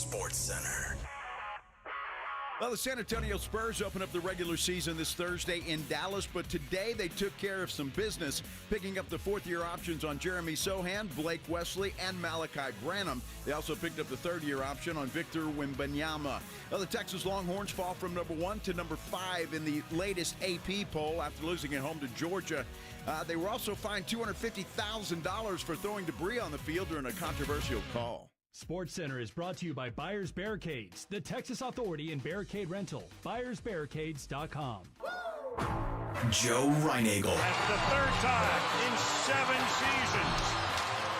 Sports Center. Well, the San Antonio Spurs open up the regular season this Thursday in Dallas, but today they took care of some business, picking up the fourth-year options on Jeremy Sohan, Blake Wesley, and Malachi Branham. They also picked up the third-year option on Victor Wembanyama. Well, the Texas Longhorns fall from number 1 to number 5 in the latest AP poll after losing at home to Georgia. They were also fined $250,000 for throwing debris on the field during a controversial call. Sports Center is brought to you by Buyers Barricades, the Texas authority in barricade rental. BuyersBarricades.com. Joe Reinagel. That's the third time in 7 seasons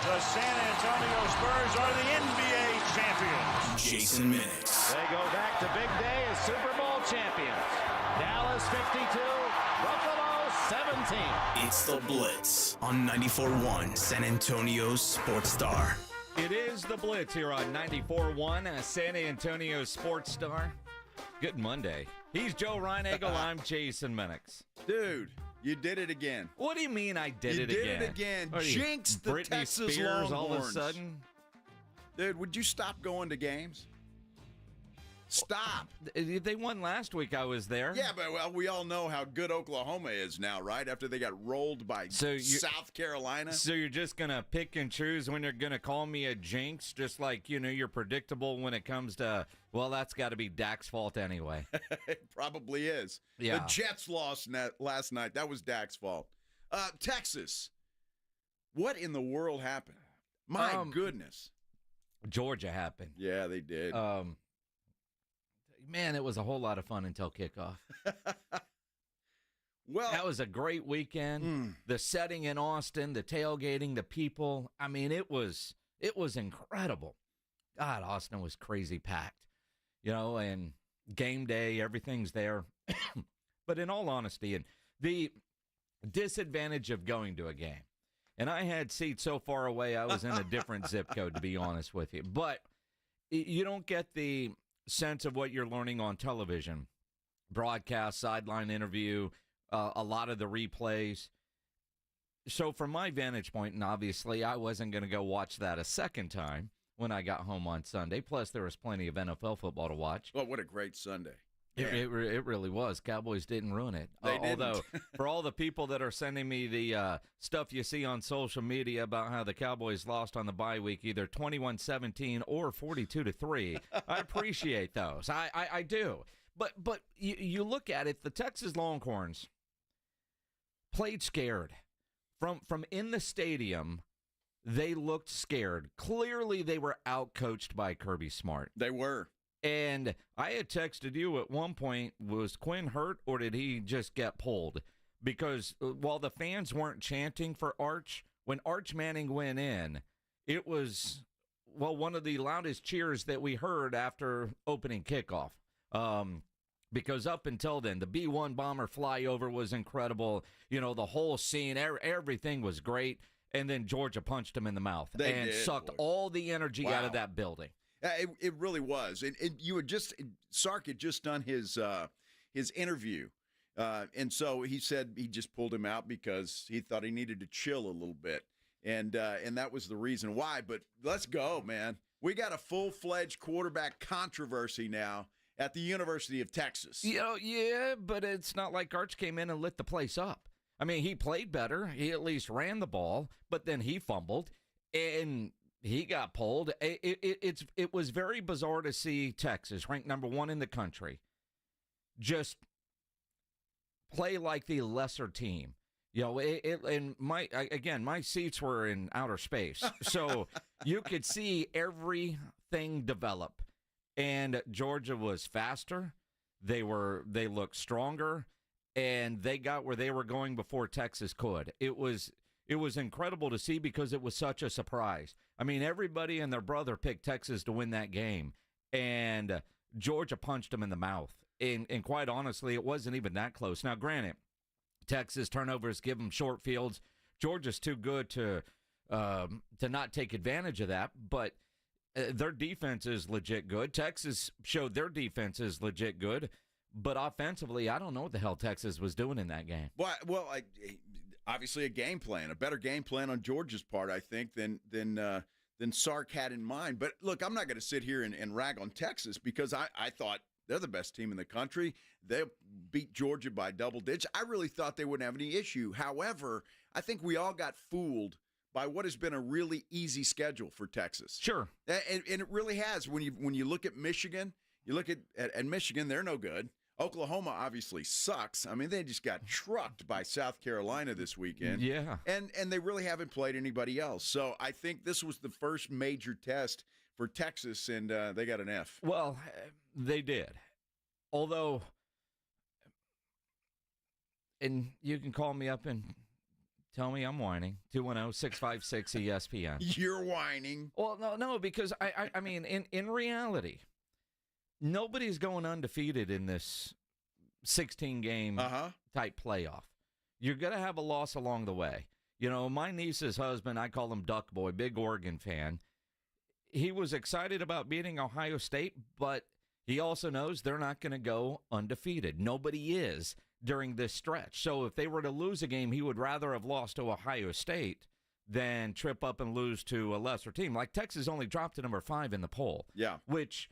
the San Antonio Spurs are the NBA champions. Jason Minnix. They go back to big day as Super Bowl champions. Dallas 52, Buffalo 17. It's the Blitz on 94.1 San Antonio's Sports Star. It is the Blitz here on 94.1 San Antonio Sports Star. Good Monday. He's Joe Reinagel. I'm Jason Minnix. Dude, you did it again. What do you mean I did it again? You did it again. Jinxed the Britney Texas Spears Longhorns. all of a sudden? Dude, would you stop going to games? Stop. They won last week. I was there. Yeah, but well, we all know how good Oklahoma is now, right? After they got rolled by South Carolina. So you're just going to pick and choose when you're going to call me a jinx, just like, you're predictable when it comes to, well, that's got to be Dak's fault anyway. It probably is. Yeah. The Jets lost last night. That was Dak's fault. Texas. What in the world happened? My goodness. Georgia happened. Yeah, they did. Man, it was a whole lot of fun until kickoff. Well, that was a great weekend. The setting in Austin, the tailgating, the people. I mean, it was incredible. God, Austin was crazy packed. And game day, everything's there. But in all honesty, and the disadvantage of going to a game, and I had seats so far away, I was in a different zip code, to be honest with you. But you don't get the sense of what you're learning on television, broadcast, sideline interview, a lot of the replays. So from my vantage point, and obviously I wasn't going to go watch that a second time when I got home on Sunday. Plus, there was plenty of NFL football to watch. Well, what a great Sunday. It really was. Cowboys didn't ruin it. Although, for all the people that are sending me the stuff you see on social media about how the Cowboys lost on the bye week, either 21-17 or 42-3, I appreciate those. I do. But you look at it, the Texas Longhorns played scared. From in the stadium, they looked scared. Clearly, they were outcoached by Kirby Smart. They were. And I had texted you at one point, was Quinn hurt or did he just get pulled? Because while the fans weren't chanting for Arch, when Arch Manning went in, it was, one of the loudest cheers that we heard after opening kickoff. Because up until then, the B-1 bomber flyover was incredible. The whole scene, everything was great. And then Georgia punched him in the mouth sucked all the energy out of that building. It really was. And Sark had just done his interview. And so he said he just pulled him out because he thought he needed to chill a little bit. And that was the reason why. But let's go, man. We got a full-fledged quarterback controversy now at the University of Texas. Yeah, but it's not like Arch came in and lit the place up. I mean, he played better. He at least ran the ball, but then he fumbled. And he got pulled. It was very bizarre to see Texas, ranked number 1 in the country, just play like the lesser team. And my seats were in outer space, so you could see everything develop. And Georgia was faster. They looked stronger, and they got where they were going before Texas could. It was incredible to see because it was such a surprise. I mean, everybody and their brother picked Texas to win that game, and Georgia punched them in the mouth. And quite honestly, it wasn't even that close. Now, granted, Texas turnovers give them short fields. Georgia's too good to not take advantage of that, but their defense is legit good. Texas showed their defense is legit good, but offensively, I don't know what the hell Texas was doing in that game. Obviously a game plan, a better game plan on Georgia's part, I think, than than Sark had in mind. But look, I'm not going to sit here and rag on Texas because I thought they're the best team in the country. They beat Georgia by double digits. I really thought they wouldn't have any issue. However, I think we all got fooled by what has been a really easy schedule for Texas. Sure. And it really has. When you look at Michigan, you look at Michigan, they're no good. Oklahoma obviously sucks. I mean, they just got trucked by South Carolina this weekend. Yeah. And they really haven't played anybody else. So I think this was the first major test for Texas, and they got an F. Well, they did. Although, and you can call me up and tell me I'm whining. 210-656-ESPN. You're whining. Well, no, because I mean, in reality, nobody's going undefeated in this 16-game type playoff. You're going to have a loss along the way. You know, my niece's husband, I call him Duck Boy, big Oregon fan. He was excited about beating Ohio State, but he also knows they're not going to go undefeated. Nobody is during this stretch. So if they were to lose a game, he would rather have lost to Ohio State than trip up and lose to a lesser team. Like Texas only dropped to number 5 in the poll. Yeah. Which,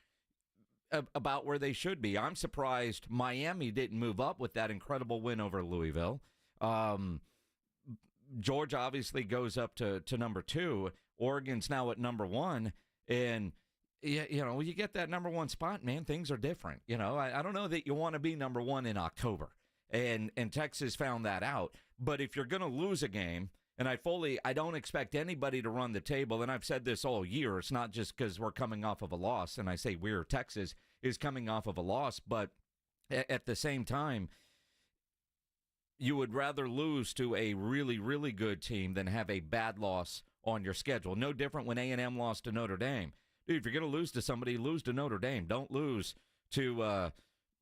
about where they should be. I'm surprised Miami didn't move up with that incredible win over Louisville. Georgia obviously goes up to number 2. Oregon's now at number 1. And, you know, you get that number 1 spot, man, things are different. You know, I don't know that you want to be number 1 in October. And Texas found that out. But if you're going to lose a game, and I don't expect anybody to run the table, and I've said this all year, it's not just because we're coming off of a loss, and I say Texas is coming off of a loss, but at the same time, you would rather lose to a really, really good team than have a bad loss on your schedule. No different when A&M lost to Notre Dame. Dude, if you're going to lose to somebody, lose to Notre Dame. Don't lose to,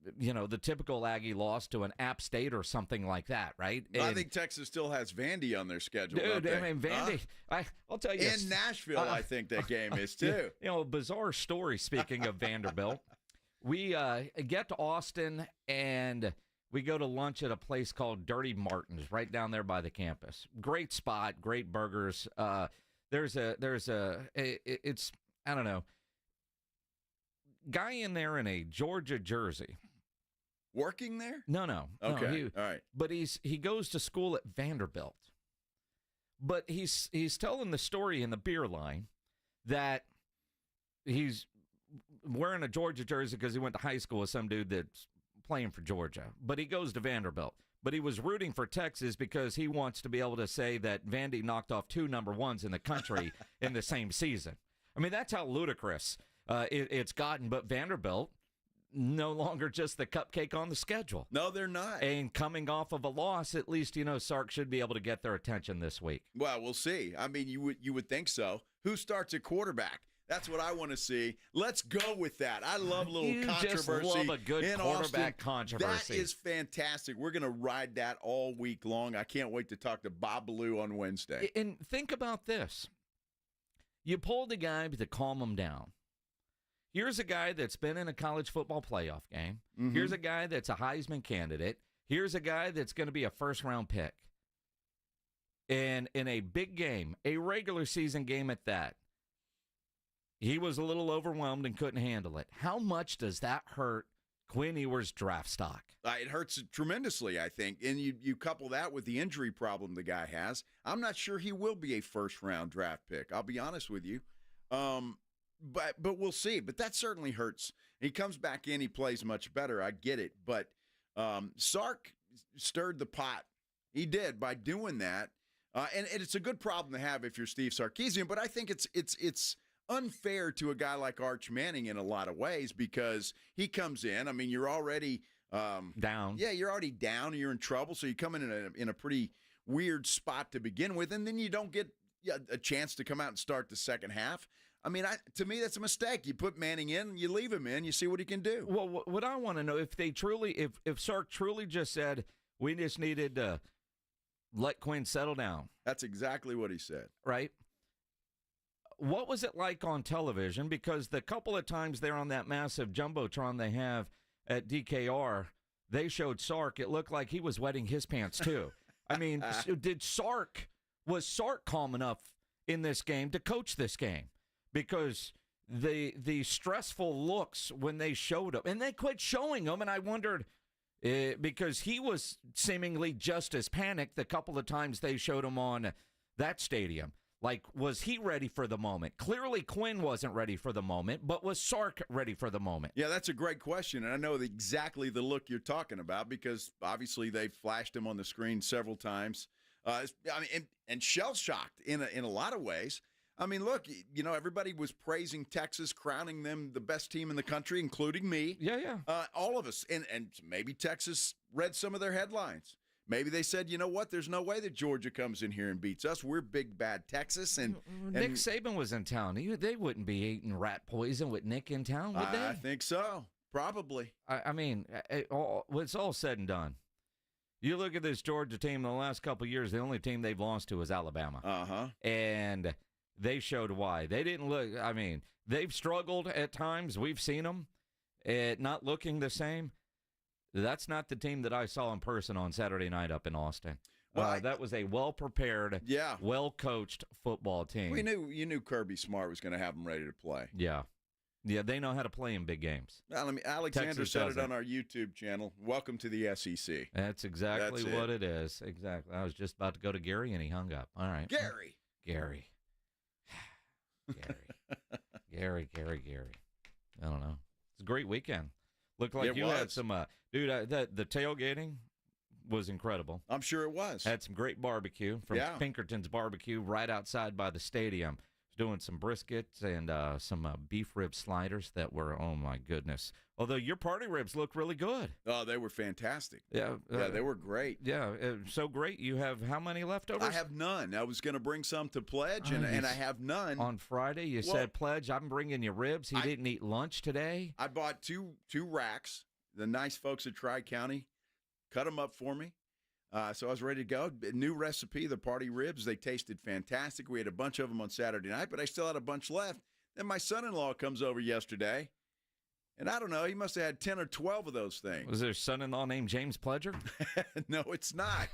the typical Aggie loss to an App State or something like that, right? I think Texas still has Vandy on their schedule. Dude, I mean, Vandy, I'll tell you. In Nashville, I think that game is too. You know, bizarre story, speaking of Vanderbilt. We get to Austin, and we go to lunch at a place called Dirty Martin's right down there by the campus. Great spot, great burgers. It's, I don't know, guy in there in a Georgia jersey. Working there? No. Okay, all right. But he goes to school at Vanderbilt. But he's telling the story in the beer line that he's wearing a Georgia jersey because he went to high school with some dude that's playing for Georgia. But he goes to Vanderbilt. But he was rooting for Texas because he wants to be able to say that Vandy knocked off 2 number 1s in the country in the same season. I mean, that's how ludicrous it's gotten. But Vanderbilt, no longer just the cupcake on the schedule. No, they're not. And coming off of a loss, at least, Sark should be able to get their attention this week. Well, we'll see. I mean, you would think so. Who starts at quarterback? That's what I want to see. Let's go with that. I love a little controversy. Just love a good in quarterback Austin. controversy. That is fantastic. We're going to ride that all week long. I can't wait to talk to Bob Ballou on Wednesday. And think about this. You pulled a guy to calm him down. Here's a guy that's been in a college football playoff game. Mm-hmm. Here's a guy that's a Heisman candidate. Here's a guy that's going to be a first-round pick. And in a big game, a regular season game at that, he was a little overwhelmed and couldn't handle it. How much does that hurt Quinn Ewers' draft stock? It hurts tremendously, I think. And you couple that with the injury problem the guy has. I'm not sure he will be a first-round draft pick. I'll be honest with you. But we'll see. But that certainly hurts. He comes back in, he plays much better. I get it. But Sark stirred the pot. He did by doing that. And it's a good problem to have if you're Steve Sarkisian. But I think it's unfair to a guy like Arch Manning in a lot of ways because he comes in. I mean, you're already down. Yeah, you're already down. You're in trouble. So you come in a pretty weird spot to begin with, and then you don't get a chance to come out and start the second half. I mean, to me, that's a mistake. You put Manning in, you leave him in, you see what he can do. Well, what I want to know, if Sark truly just said, we just needed to let Quinn settle down. That's exactly what he said. Right? What was it like on television? Because the couple of times there on that massive Jumbotron they have at DKR, they showed Sark. It looked like he was wetting his pants, too. I mean, was Sark calm enough in this game to coach this game? because the stressful looks when they showed him, and they quit showing him, and I wondered, because he was seemingly just as panicked the couple of times they showed him on that stadium. Like, was he ready for the moment? Clearly, Quinn wasn't ready for the moment, but was Sark ready for the moment? Yeah, that's a great question, and I know exactly the look you're talking about because obviously they flashed him on the screen several times. And shell-shocked in a lot of ways. I mean, look, everybody was praising Texas, crowning them the best team in the country, including me. Yeah. All of us. And maybe Texas read some of their headlines. Maybe they said, you know what, there's no way that Georgia comes in here and beats us. We're big, bad Texas. And Nick Saban was in town. They wouldn't be eating rat poison with Nick in town, would they? I think so. Probably. I mean, it's all said and done. You look at this Georgia team in the last couple of years, the only team they've lost to is Alabama. Uh-huh. And they showed why. They didn't look, I mean, they've struggled at times. We've seen them not looking the same. That's not the team that I saw in person on Saturday night up in Austin. Well, that was a well-prepared, well-coached football team. You knew Kirby Smart was going to have them ready to play. Yeah. Yeah, they know how to play in big games. Alexander Texas said doesn't. it on our YouTube channel. Welcome to the SEC. That's exactly what it is. Exactly. I was just about to go to Gary, and he hung up. All right. Gary. Gary. Gary. I don't know. It's a great weekend. Looked like you had some, dude, the tailgating was incredible. I'm sure it was. Had some great barbecue from Pinkerton's Barbecue right outside by the stadium. Doing some briskets and some beef rib sliders that were, oh, my goodness. Although your party ribs look really good. Oh, they were fantastic. Yeah. They were great. Yeah, so great. You have how many leftovers? I have none. I was going to bring some to Pledge, and I have none. On Friday, you said, Pledge, I'm bringing you ribs. He didn't eat lunch today. I bought two racks. The nice folks at Tri-County cut them up for me. So I was ready to go. New recipe, the party ribs. They tasted fantastic. We had a bunch of them on Saturday night, but I still had a bunch left. Then my son-in-law comes over yesterday, and I don't know, he must have had 10 or 12 of those things. Was there a son-in-law named James Pledger? No, it's not.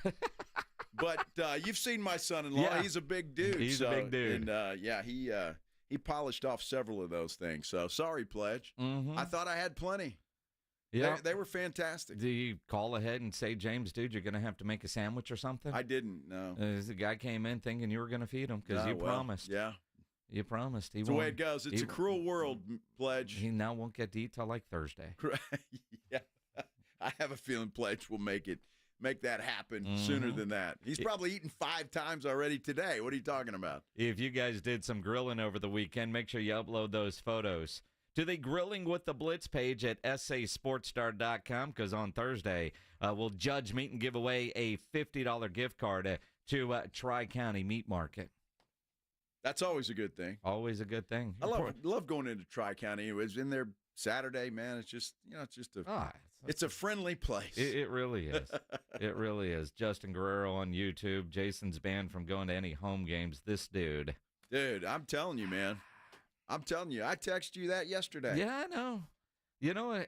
But you've seen my son-in-law. Yeah. He's a big dude. He's a big dude. And, he polished off several of those things. So sorry, Pledge. Mm-hmm. I thought I had plenty. Yeah, they were fantastic. Do you call ahead and say, James, dude, you're going to have to make a sandwich or something? I didn't, no. The guy came in thinking you were going to feed him because you promised. Yeah. You promised. That's the way it goes. It's a cruel world, Pledge. He now won't get to eat till like Thursday. Yeah. I have a feeling Pledge will make that happen sooner than that. He's probably eaten 5 times already today. What are you talking about? If you guys did some grilling over the weekend, make sure you upload those photos to the Grilling with the Blitz page at sasportstar.com, because on Thursday, we'll judge, meet, and give away a $50 gift card to Tri-County Meat Market. That's always a good thing. Always a good thing. I love going into Tri-County. It was in there Saturday, man. It's just, it's a friendly place. It really is. It really is. Justin Guerrero on YouTube. Jason's banned from going to any home games. This dude. Dude, I'm telling you, man. I'm telling you, I texted you that yesterday. Yeah, I know.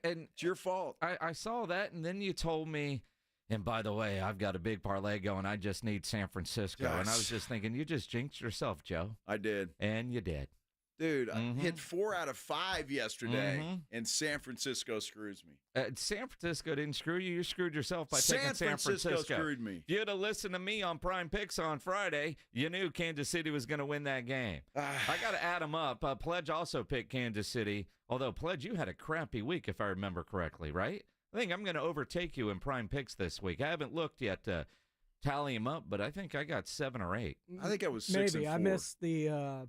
And it's your fault. I saw that, and then you told me, and by the way, I've got a big parlay going. I just need San Francisco. Yes. And I was just thinking, you just jinxed yourself, Joe. I did. And you did. Dude, I hit 4 out of 5 yesterday, and San Francisco screws me. San Francisco didn't screw you. You screwed yourself by taking San Francisco. Screwed me. If you'd have listened to me on Prime Picks on Friday, you knew Kansas City was going to win that game. I got to add them up. Pledge also picked Kansas City, although, Pledge, you had a crappy week, if I remember correctly, right? I think I'm going to overtake you in Prime Picks this week. I haven't looked yet to tally them up, but I think I got 7 or 8. I think I was 6 and 4. Maybe. I missed the...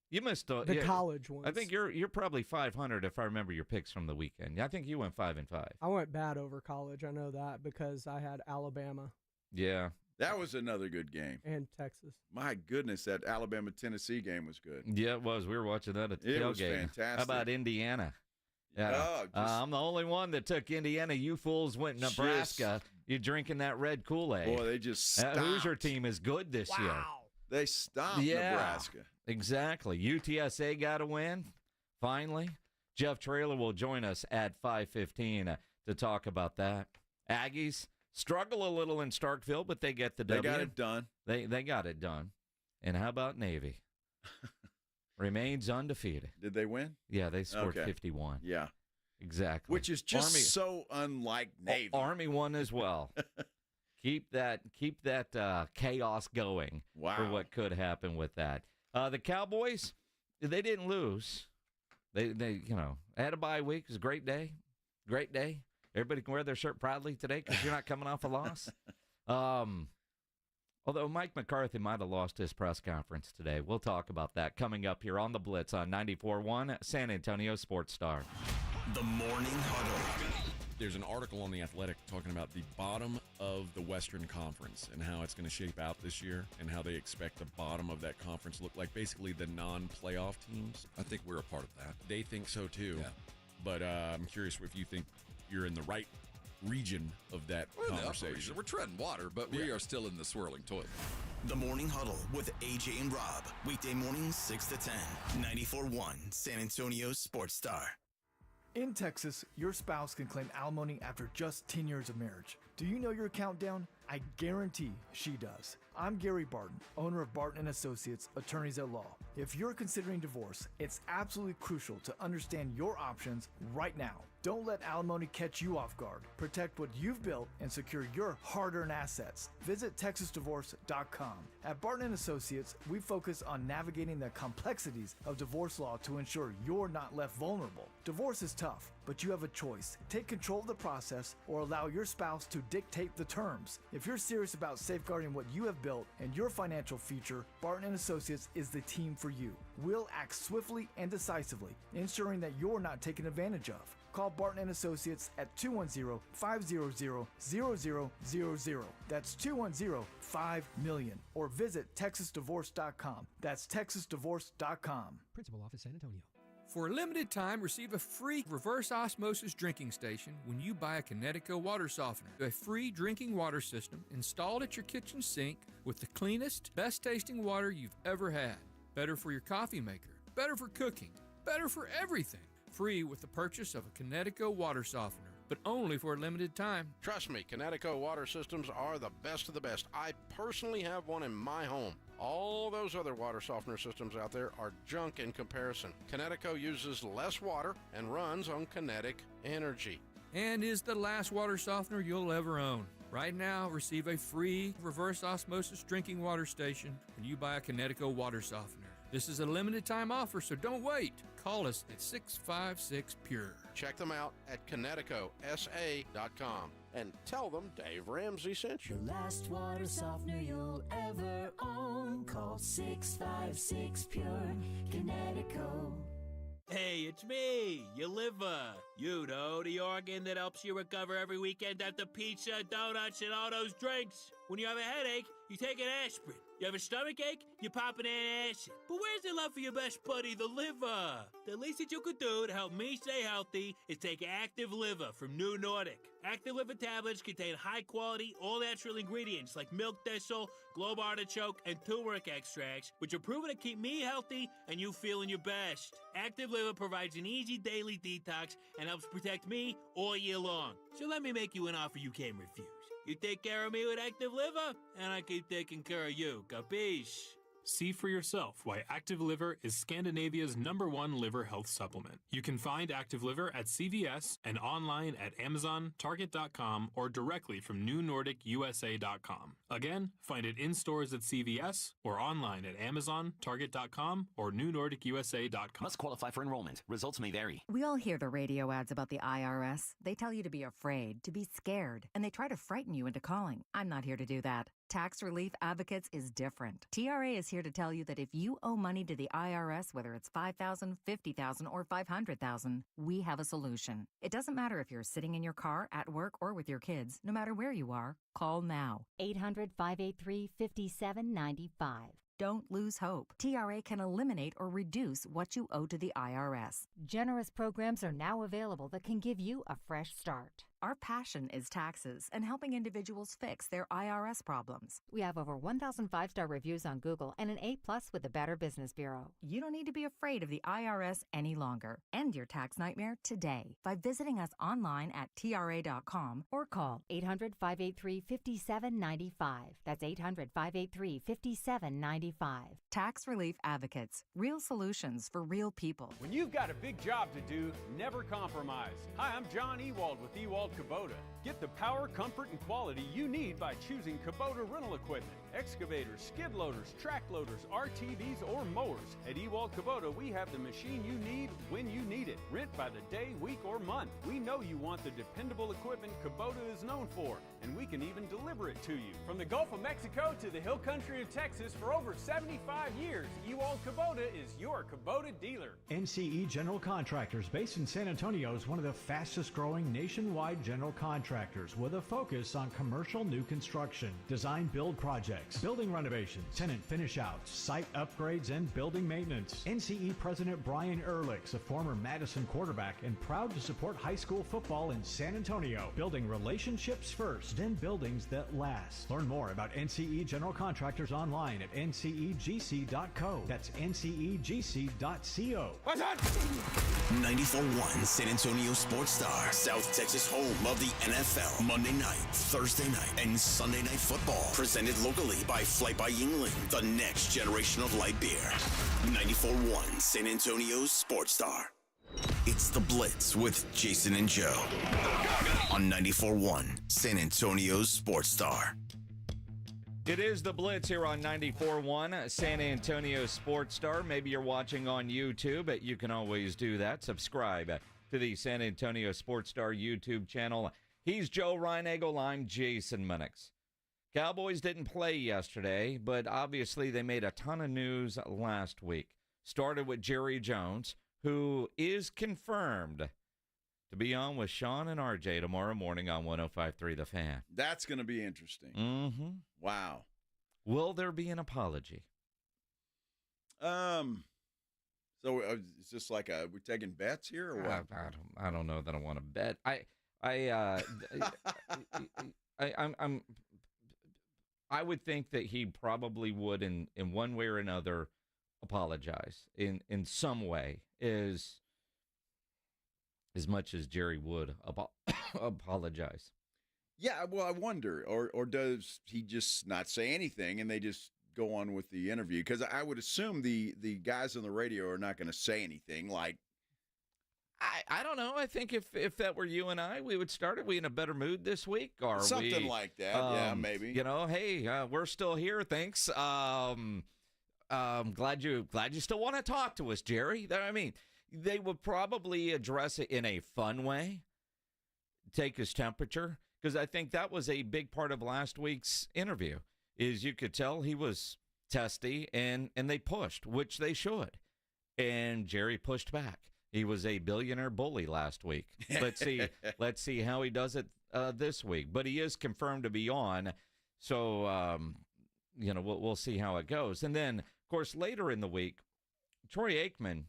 You missed the college ones. I think you're probably 500 if I remember your picks from the weekend. I think you went 5 and 5. I went bad over college. I know that because I had Alabama. Yeah. That was another good game. And Texas. My goodness, that Alabama-Tennessee game was good. Yeah, it was. We were watching that at the tailgate. It was fantastic. How about Indiana? Yeah. I'm the only one that took Indiana. You fools went Nebraska. You're drinking that red Kool-Aid. Boy, they just stopped. That Hoosier team is good this year. They stopped Nebraska. Exactly. UTSA got a win, finally. Jeff Traylor will join us at 5:15 to talk about that. Aggies struggle a little in Starkville, but they get the W. They got it done. They got it done. And how about Navy? Remains undefeated. Did they win? Yeah, they scored Okay. 51. Yeah. Exactly. Which is just Army, so unlike Navy. Army won as well. Keep that chaos going for what could happen with that. The Cowboys, they didn't lose. They had a bye week. It was a great day. Great day. Everybody can wear their shirt proudly today because you're not coming off a loss. Although Mike McCarthy might have lost his press conference today. We'll talk about that coming up here on the Blitz on 94.1 San Antonio Sports Star. The Morning Huddle. There's an article on The Athletic talking about the bottom of the Western Conference and how it's going to shape out this year and how they expect the bottom of that conference to look like, basically the non-playoff teams. I think we're a part of that. They think so too. Yeah. But I'm curious if you think you're in the right region of that conversation. We're treading water, but we are still in the swirling toilet. The Morning Huddle with AJ and Rob. Weekday mornings 6 to 10. 94.1 San Antonio Sports Star. In Texas, your spouse can claim alimony after just 10 years of marriage. Do you know your countdown? I guarantee she does. I'm Gary Barton, owner of Barton & Associates, attorneys at law. If you're considering divorce, it's absolutely crucial to understand your options right now. Don't let alimony catch you off guard. Protect what you've built and secure your hard-earned assets. Visit TexasDivorce.com. At Barton & Associates, we focus on navigating the complexities of divorce law to ensure you're not left vulnerable. Divorce is tough, but you have a choice. Take control of the process or allow your spouse to dictate the terms. If you're serious about safeguarding what you have built and your financial future, Barton & Associates is the team for you. We'll act swiftly and decisively, ensuring that you're not taken advantage of. Call Barton & Associates at 210-500-0000. That's 210-5-MILLION. Or visit TexasDivorce.com. That's TexasDivorce.com. Principal Office, San Antonio. For a limited time, receive a free reverse osmosis drinking station when you buy a Connecticut water softener. A free drinking water system installed at your kitchen sink with the cleanest, best tasting water you've ever had. Better for your coffee maker, better for cooking, better for everything. Free with the purchase of a Connecticut water softener, but only for a limited time. Trust me, Connecticut water systems are the best of the best. I personally have one in my home. All those other water softener systems out there are junk in comparison. Connecticut uses less water and runs on kinetic energy. And is the last water softener you'll ever own. Right now, receive a free reverse osmosis drinking water station when you buy a Connecticut water softener. This is a limited time offer, so don't wait. Call us at 656-PURE. Check them out at ConnecticutSA.com and tell them Dave Ramsey sent you. The last water softener you'll ever own. Call 656-PURE. Connecticut. Hey, it's me, your liver. You know, the organ that helps you recover every weekend after pizza, donuts, and all those drinks. When you have a headache, you take an aspirin. You have a stomach ache, you pop an antacid. But where's the love for your best buddy, the liver? The least that you could do to help me stay healthy is take Active Liver from New Nordic. Active Liver tablets contain high-quality, all-natural ingredients like milk thistle, globe artichoke, and turmeric extracts, which are proven to keep me healthy and you feeling your best. Active Liver provides an easy daily detox and helps protect me all year long. So let me make you an offer you can't refuse. You take care of me with Active Liver, and I keep taking care of you. Capiche? See for yourself why Active Liver is Scandinavia's #1 liver health supplement. You can find Active Liver at CVS and online at Amazon, Target.com, or directly from NewNordicUSA.com. Again, find it in stores at CVS or online at Amazon, Target.com, or NewNordicUSA.com. Must qualify for enrollment. Results may vary. We all hear the radio ads about the IRS. They tell you to be afraid, to be scared, and they try to frighten you into calling. I'm not here to do that. Tax Relief Advocates is different. TRA is here to tell you that if you owe money to the IRS, whether it's $5,000, $50,000, or $500,000, we have a solution. It doesn't matter if you're sitting in your car, at work, or with your kids. No matter where you are, call now. 800-583-5795. Don't lose hope. TRA can eliminate or reduce what you owe to the IRS. Generous programs are now available that can give you a fresh start. Our passion is taxes and helping individuals fix their IRS problems. We have over 1,000 5-star reviews on Google and an A+ with the Better Business Bureau. You don't need to be afraid of the IRS any longer. End your tax nightmare today by visiting us online at TRA.com or call 800-583-5795. That's 800-583-5795. Tax Relief Advocates. Real solutions for real people. When you've got a big job to do, never compromise. Hi, I'm John Ewald with Ewald Kubota. Get the power, comfort, and quality you need by choosing Kubota rental equipment. Excavators, skid loaders, track loaders, RTVs, or mowers. At Ewald Kubota, we have the machine you need when you need it. Rent by the day, week, or month. We know you want the dependable equipment Kubota is known for, and we can even deliver it to you. From the Gulf of Mexico to the hill country of Texas, for over 75 years, Ewald Kubota is your Kubota dealer. NCE General Contractors, based in San Antonio, is one of the fastest growing nationwide general contractors with a focus on commercial new construction, design build projects, building renovations, tenant finish outs, site upgrades, and building maintenance. NCE President Brian Ehrlich's a former Madison quarterback and proud to support high school football in San Antonio, building relationships first and buildings that last. Learn more about NCE General Contractors online at ncegc.co. That's ncegc.co. What's that? 94.1 San Antonio Sports Star, South Texas home of the NFL. Monday night, Thursday night, and Sunday night football. Presented locally by Flight by Yingling, the next generation of light beer. 94.1 San Antonio Sports Star. It's the Blitz with Jason and Joe on 94.1 San Antonio Sports Star. It is the Blitz here on 94.1 San Antonio Sports Star. Maybe you're watching on YouTube, but you can always do that. Subscribe to the San Antonio Sports Star YouTube channel. He's Joe Reinagel. I'm Jason Minnix. Cowboys didn't play yesterday, but obviously they made a ton of news last week. Started with Jerry Jones, who is confirmed to be on with Sean and RJ tomorrow morning on 105.3 The Fan. That's going to be interesting. Mm-hmm. Wow. Will there be an apology? So is this like we're taking bets here or what? I don't know that I want to bet. I would think that he probably would in one way or another apologize in some way, as much as Jerry would apologize. Yeah, well, I wonder, or does he just not say anything and they just go on with the interview? Because I would assume the guys on the radio are not going to say anything. Like, I don't know. I think if that were you and I, we would start. Are we in a better mood this week? Or something like that? Yeah, maybe. You know, hey, we're still here. Thanks. Glad you still want to talk to us, Jerry. I mean, they would probably address it in a fun way, take his temperature, because I think that was a big part of last week's interview. Is you could tell he was testy, and they pushed, which they should, and Jerry pushed back. He was a billionaire bully last week. Let's see how he does it this week. But he is confirmed to be on, so we'll see how it goes. And then, of course, later in the week, Troy Aikman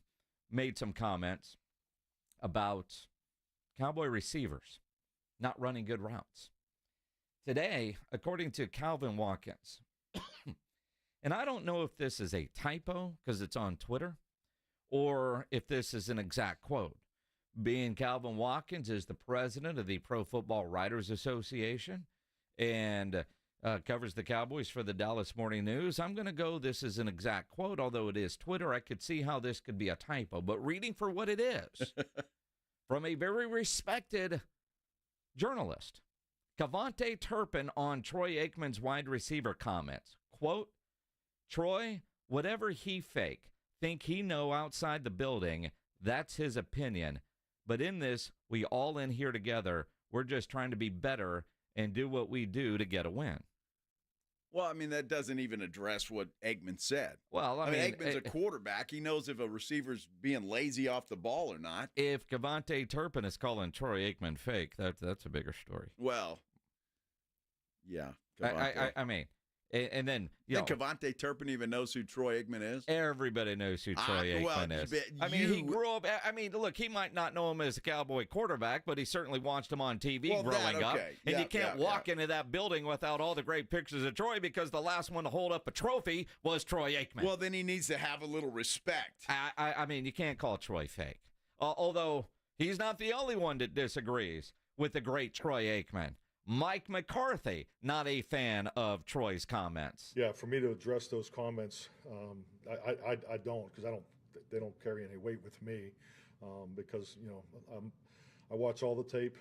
made some comments about Cowboy receivers not running good routes. Today, according to Calvin Watkins, and I don't know if this is a typo because it's on Twitter, or if this is an exact quote. Being Calvin Watkins is the president of the Pro Football Writers Association and covers the Cowboys for the Dallas Morning News. I'm going to go, this is an exact quote, although it is Twitter. I could see how this could be a typo, but reading for what it is, from a very respected journalist, Cavante Turpin on Troy Aikman's wide receiver comments. Quote, Troy, whatever he think he know outside the building, that's his opinion. But in this, we all in here together, we're just trying to be better and do what we do to get a win. Well, I mean, that doesn't even address what Aikman said. Well, I mean Aikman's a quarterback. He knows if a receiver's being lazy off the ball or not. If Cavante Turpin is calling Troy Aikman fake, that's a bigger story. Well, yeah. I mean, And then, Cavante Turpin even knows who Troy Aikman is? Everybody knows who Troy Aikman is. He grew up. Look, he might not know him as a Cowboy quarterback, but he certainly watched him on TV growing up. And you can't walk into that building without all the great pictures of Troy because the last one to hold up a trophy was Troy Aikman. Well, then he needs to have a little respect. You can't call Troy fake. Although he's not the only one that disagrees with the great Troy Aikman. Mike McCarthy, not a fan of Troy's comments. Yeah, for me to address those comments, I don't, because they don't carry any weight with me, because I watch all the tape.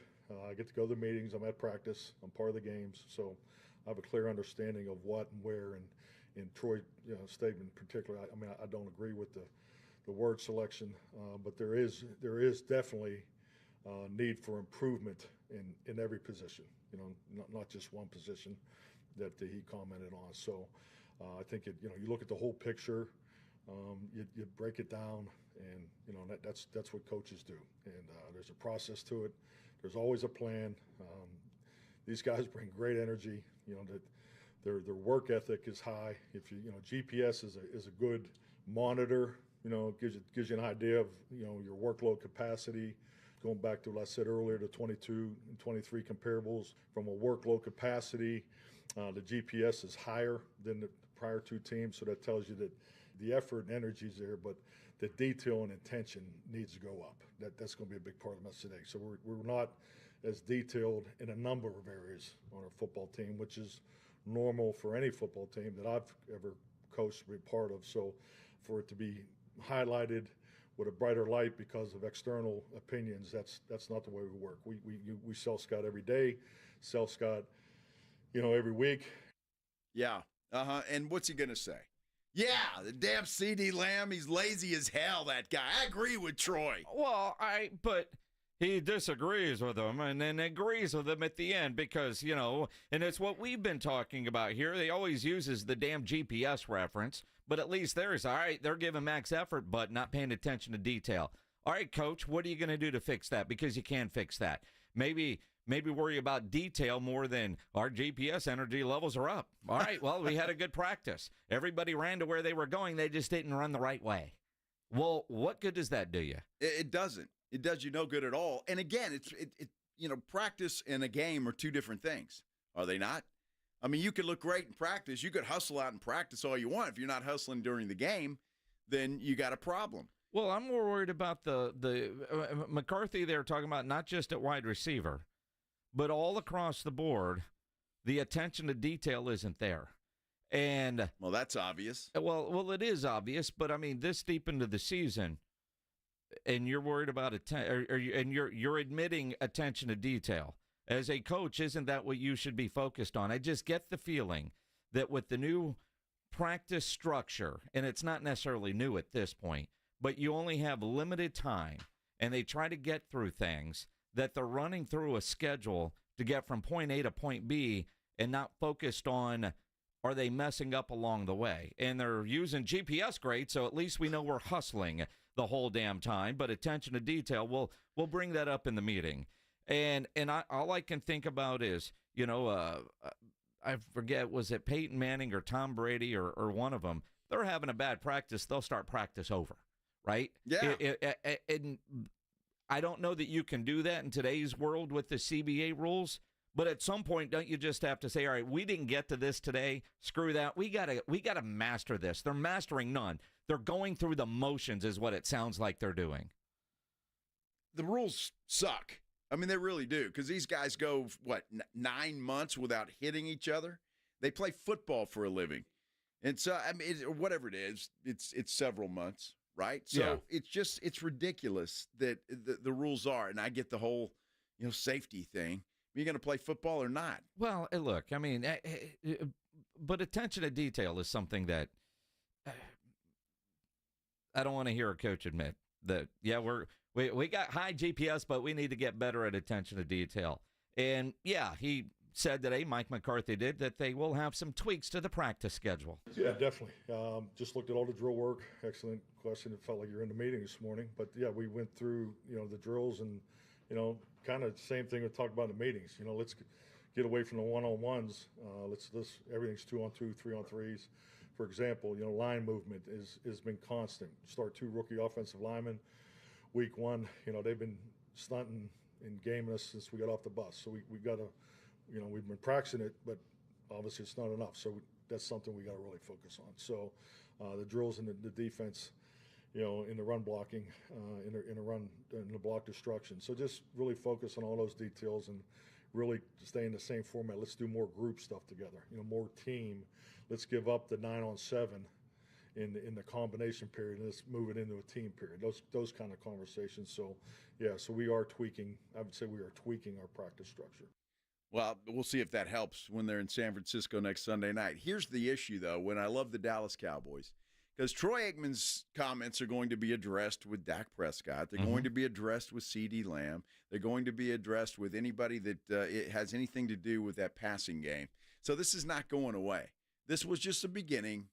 I get to go to the meetings. I'm at practice. I'm part of the games, so I have a clear understanding of what and where. And in Troy's statement in particular, I don't agree with the word selection, but there is definitely need for improvement in every position. Not just one position that he commented on. So I think you look at the whole picture, you break it down, and that's what coaches do. And there's a process to it. There's always a plan. These guys bring great energy. That their work ethic is high. If GPS is a good monitor. Gives you an idea of your workload capacity. Going back to what I said earlier, the 22 and 23 comparables from a workload capacity, the GPS is higher than the prior two teams, so that tells you that the effort and energy is there, but the detail and intention needs to go up. That's going to be a big part of us today. So we're not as detailed in a number of areas on our football team, which is normal for any football team that I've ever coached or been part of. So for it to be highlighted with a brighter light because of external opinions, that's not the way we work. We sell Scott every day, sell Scott, every week. Yeah. And what's he gonna say? Yeah, the damn CD Lamb, he's lazy as hell, that guy. I agree with Troy. Well, but he disagrees with him and then agrees with him at the end because, and it's what we've been talking about here. He always uses the damn GPS reference. But at least there's, all right, they're giving max effort, but not paying attention to detail. All right, coach, what are you going to do to fix that? Because you can fix that. Maybe worry about detail more than our GPS energy levels are up. All right, well, we had a good practice. Everybody ran to where they were going. They just didn't run the right way. Well, what good does that do you? It doesn't. It does you no good at all. And again, practice and a game are two different things. Are they not? You could look great in practice. You could hustle out in practice all you want. If you're not hustling during the game, then you got a problem. Well, I'm more worried about the McCarthy they're talking about, not just at wide receiver, but all across the board, the attention to detail isn't there. And well, that's obvious. Well, it is obvious, but this deep into the season, and you're worried about you're admitting attention to detail. As a coach, isn't that what you should be focused on? I just get the feeling that with the new practice structure, and it's not necessarily new at this point, but you only have limited time, and they try to get through things, that they're running through a schedule to get from point A to point B and not focused on, are they messing up along the way? And they're using GPS great, so at least we know we're hustling the whole damn time, but attention to detail, we'll bring that up in the meeting. And all I can think about is, I forget, was it Peyton Manning or Tom Brady or one of them? They're having a bad practice. They'll start practice over, right? Yeah. And I don't know that you can do that in today's world with the CBA rules. But at some point, don't you just have to say, all right, we didn't get to this today. Screw that. We gotta master this. They're mastering none. They're going through the motions is what it sounds like they're doing. The rules suck. They really do, because these guys go, 9 months without hitting each other? They play football for a living. And so, whatever it is, it's several months, right? So it's ridiculous that the rules are, and I get the whole, safety thing. Are you going to play football or not? Well, look, but attention to detail is something that I don't want to hear a coach admit that, we got high GPS, but we need to get better at attention to detail. And, he said today, Mike McCarthy did, that they will have some tweaks to the practice schedule. Yeah, definitely. Just looked at all the drill work. Excellent question. It felt like you were in the meeting this morning. But, we went through, the drills and, kind of the same thing we talked about in the meetings. Let's get away from the one-on-ones. Let's everything's 2-on-2, 3-on-3s. For example, line movement has been constant. Start 2 rookie offensive linemen. Week 1, they've been stunting and gaming us since we got off the bus. So we got to, we've been practicing it, but obviously it's not enough. So that's something we got to really focus on. So the drills in the defense, in the run blocking, in the block destruction. So just really focus on all those details and really stay in the same format. Let's do more group stuff together. More team. Let's give up the 9-on-7 in the combination period, and let's move it into a team period. Those kind of conversations. So so we are tweaking. I would say we are tweaking our practice structure. Well, we'll see if that helps when they're in San Francisco next Sunday night. Here's the issue, though, when I love the Dallas Cowboys, because Troy Aikman's comments are going to be addressed with Dak Prescott. They're going to be addressed with CeeDee Lamb. They're going to be addressed with anybody that it has anything to do with that passing game. So this is not going away. This was just the beginning,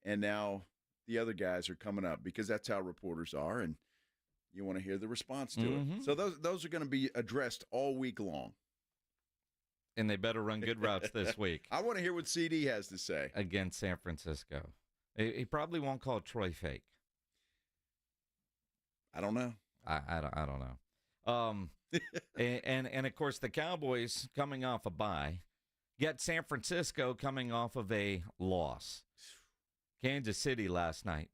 and now the other guys are coming up because that's how reporters are, and you want to hear the response to it. So those are going to be addressed all week long. And they better run good routes this week. I want to hear what CD has to say. Against San Francisco. He probably won't call Troy fake. I don't know. I don't know. And of course, the Cowboys coming off a bye. Get San Francisco coming off of a loss. Kansas City last night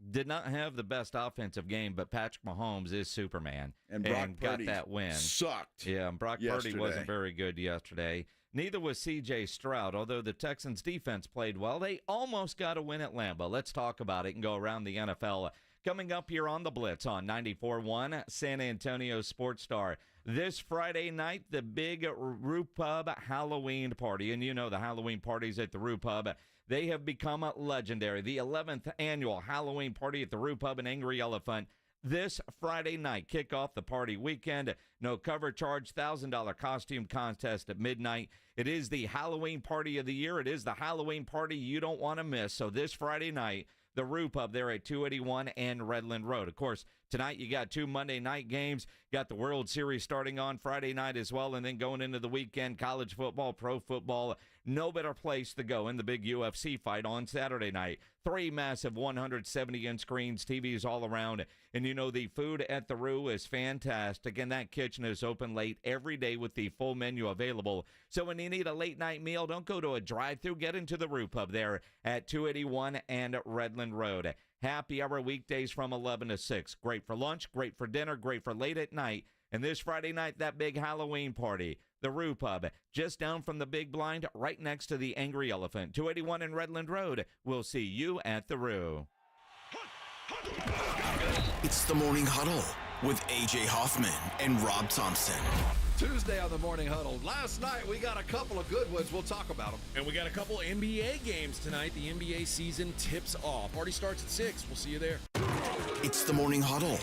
did not have the best offensive game, but Patrick Mahomes is Superman and got that win. Sucked. Yeah, and Brock Purdy wasn't very good yesterday. Neither was C.J. Stroud, although the Texans' defense played well. They almost got a win at Lambeau. Let's talk about it and go around the NFL. Coming up here on the Blitz on 94.1 San Antonio Sports Star. This Friday night, the big Roo Pub Halloween party. And the Halloween parties at the Roo Pub, they have become legendary. The 11th annual Halloween party at the Roo Pub and Angry Elephant. This Friday night, kick off the party weekend. No cover charge, $1,000 costume contest at midnight. It is the Halloween party of the year. It is the Halloween party you don't want to miss. So this Friday night, the Roo Pub there at 281 and Redland Road. Of course, tonight you got 2 Monday night games. Got the World Series starting on Friday night as well, and then going into the weekend, college football, pro football. No better place to go in the big UFC fight on Saturday night. 3 massive 170-inch screens, TVs all around. And the food at the Roo is fantastic, and that kitchen is open late every day with the full menu available. So when you need a late-night meal, don't go to a drive-thru. Get into the Roo Pub there at 281 and Redland Road. Happy hour weekdays from 11 to 6. Great for lunch, great for dinner, great for late at night. And this Friday night, that big Halloween party. The Roo Pub, just down from the Big Blind, right next to the Angry Elephant. 281 and Redland Road. We'll see you at the Roo. It's the Morning Huddle with A.J. Hoffman and Rob Thompson. Tuesday on the Morning Huddle. Last night, we got a couple of good ones. We'll talk about them. And we got a couple NBA games tonight. The NBA season tips off. Party starts at 6. We'll see you there. It's the Morning Huddle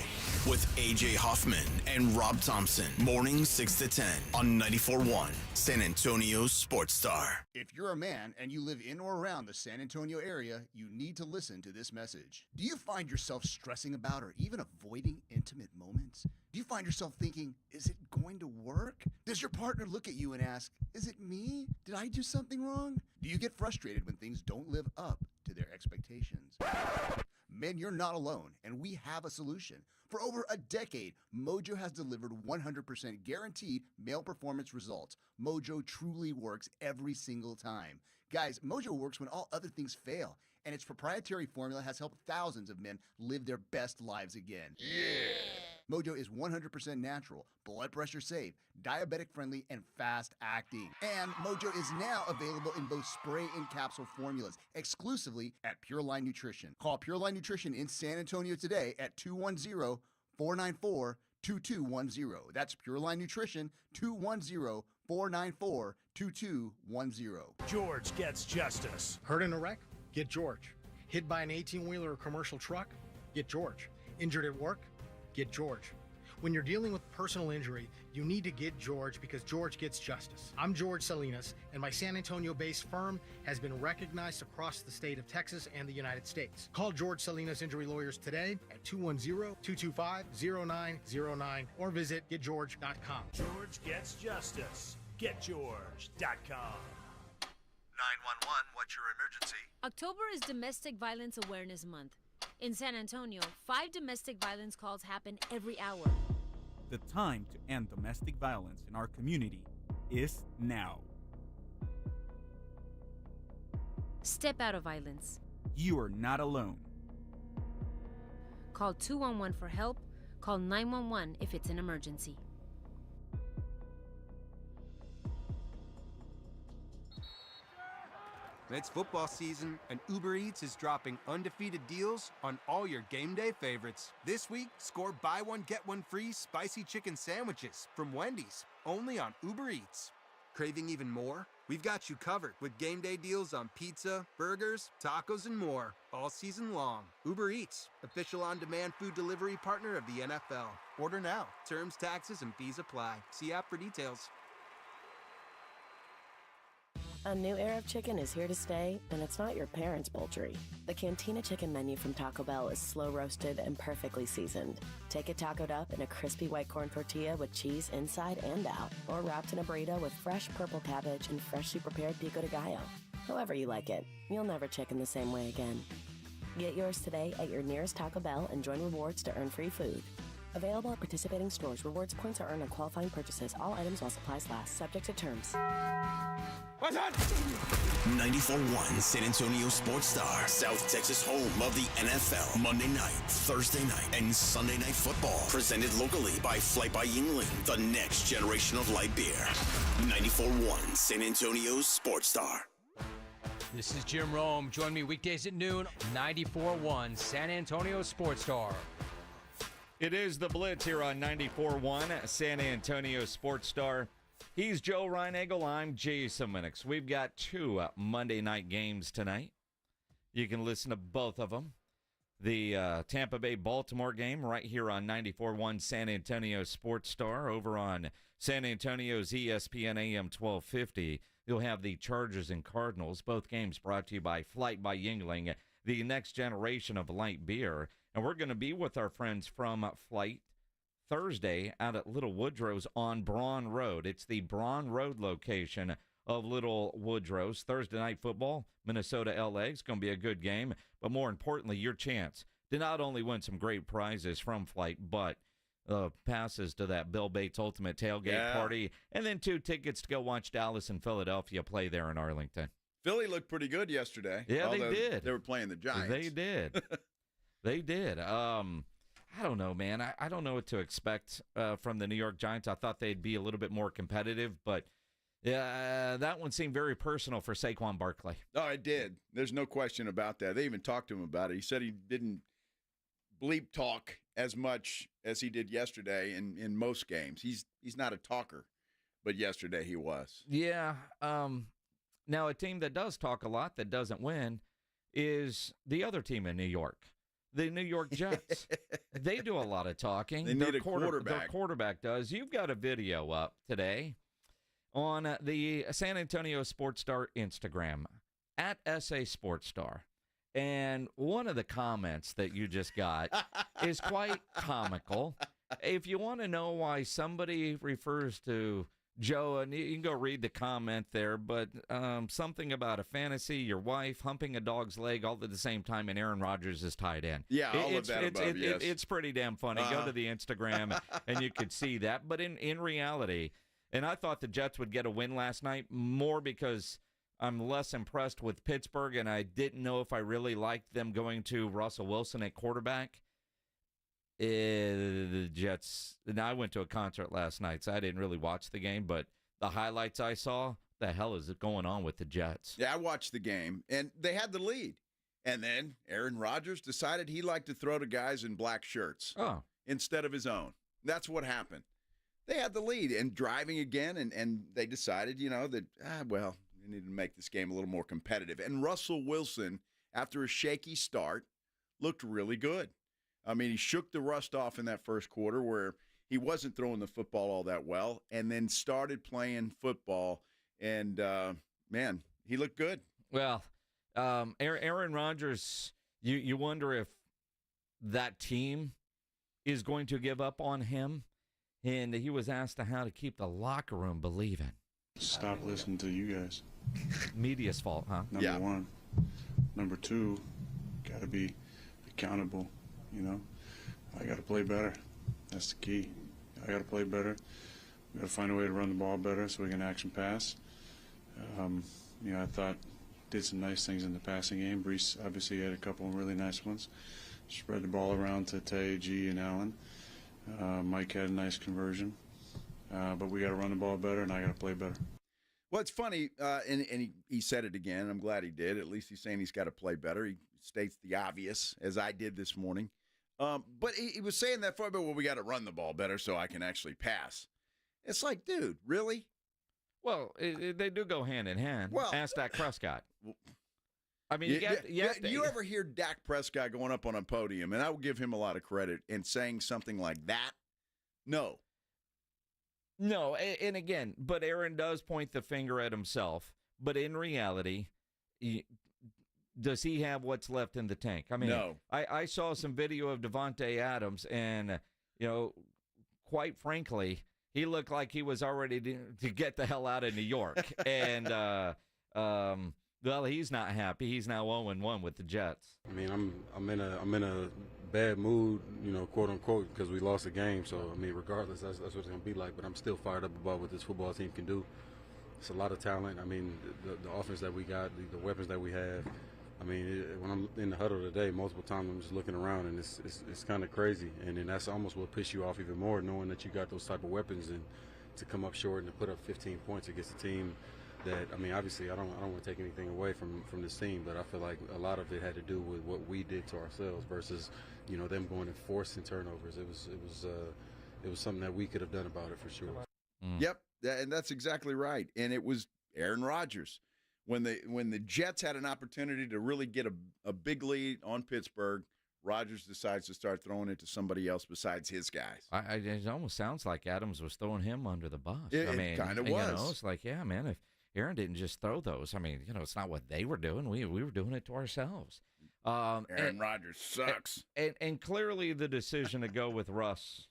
with A.J. Hoffman and Rob Thompson. Mornings 6 to 10 on 94.1 San Antonio Sports Star. If you're a man and you live in or around the San Antonio area, you need to listen to this message. Do you find yourself stressing about or even avoiding intimate moments? Do you find yourself thinking, is it going to work? Does your partner look at you and ask, is it me? Did I do something wrong? Do you get frustrated when things don't live up to their expectations? Men, you're not alone, and we have a solution. For over a decade, Mojo has delivered 100% guaranteed male performance results. Mojo truly works every single time. Guys, Mojo works when all other things fail, and its proprietary formula has helped thousands of men live their best lives again. Yeah! Mojo is 100% natural, blood pressure safe, diabetic friendly, and fast acting. And Mojo is now available in both spray and capsule formulas, exclusively at Pure Line Nutrition. Call Pure Line Nutrition in San Antonio today at 210-494-2210. That's Pure Line Nutrition, 210-494-2210. George gets justice. Hurt in a wreck? Get George. Hit by an 18-wheeler or commercial truck? Get George. Injured at work? Get George. When you're dealing with personal injury, you need to get George because George gets justice. I'm George Salinas, and my San Antonio-based firm has been recognized across the state of Texas and the United States. Call George Salinas Injury Lawyers today at 210-225-0909 or visit getgeorge.com. George gets justice. GetYours.com. 911, what's your emergency? October is Domestic Violence Awareness Month. In San Antonio, 5 domestic violence calls happen every hour. The time to end domestic violence in our community is now. Step out of violence. You are not alone. Call 211 for help. Call 911 if it's an emergency. It's football season, and Uber Eats is dropping undefeated deals on all your game day favorites. This week, score buy one, get one free spicy chicken sandwiches from Wendy's, only on Uber Eats. Craving even more? We've got you covered with game day deals on pizza, burgers, tacos, and more, all season long. Uber Eats, official on-demand food delivery partner of the NFL. Order now. Terms, taxes, and fees apply. See app for details. A new era of chicken is here to stay, and it's not your parents' poultry. The Cantina Chicken menu from Taco Bell is slow roasted and perfectly seasoned. Take it tacoed up in a crispy white corn tortilla with cheese inside and out, or wrapped in a burrito with fresh purple cabbage and freshly prepared pico de gallo. However you like it, you'll never chicken the same way again. Get yours today at your nearest Taco Bell and join rewards to earn free food. Available at participating stores. Rewards points are earned on qualifying purchases. All items while supplies last. Subject to terms. What's that? 94.1 San Antonio Sports Star, South Texas home of the NFL. Monday night, Thursday night, and Sunday night football. Presented locally by Flight by Yingling, the next generation of light beer. 94.1 San Antonio Sports Star. This is Jim Rome. Join me weekdays at noon, 94.1 San Antonio Sports Star. It is the Blitz here on 94.1 San Antonio Sports Star. He's Joe Reinagel. I'm Jason Minnix. We've got 2 Monday night games tonight. You can listen to both of them. The Tampa Bay-Baltimore game right here on 94.1 San Antonio Sports Star. Over on San Antonio's ESPN AM 1250, you'll have the Chargers and Cardinals. Both games brought to you by Flight by Yingling, the next generation of light beer. And we're going to be with our friends from Flight Thursday out at Little Woodrow's on Braun Road. It's the Braun Road location of Little Woodrow's. Thursday night football, Minnesota-LA. It's going to be a good game. But more importantly, your chance to not only win some great prizes from Flight, but passes to that Bill Bates Ultimate Tailgate Party. And then 2 tickets to go watch Dallas and Philadelphia play there in Arlington. Philly looked pretty good yesterday. Yeah, they did. They were playing the Giants. They did. They did. I don't know, man. I don't know what to expect from the New York Giants. I thought they'd be a little bit more competitive, but that one seemed very personal for Saquon Barkley. Oh, it did. There's no question about that. They even talked to him about it. He said he didn't bleep talk as much as he did yesterday in most games. He's not a talker, but yesterday he was. Yeah. Now, a team that does talk a lot that doesn't win is the other team in New York. The New York Jets. They do a lot of talking. They need a quarterback. Their quarterback does. You've got a video up today on the San Antonio Sports Star Instagram, at SA Sports Star. And one of the comments that you just got is quite comical. If you want to know why somebody refers to Joe, and you can go read the comment there, but something about a fantasy, your wife humping a dog's leg all at the same time, and Aaron Rodgers is tied in. Yeah, all of that above, yes. It's pretty damn funny. Go to the Instagram, and you could see that. But in reality, and I thought the Jets would get a win last night, more because I'm less impressed with Pittsburgh, and I didn't know if I really liked them going to Russell Wilson at quarterback. The Jets, and I went to a concert last night, so I didn't really watch the game, but the highlights I saw, the hell is going on with the Jets? Yeah, I watched the game, and they had the lead. And then Aaron Rodgers decided he liked to throw to guys in black shirts instead of his own. That's what happened. They had the lead and driving again, and they decided, that, we need to make this game a little more competitive. And Russell Wilson, after a shaky start, looked really good. I mean, he shook the rust off in that first quarter where he wasn't throwing the football all that well, and then started playing football, and, man, he looked good. Well, Aaron Rodgers, you wonder if that team is going to give up on him, and he was asked how to keep the locker room believing. Stop listening to you guys. Media's fault, huh? Number one. Number two, got to be accountable, you know. I got to play better. That's the key. I got to play better. We got to find a way to run the ball better so we can action pass. I thought did some nice things in the passing game. Brees obviously had a couple of really nice ones. Spread the ball around to Tay, G, and Allen. Mike had a nice conversion. But we got to run the ball better, and I got to play better. Well, it's funny, and he said it again. I'm glad he did. At least he's saying he's got to play better. He states the obvious, as I did this morning. But he was saying that for, well, we got to run the ball better so I can actually pass. It's like, dude, really? Well, they do go hand in hand. Well, ask Dak Prescott. I mean, you ever hear Dak Prescott going up on a podium, and I will give him a lot of credit, and saying something like that? No. No, and again, but Aaron does point the finger at himself. But in reality, does he have what's left in the tank? I mean, no. I saw some video of Devontae Adams, and, quite frankly, he looked like he was already to get the hell out of New York. And, well, he's not happy. He's now 0-1 with the Jets. I mean, I'm in a bad mood, quote unquote, because we lost a game. So I mean, regardless, that's what it's gonna be like. But I'm still fired up about what this football team can do. It's a lot of talent. I mean, the offense that we got, the weapons that we have. I mean, when I'm in the huddle today, multiple times I'm just looking around, and it's kind of crazy. And then that's almost what piss you off even more, knowing that you got those type of weapons and to come up short and to put up 15 points against a team. That, I mean, obviously, I don't want to take anything away from this team, but I feel like a lot of it had to do with what we did to ourselves versus, them going and forcing turnovers. It was something that we could have done about it for sure. Yep, and that's exactly right. And it was Aaron Rodgers when the Jets had an opportunity to really get a big lead on Pittsburgh. Rodgers decides to start throwing it to somebody else besides his guys. It almost sounds like Adams was throwing him under the bus. It kind of was. It's like, yeah, man, if Aaron didn't just throw those, I mean, it's not what they were doing. We were doing it to ourselves. Aaron Rodgers sucks. And clearly the decision to go with Russ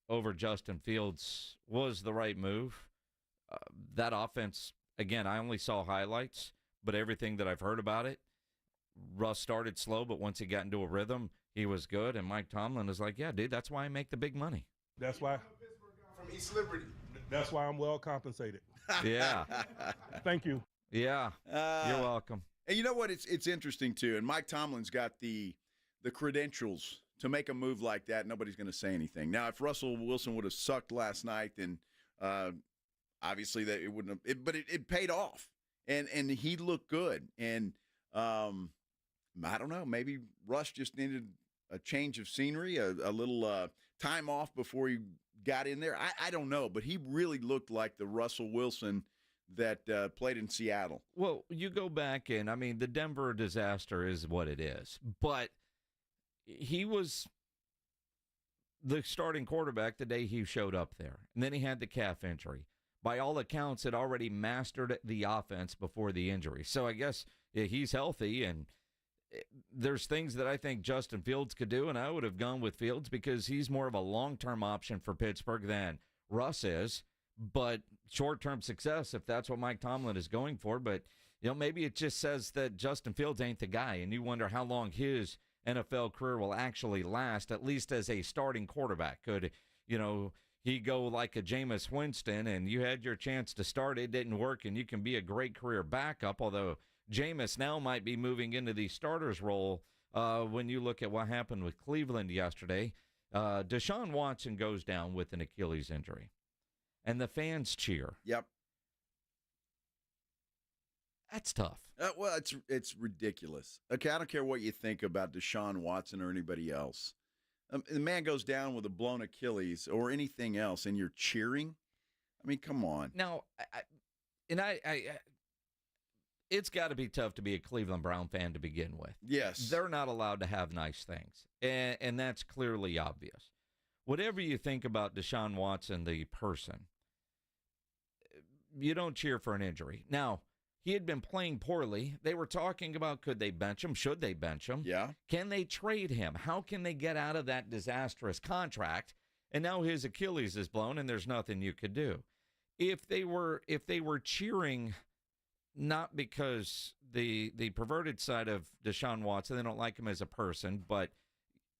over Justin Fields was the right move. That offense, again, I only saw highlights, but everything that I've heard about it, Russ started slow, but once he got into a rhythm, he was good. And Mike Tomlin is like, yeah, dude, that's why I make the big money. That's why. From East Liberty. That's why I'm well compensated. Yeah. Thank you. Yeah. You're welcome. And you know what? It's interesting, too. And Mike Tomlin's got the credentials to make a move like that. Nobody's going to say anything. Now, if Russell Wilson would have sucked last night, then obviously that it wouldn't have. But it paid off. And he looked good. And I don't know. Maybe Russ just needed a change of scenery, a little time off before he got in there. I don't know. But he really looked like the Russell Wilson that played in Seattle. Well, you go back and, I mean, the Denver disaster is what it is. But he was the starting quarterback the day he showed up there. And then he had the calf injury. By all accounts, had already mastered the offense before the injury. So I guess he's healthy, and there's things that I think Justin Fields could do, and I would have gone with Fields because he's more of a long-term option for Pittsburgh than Russ is. But short-term success, if that's what Mike Tomlin is going for. But, maybe it just says that Justin Fields ain't the guy, and you wonder how long his NFL career will actually last, at least as a starting quarterback. Could, he go like a Jameis Winston, and you had your chance to start, it didn't work, and you can be a great career backup, although Jameis now might be moving into the starter's role when you look at what happened with Cleveland yesterday. Deshaun Watson goes down with an Achilles injury. And the fans cheer. Yep. That's tough. Well, it's ridiculous. Okay, I don't care what you think about Deshaun Watson or anybody else. The man goes down with a blown Achilles or anything else, and you're cheering? I mean, come on. Now, it's got to be tough to be a Cleveland Brown fan to begin with. Yes. They're not allowed to have nice things, and that's clearly obvious. Whatever you think about Deshaun Watson, the person, you don't cheer for an injury. Now, he had been playing poorly. They were talking about, could they bench him? Should they bench him? Yeah. Can they trade him? How can they get out of that disastrous contract? And now his Achilles is blown, and there's nothing you could do. if they were cheering, not because the perverted side of Deshaun Watson, they don't like him as a person, but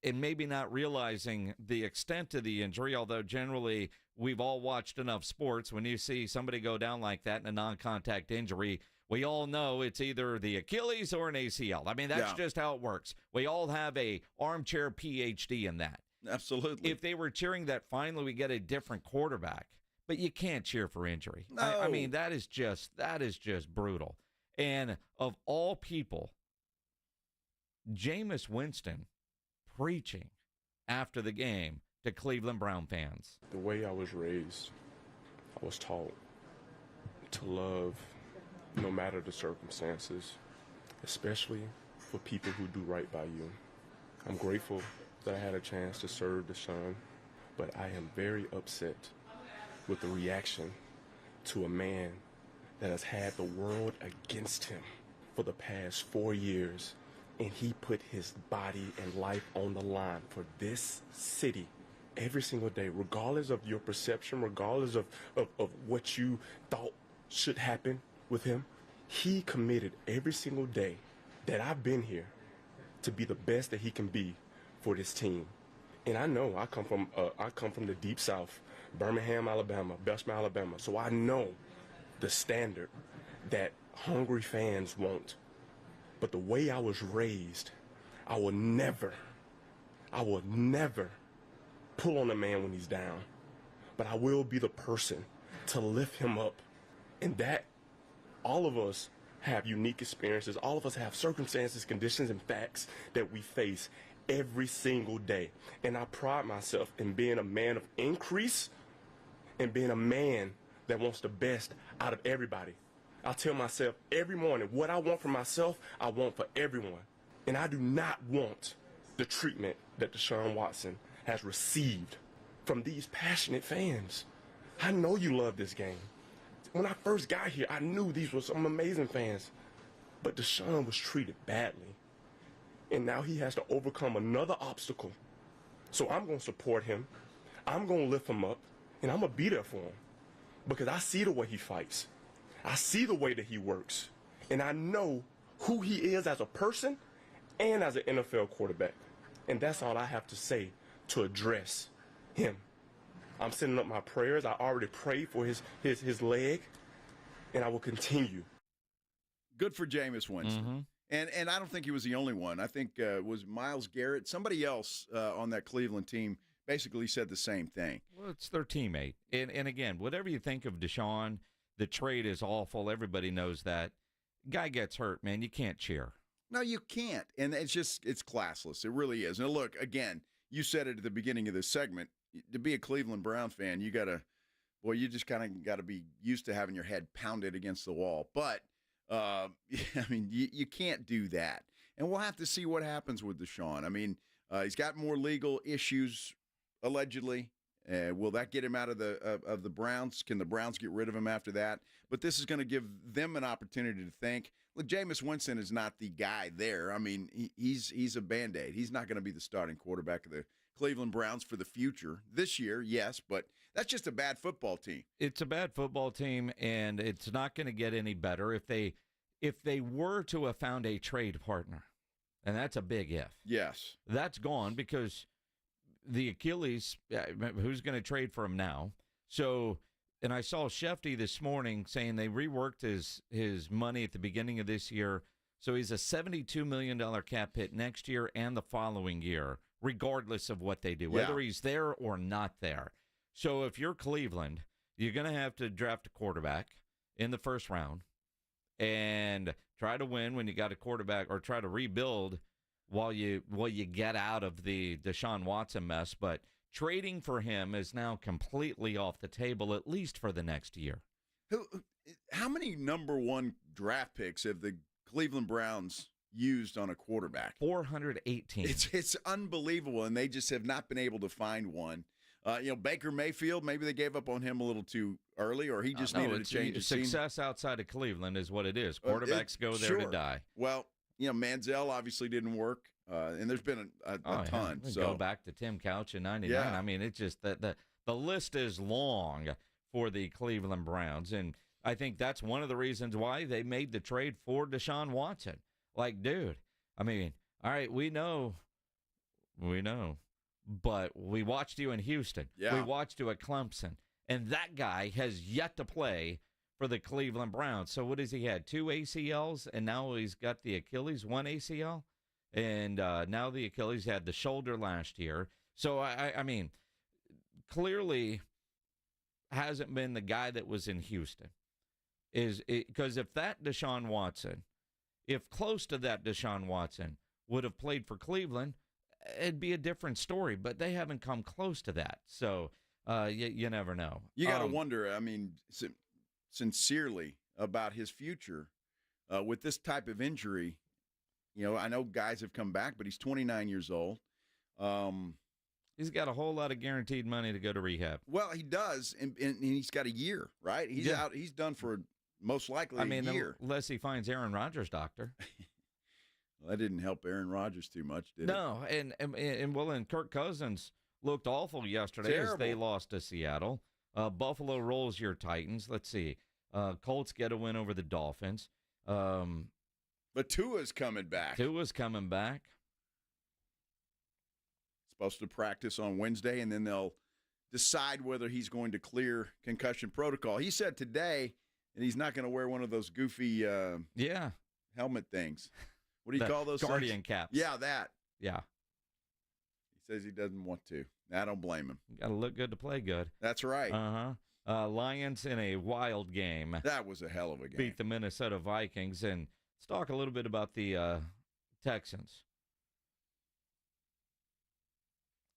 and maybe not realizing the extent of the injury, although generally we've all watched enough sports. When you see somebody go down like that in a non-contact injury, we all know it's either the Achilles or an ACL. I mean, that's just how it works. We all have a armchair PhD in that. Absolutely. If they were cheering that finally we get a different quarterback, but you can't cheer for injury. No. I mean, that is just brutal. And of all people, Jameis Winston preaching after the game to Cleveland Brown fans. The way I was raised, I was taught to love no matter the circumstances, especially for people who do right by you. I'm grateful that I had a chance to serve Deshaun, but I am very upset with the reaction to a man that has had the world against him for the past 4 years, and he put his body and life on the line for this city every single day, regardless of your perception, regardless of what you thought should happen with him. He committed every single day that I've been here to be the best that he can be for this team. And I know I come from the deep south, Birmingham, Alabama, Belsham, Alabama. So I know the standard that hungry fans want. But the way I was raised, I will never pull on a man when he's down. But I will be the person to lift him up. And that, all of us have unique experiences. All of us have circumstances, conditions, and facts that we face every single day. And I pride myself in being a man of increase and being a man that wants the best out of everybody. I tell myself every morning what I want for myself, I want for everyone. And I do not want the treatment that Deshaun Watson has received from these passionate fans. I know you love this game. When I first got here, I knew these were some amazing fans. But Deshaun was treated badly. And now he has to overcome another obstacle. So I'm going to support him. I'm going to lift him up. And I'm going to be there for him. Because I see the way he fights. I see the way that he works. And I know who he is as a person and as an NFL quarterback. And that's all I have to say to address him. I'm sending up my prayers. I already prayed for his leg. And I will continue. Good for Jameis Winston. Mm-hmm. And I don't think he was the only one. I think was Myles Garrett. Somebody else on that Cleveland team basically said the same thing. Well, it's their teammate. And again, whatever you think of Deshaun, the trade is awful. Everybody knows that. Guy gets hurt, man. You can't cheer. No, you can't. And it's classless. It really is. And look, again, you said it at the beginning of this segment. To be a Cleveland Brown fan, you just kind of got to be used to having your head pounded against the wall. But, I mean, you can't do that. And we'll have to see what happens with Deshaun. I mean, he's got more legal issues, allegedly. Will that get him out of the Browns? Can the Browns get rid of him after that? But this is going to give them an opportunity to think. Look, Jameis Winston is not the guy there. I mean, he's a Band-Aid. He's not going to be the starting quarterback of the Cleveland Browns for the future. This year, yes, but that's just a bad football team. It's a bad football team, and it's not going to get any better if they were to have found a trade partner. And that's a big if. Yes. That's gone because the Achilles, who's going to trade for him now? So, and I saw Shefty this morning saying they reworked his money at the beginning of this year. So he's a $72 million cap hit next year and the following year, regardless of what they do, whether he's there or not there. So if you're Cleveland, you're going to have to draft a quarterback in the first round and try to win when you got a quarterback, or try to rebuild while you get out of the Deshaun Watson mess. But trading for him is now completely off the table, at least for the next year. How many number one draft picks have the Cleveland Browns used on a quarterback? 418. It's unbelievable, and they just have not been able to find one. Baker Mayfield, maybe they gave up on him a little too early, or he just needed to change his success outside of Cleveland is what it is. Quarterbacks go there to die. Well, Manziel obviously didn't work, and there's been a ton. Yeah. So go back to Tim Couch in '99. Yeah. I mean, it's just that the list is long for the Cleveland Browns. And I think that's one of the reasons why they made the trade for Deshaun Watson. Like, dude, I mean, all right, we know, but we watched you in Houston. Yeah. We watched you at Clemson. And that guy has yet to play for the Cleveland Browns. So what has he had? 2 ACLs, and now he's got the Achilles, 1 ACL. And now the Achilles had the shoulder last year. So, I mean, clearly hasn't been the guy that was in Houston. Because if that Deshaun Watson, if close to that Deshaun Watson would have played for Cleveland, it'd be a different story. But they haven't come close to that. So you never know. You got to wonder, I mean, sincerely about his future with this type of injury. You know, I know guys have come back, but he's 29 years old. He's got a whole lot of guaranteed money to go to rehab. Well, he does, and he's got a year, right? He's out. He's done for most likely a year. Unless he finds Aaron Rodgers' doctor. Well, that didn't help Aaron Rodgers too much, did it? No, and Kirk Cousins looked awful yesterday as they lost to Seattle. Buffalo rolls your Titans. Let's see. Colts get a win over the Dolphins. But Tua's coming back. Supposed to practice on Wednesday, and then they'll decide whether he's going to clear concussion protocol. He said today that he's not going to wear one of those goofy helmet things. What do you call those Guardian things? caps. Yeah, that. Yeah. He says he doesn't want to. I don't blame him. Got to look good to play good. That's right. Lions in a wild game. That was a hell of a game. Beat the Minnesota Vikings. And let's talk a little bit about the Texans.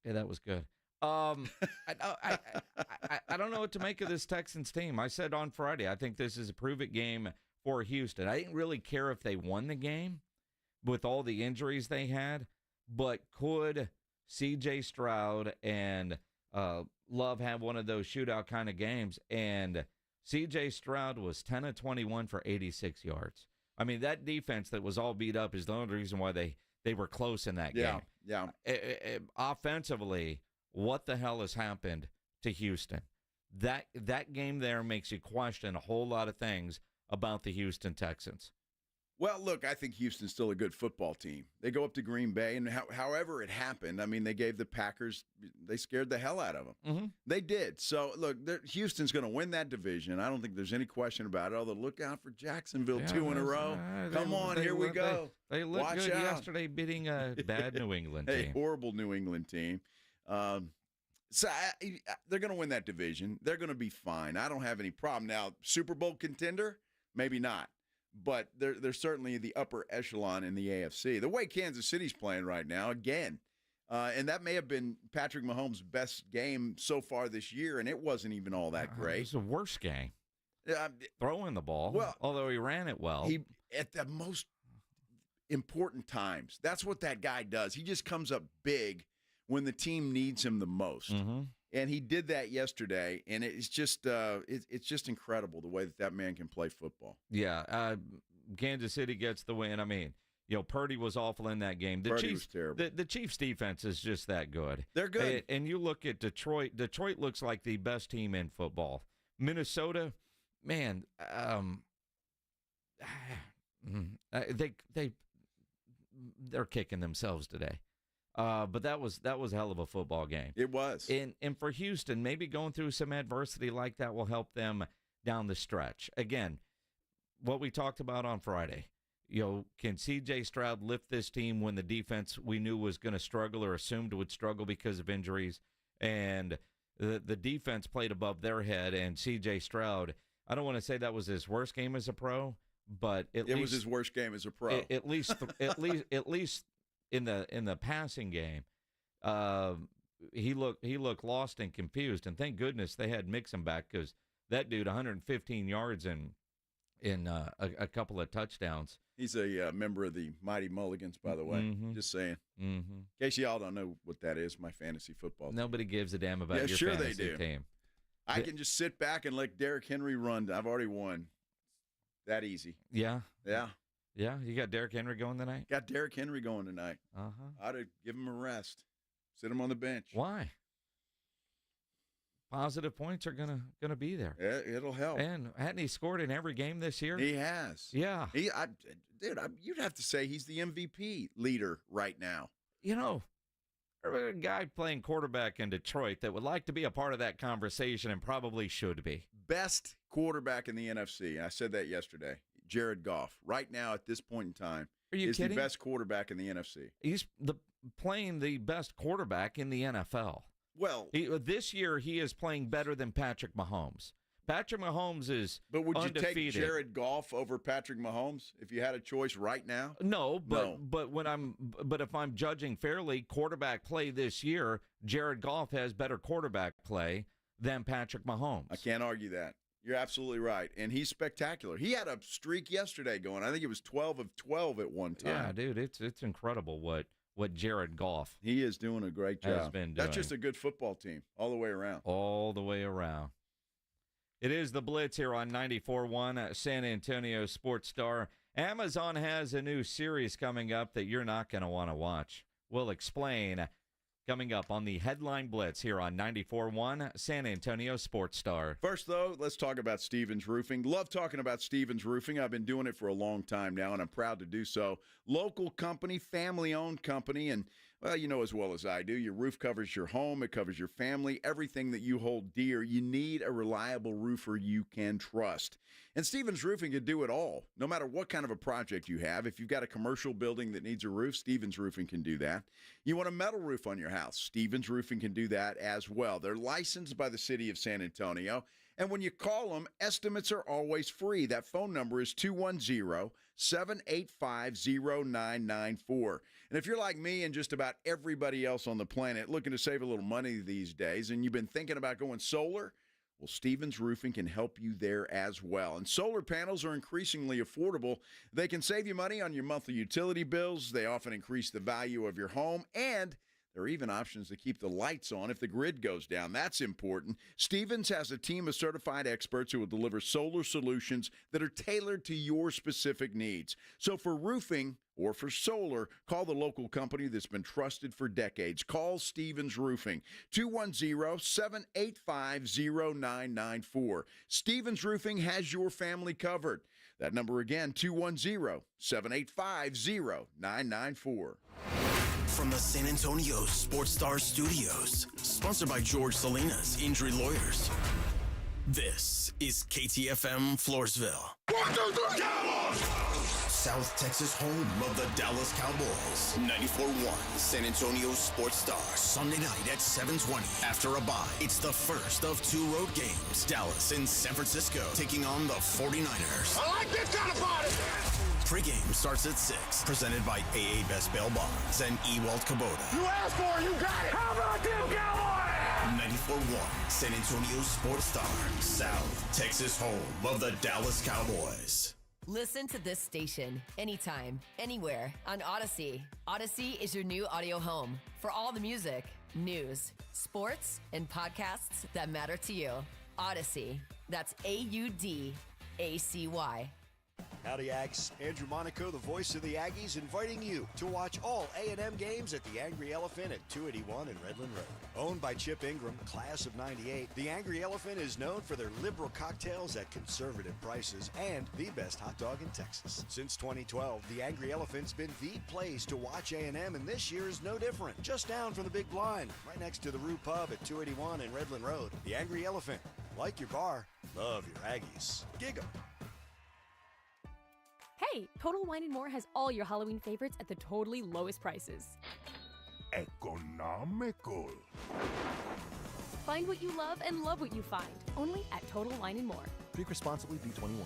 Yeah, that was good. I don't know what to make of this Texans team. I said on Friday, I think this is a prove-it game for Houston. I didn't really care if they won the game with all the injuries they had, but could C.J. Stroud and Love have one of those shootout kind of games? And C.J. Stroud was 10 of 21 for 86 yards. I mean, that defense that was all beat up is the only reason why they were close in that game. Yeah. Offensively, what the hell has happened to Houston? That game there makes you question a whole lot of things about the Houston Texans. Well, look, I think Houston's still a good football team. They go up to Green Bay, and however it happened, I mean, they gave the Packers, they scared the hell out of them. Mm-hmm. They did. So, look, Houston's going to win that division. I don't think there's any question about it, although look out for Jacksonville 2 in a row. Come on, here we go. They looked Watch good out. yesterday beating a bad New England team. A horrible New England team. So they're going to win that division. They're going to be fine. I don't have any problem. Now, Super Bowl contender? Maybe not. But they're certainly the upper echelon in the AFC. The way Kansas City's playing right now, again, and that may have been Patrick Mahomes' best game so far this year, and it wasn't even all that great. It was the worst game. Throwing the ball, although he ran it well. He at the most important times. That's what that guy does. He just comes up big when the team needs him the most. Mm-hmm. And he did that yesterday, and it's just incredible the way that man can play football. Yeah, Kansas City gets the win. I mean, Purdy was awful in that game. Purdy was terrible. The Chiefs' defense is just that good. They're good. And you look at Detroit. Detroit looks like the best team in football. Minnesota, man, they're kicking themselves today. But that was a hell of a football game. It was. And for Houston, maybe going through some adversity like that will help them down the stretch. Again, what we talked about on Friday, can C.J. Stroud lift this team when the defense we knew was going to struggle or assumed would struggle because of injuries, and the defense played above their head, and C.J. Stroud, I don't want to say that was his worst game as a pro, but it was his worst game as a pro. At least in the passing game, he looked lost and confused, and thank goodness they had Mixon back, because that dude 115 yards in a couple of touchdowns. He's a member of the Mighty Mulligans, by the way. Mm-hmm. Just saying. Mm-hmm. In case y'all don't know what that is, my fantasy football team. Nobody gives a damn about your fantasy team. I can just sit back and let Derrick Henry run. I've already won. That easy. Yeah. Yeah. Yeah, you got Derrick Henry going tonight? Got Derrick Henry going tonight. Uh-huh. I'd have give him a rest. Sit him on the bench. Why? positive points are gonna be there. It'll help. And hadn't he scored in every game this year? He has. Yeah. You'd have to say he's the MVP leader right now. You know, a guy playing quarterback in Detroit that would like to be a part of that conversation and probably should be. Best quarterback in the NFC. I said that yesterday. Jared Goff. Right now, at this point in time, is the best quarterback in the NFC. He's playing the best quarterback in the NFL. Well, this year he is playing better than Patrick Mahomes. Patrick Mahomes is But would undefeated. you take Jared Goff over Patrick Mahomes if you had a choice right now? No, but if I'm judging fairly quarterback play this year, Jared Goff has better quarterback play than Patrick Mahomes. I can't argue that. You're absolutely right. And he's spectacular. He had a streak yesterday going. I think it was 12 of 12 at one time. Yeah, dude, it's incredible what Jared Goff he is doing a great job. has been doing. That's just a good football team all the way around. All the way around. It is the Blitz here on 94.1 San Antonio Sports Star. Amazon has a new series coming up that you're not going to want to watch. We'll explain coming up on the Headline Blitz here on 94.1 San Antonio Sports Star. First, though, let's talk about Stevens Roofing. Love talking about Stevens Roofing. I've been doing it for a long time now, and I'm proud to do so. Local company, family-owned company, and, well, you know as well as I do, your roof covers your home, it covers your family, everything that you hold dear. You need a reliable roofer you can trust. And Stevens Roofing can do it all, no matter what kind of a project you have. If you've got a commercial building that needs a roof, Stevens Roofing can do that. You want a metal roof on your house, Stevens Roofing can do that as well. They're licensed by the city of San Antonio. And when you call them, estimates are always free. That phone number is 210-785-0994. And if you're like me and just about everybody else on the planet looking to save a little money these days, and you've been thinking about going solar, well, Stevens Roofing can help you there as well. And solar panels are increasingly affordable. They can save you money on your monthly utility bills. They often increase the value of your home, and there are even options to keep the lights on if the grid goes down. That's important. Stevens has a team of certified experts who will deliver solar solutions that are tailored to your specific needs. So for roofing or for solar, call the local company that's been trusted for decades. Call Stevens Roofing, 210-785-0994. Stevens Roofing has your family covered. That number again, 210-785-0994. From the San Antonio Sports Star Studios, sponsored by George Salinas Injury Lawyers. This is KTFM Floresville. 1, 2, 3, Cowboys! South Texas home of the Dallas Cowboys. 94.1 San Antonio Sports Star. Sunday night at 7:20. After a bye, it's the first of 2 road games. Dallas and San Francisco taking on the 49ers. I like this kind of party! Pre-game starts at 6. Presented by AA Best Bail Bonds and Ewald Kubota. You asked for it, you got it! How about them Cowboys? 94.1 San Antonio Sports Star. South Texas home of the Dallas Cowboys. Listen to this station anytime, anywhere on Odyssey. Odyssey is your new audio home for all the music, news, sports, and podcasts that matter to you. Odyssey. That's AUDACY. Howdy, Ags. Andrew Monaco, the voice of the Aggies, inviting you to watch all A&M games at the Angry Elephant at 281 in Redland Road. Owned by Chip Ingram, class of '98, the Angry Elephant is known for their liberal cocktails at conservative prices and the best hot dog in Texas. Since 2012, the Angry Elephant's been the place to watch A&M, and this year is no different. Just down from the Big Blind, right next to the Rue Pub at 281 in Redland Road. The Angry Elephant. Like your bar, love your Aggies. Gig 'em. Hey, Total Wine & More has all your Halloween favorites at the totally lowest prices. Economical. Find what you love and love what you find, only at Total Wine & More. Drink responsibly, B21.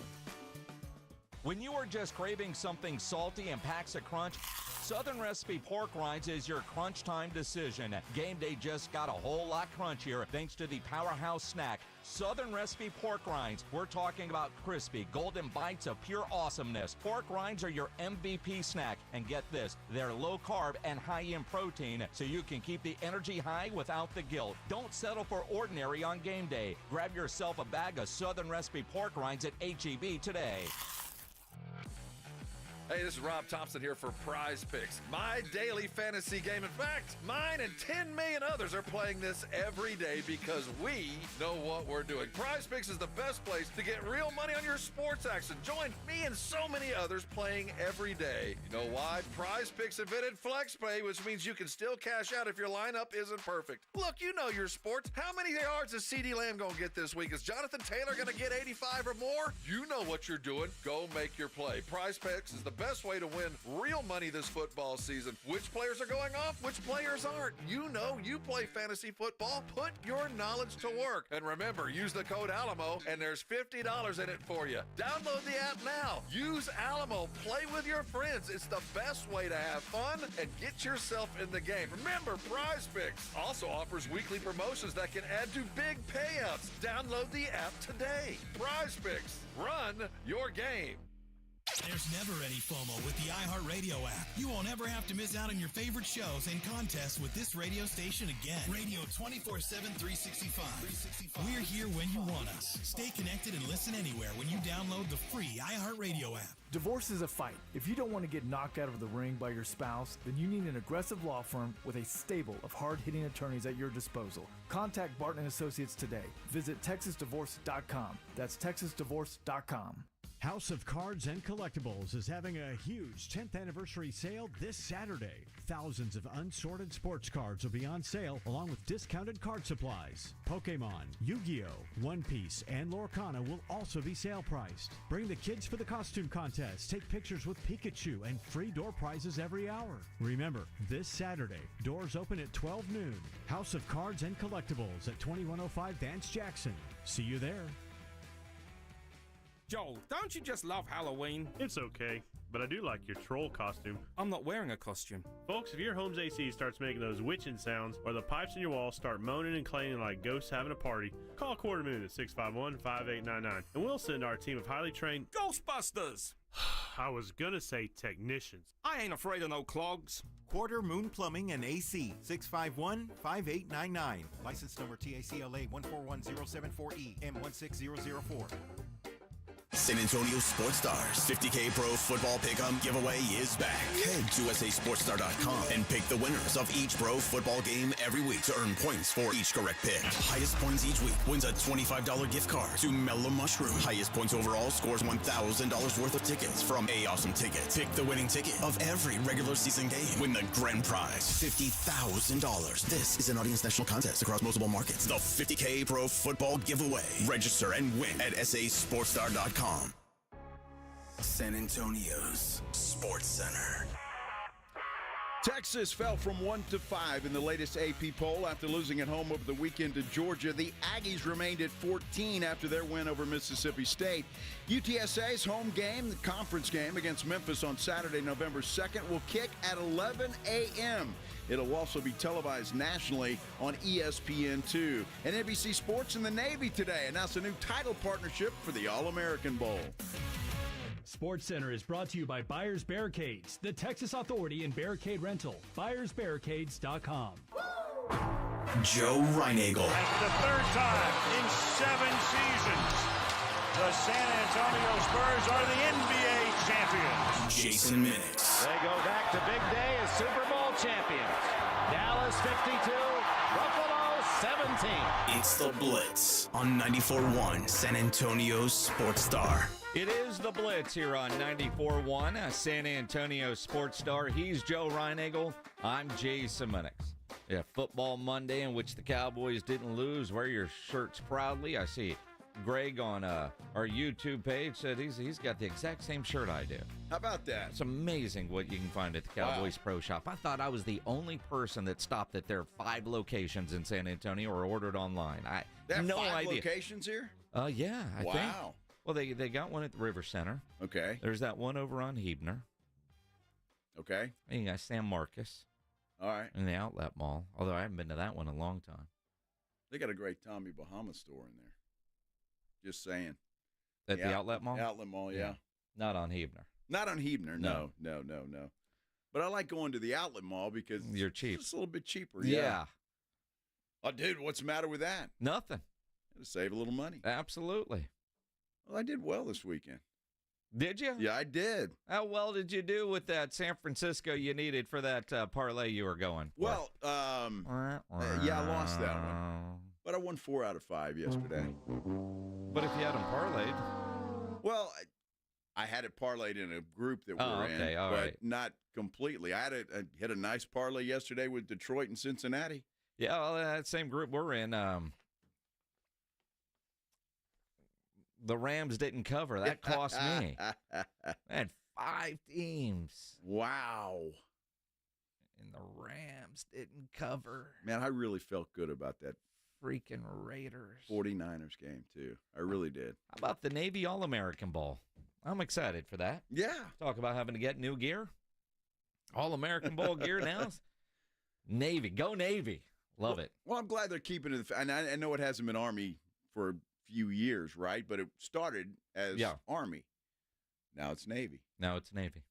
When you are just craving something salty and packs a crunch, Southern Recipe Pork Rinds is your crunch time decision. Game day just got a whole lot crunchier thanks to the powerhouse snack, Southern Recipe Pork Rinds. We're talking about crispy, golden bites of pure awesomeness. Pork rinds are your MVP snack. And get this, they're low carb and high in protein, so you can keep the energy high without the guilt. Don't settle for ordinary on game day. Grab yourself a bag of Southern Recipe Pork Rinds at H-E-B today. Hey, this is Rob Thompson here for Prize Picks, my daily fantasy game. In fact, mine and 10 million others are playing this every day because we know what we're doing. Prize Picks is the best place to get real money on your sports action. Join me and so many others playing every day. You know why? Prize Picks invented FlexPay, which means you can still cash out if your lineup isn't perfect. Look, you know your sports. How many yards is CeeDee Lamb going to get this week? Is Jonathan Taylor going to get 85 or more? You know what you're doing. Go make your play. Prize Picks is the best way to win real money this football season. Which players are going off? Which players aren't? You know you play fantasy football. Put your knowledge to work. And remember, use the code Alamo, and there's $50 in it for you. Download the app now. Use Alamo. Play with your friends. It's the best way to have fun and get yourself in the game. Remember, Prize Picks also offers weekly promotions that can add to big payouts. Download the app today. Prize Picks. Run your game. There's never any FOMO with the iHeartRadio app. You won't ever have to miss out on your favorite shows and contests with this radio station again. Radio 24/7, 365. We're here when you want us. Stay connected and listen anywhere when you download the free iHeartRadio app. Divorce is a fight. If you don't want to get knocked out of the ring by your spouse, then you need an aggressive law firm with a stable of hard-hitting attorneys at your disposal. Contact Barton & Associates today. Visit TexasDivorce.com. That's TexasDivorce.com. House of Cards and Collectibles is having a huge 10th anniversary sale this Saturday. Thousands of unsorted sports cards will be on sale along with discounted card supplies. Pokemon, Yu-Gi-Oh!, One Piece, and Lorcana will also be sale priced. Bring the kids for the costume contest, take pictures with Pikachu, and free door prizes every hour. Remember, this Saturday, doors open at 12 noon. House of Cards and Collectibles at 2105 Vance Jackson. See you there. Joel, don't you just love Halloween? It's okay, but I do like your troll costume. I'm not wearing a costume. Folks, if your home's AC starts making those witching sounds or the pipes in your wall start moaning and clanging like ghosts having a party, call Quarter Moon at 651-5899 and we'll send our team of highly trained Ghostbusters! I was gonna say technicians. I ain't afraid of no clogs. Quarter Moon Plumbing and AC, 651-5899. License number TACLA 141074E M16004. San Antonio Sports Stars 50K Pro Football Pick'em giveaway is back. Head to USASportsStar.com and pick the winners of each pro football game every week to earn points for each correct pick. Highest points each week wins a $25 gift card to Mellow Mushroom. Highest points overall scores $1,000 worth of tickets from A Awesome Tickets. Pick the winning ticket of every regular season game. Win the grand prize, $50,000. This is an Audience National contest across multiple markets. The 50K Pro Football giveaway. Register and win at SASportsStar.com. San Antonio's Sports Center. Texas fell from 1 to 5 in the latest AP poll after losing at home over the weekend to Georgia. The Aggies remained at 14 after their win over Mississippi State. UTSA's home game, the conference game against Memphis on Saturday, November 2nd, will kick at 11 a.m. It'll also be televised nationally on ESPN2. And NBC Sports and the Navy today announced a new title partnership for the All-American Bowl. SportsCenter is brought to you by Buyers Barricades, the Texas Authority in Barricade Rental. BuyersBarricades.com. Joe Reinagel. For the third time in 7 seasons, the San Antonio Spurs are the NBA champions. Jason Minnix. They go back to big day as Super Bowl champions. Dallas 52, Buffalo 17. It's the Blitz on 94.1 San Antonio's Sports Star. It is the Blitz here on 94.1, a San Antonio Sports Star. He's Joe Reinagel. I'm Jason Minnix. Yeah, Football Monday in which the Cowboys didn't lose. Wear your shirts proudly. I see Greg on our YouTube page said he's got the exact same shirt I do. How about that? It's amazing what you can find at the Cowboys Pro Shop. I thought I was the only person that stopped at their 5 locations in San Antonio or ordered online. They have no 5 idea. Locations here? Yeah, I think. Wow. Well, they got one at the River Center. Okay. There's that one over on Hebner. Okay. And you got San Marcos. All right. In the Outlet Mall. Although I haven't been to that one in a long time. They got a great Tommy Bahama store in there. Just saying. At the Outlet Mall? Outlet Mall, yeah. Not on Hebner. Not on Hebner, no. But I like going to the Outlet Mall because you're cheap. It's a little bit cheaper. Yeah. Oh, dude, what's the matter with that? Nothing. To save a little money. Absolutely. Well, I did well this weekend. Did you? Yeah, I did. How well did you do with that San Francisco you needed for that parlay you were going for? Well, yeah, I lost that one. But I won 4 out of 5 yesterday. But if you had them parlayed. Well, I had it parlayed in a group that we're in, all but right. not completely. I hit a nice parlay yesterday with Detroit and Cincinnati. Yeah, well, that same group we're in. The Rams didn't cover. That cost me. I had 5 teams. Wow. And the Rams didn't cover. Man, I really felt good about that freaking Raiders 49ers game, too. I really did. How about the Navy All-American Bowl? I'm excited for that. Yeah. Talk about having to get new gear. All-American Bowl gear now. Navy. Go Navy. Love it. Well, I'm glad they're keeping it. And I know it hasn't been Army for a few years, right? But it started as Army. Now it's Navy. Now it's Navy.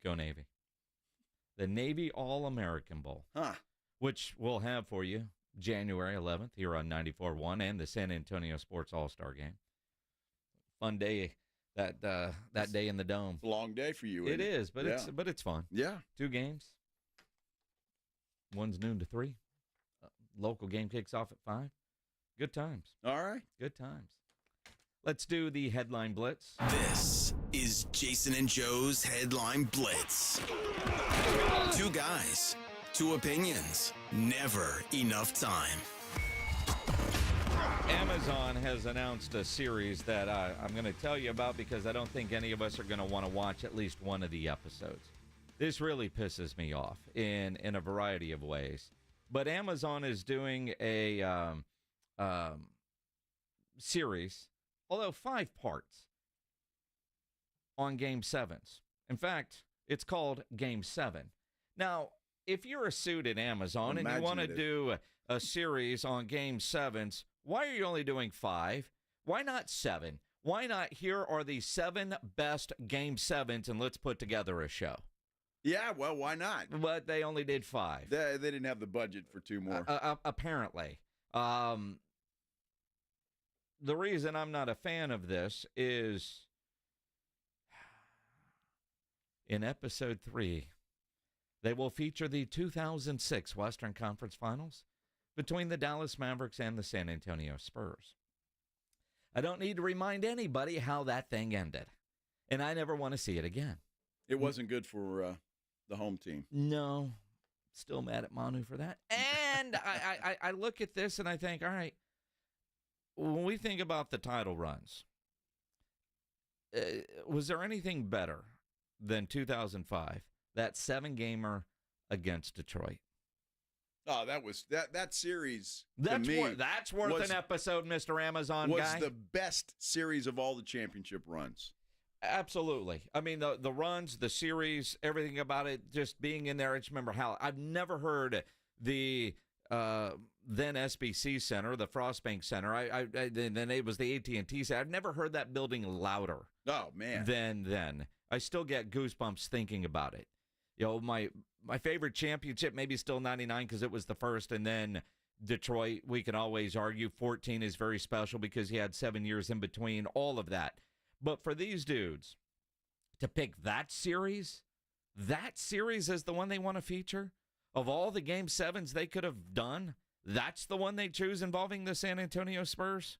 Go Navy. The Navy All-American Bowl. Which we'll have for you January 11th here on 94.1 and the San Antonio Sports All-Star Game. Fun day that day in the Dome. It's a long day for you. It is, but it's fun. Yeah. 2 games. One's noon to 3. Local game kicks off at 5. Good times. All right. Good times. Let's do the headline blitz. This is Jason and Joe's Headline Blitz. 2 guys, 2 opinions, never enough time. Amazon has announced a series that I'm going to tell you about because I don't think any of us are going to want to watch at least one of the episodes. This really pisses me off in a variety of ways. But Amazon is doing a series, although 5 parts, on Game 7s. In fact, it's called Game 7. Now, if you're a suit at Amazon and you want to do a series on Game 7s, why are you only doing 5? Why not 7? Why not here are the 7 best Game 7s and let's put together a show? Yeah, well, why not? But they only did 5. They didn't have the budget for 2 more. Apparently. The reason I'm not a fan of this is in Episode 3, they will feature the 2006 Western Conference Finals between the Dallas Mavericks and the San Antonio Spurs. I don't need to remind anybody how that thing ended, and I never want to see it again. It wasn't good for the home team. No. Still mad at Manu for that. And I look at this and I think, all right, when we think about the title runs, was there anything better than 2005, that 7-gamer against Detroit? Oh, that series. That's to me, that's worth an episode, Mr. Amazon guy. Was the best series of all the championship runs. Absolutely. I mean, the runs, the series, everything about it, just being in there. I just remember how I've never heard the then SBC Center, the Frostbank Center. Then it was the AT&T Center. I've never heard that building louder. Oh man. Then I still get goosebumps thinking about it. You know, my favorite championship, maybe still 99 because it was the first, and then Detroit, we can always argue 14 is very special because he had 7 years in between, all of that. But for these dudes to pick that series as the one they want to feature, of all the Game 7s they could have done, that's the one they choose involving the San Antonio Spurs?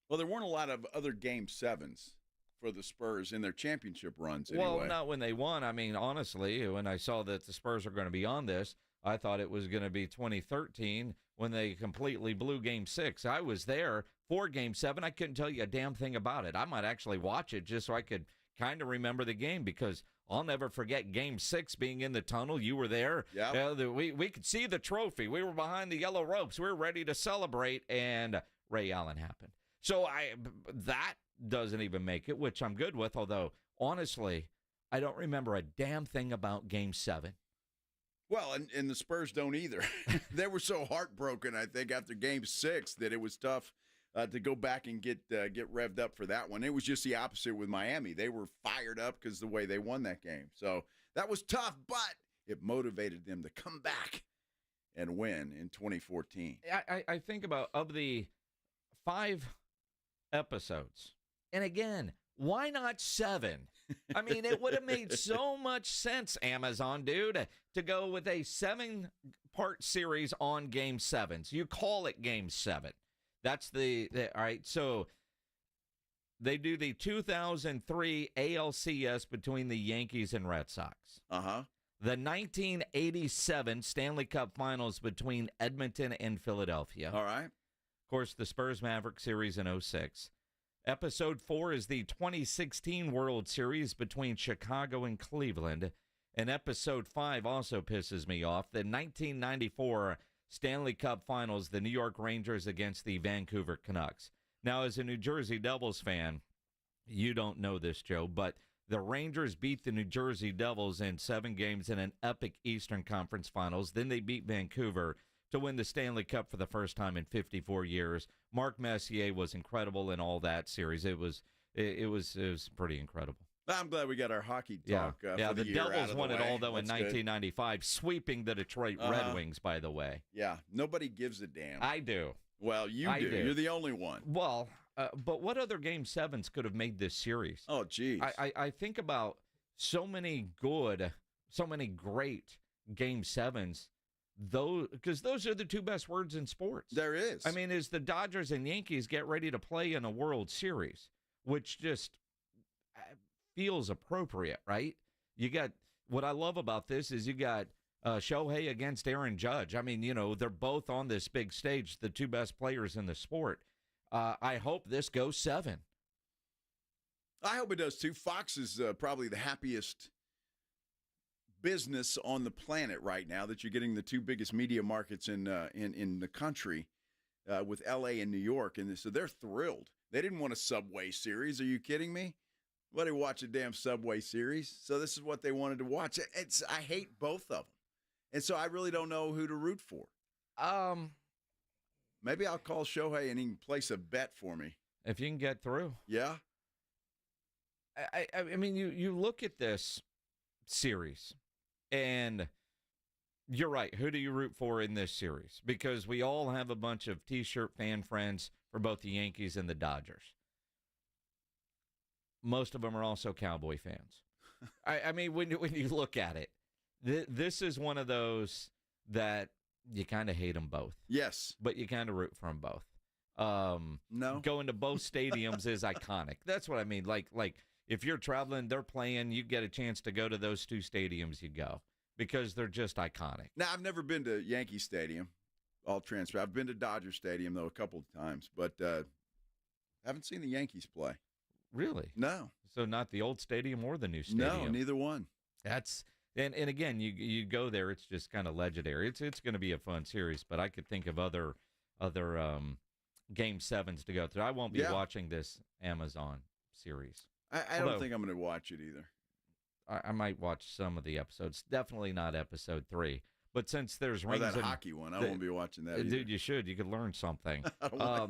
Well, there weren't a lot of other Game 7s for the Spurs in their championship runs anyway. Well, not when they won. I mean, honestly, when I saw that the Spurs are going to be on this, I thought it was going to be 2013 when they completely blew Game 6. I was there for Game 7. I couldn't tell you a damn thing about it. I might actually watch it just so I could kind of remember the game because I'll never forget Game 6 being in the tunnel. You were there. Yeah. We could see the trophy. We were behind the yellow ropes. We were ready to celebrate, and Ray Allen happened. So that doesn't even make it, which I'm good with, although, honestly, I don't remember a damn thing about Game 7. Well, and the Spurs don't either. They were so heartbroken, I think, after Game 6 that it was tough to go back and get revved up for that one. It was just the opposite with Miami. They were fired up because the way they won that game. So that was tough, but it motivated them to come back and win in 2014. I think about, of the 5 episodes, and again, Why not 7? I mean, it would have made so much sense, Amazon, dude, to go with a 7-part series on Game 7s. You call it Game 7. That's all right, so they do the 2003 ALCS between the Yankees and Red Sox. Uh-huh. The 1987 Stanley Cup Finals between Edmonton and Philadelphia. All right. Of course, the Spurs-Maverick series in 06. Episode 4 is the 2016 World Series between Chicago and Cleveland. And Episode 5 also pisses me off. The 1994 Stanley Cup Finals, the New York Rangers against the Vancouver Canucks. Now, as a New Jersey Devils fan, you don't know this, Joe, but the Rangers beat the New Jersey Devils in 7 games in an epic Eastern Conference Finals. Then they beat Vancouver to win the Stanley Cup for the first time in 54 years. Mark Messier was incredible in all that series. It was pretty incredible. I'm glad we got our hockey talk. Yeah, for the year Devils out of won the it way. all, though, in That's good. 1995, sweeping the Detroit Red Wings, by the way. Yeah, nobody gives a damn. I do. Well, you I do. do. You're the only one. Well, but what other Game 7s could have made this series? Oh, geez. I think about so many great Game 7s, because those are the 2 best words in sports. There is. I mean, as the Dodgers and Yankees get ready to play in a World Series, which just feels appropriate, right? You got, what I love about this is you got Shohei against Aaron Judge. I mean, they're both on this big stage, the 2 best players in the sport. I hope this goes 7. I hope it does, too. Fox is probably the happiest business on the planet right now that you're getting the 2 biggest media markets in the country with L.A. and New York. And so they're thrilled. They didn't want a Subway series. Are you kidding me? Nobody watch a damn Subway series. So this is what they wanted to watch. I hate both of them. And so I really don't know who to root for. Maybe I'll call Shohei and he can place a bet for me. If you can get through. Yeah. I mean, you look at this series, and you're right. Who do you root for in this series? Because we all have a bunch of T-shirt fan friends for both the Yankees and the Dodgers. Most of them are also Cowboy fans. I mean, when you look at it, this is one of those that you kind of hate them both. Yes. But you kind of root for them both. No. Going to both stadiums is iconic. That's what I mean. Like if you're traveling, they're playing, you get a chance to go to those 2 stadiums, you go. Because they're just iconic. Now, I've never been to Yankee Stadium, all transfer. I've been to Dodger Stadium, though, a couple of times. But haven't seen the Yankees play. Really? No. So not the old stadium or the new stadium? No, neither one. That's and again, you go there, it's just kind of legendary. It's going to be a fun series, but I could think of other Game 7s to go through. I won't be watching this Amazon series. I don't think I'm going to watch it either. I might watch some of the episodes. Definitely not episode 3. But since there's rings that and hockey one, I won't be watching that either. Dude, you should. You could learn something. I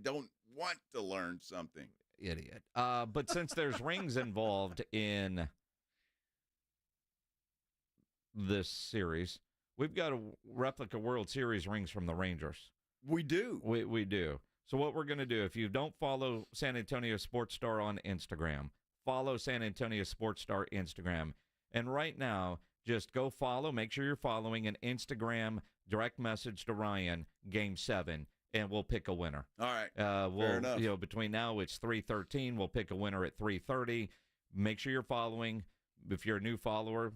don't want to learn something. Idiot. But since there's rings involved in this series, we've got a replica World Series rings from the Rangers. We do. We do. So what we're going to do, if you don't follow San Antonio Sports Star on Instagram, follow San Antonio Sports Star Instagram. And right now, just go follow. Make sure you're following an Instagram direct message to Ryan, Game 7, and we'll pick a winner. All right. Fair enough. Between now, it's 3:13. We'll pick a winner at 3:30. Make sure you're following. If you're a new follower,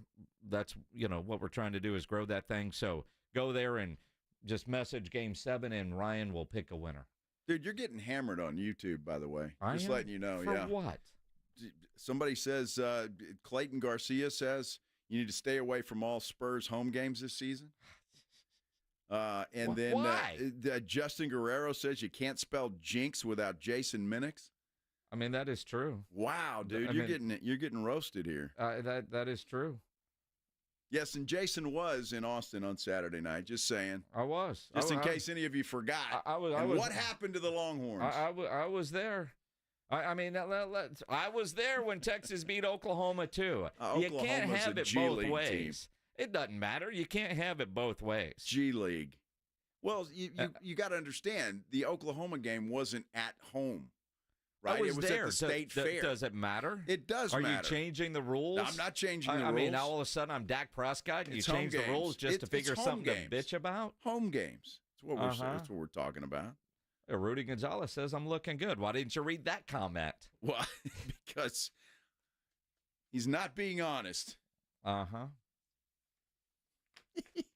that's, what we're trying to do is grow that thing. So go there and just message Game 7, and Ryan will pick a winner. Dude, you're getting hammered on YouTube, by the way. Just am? letting you know. For yeah. what? Somebody says, Clayton Garcia says, you need to stay away from all Spurs home games this season. And then why? Justin Guerrero says you can't spell jinx without Jason Minnix. I mean, that is true. Wow, dude, you're getting roasted here. That is true. Yes, and Jason was in Austin on Saturday night. Just saying. I was. Just in case any of you forgot. I was. What happened to the Longhorns? I was there. I mean, I was there when Texas beat Oklahoma too. You can't have it both ways. It doesn't matter. You can't have it both ways. G League. Well, you got to understand, the Oklahoma game wasn't at home, right? I was it was there. at the state fair. Does it matter? It does Are matter. you changing the rules? No, I'm not changing the rules. I mean, now all of a sudden I'm Dak Prescott and It's you change home the games. rules just to figure home something games. to bitch about? Home games. That's what we're talking about. Rudy Gonzalez says I'm looking good. Why didn't you read that comment? Well, because he's not being honest. Uh-huh.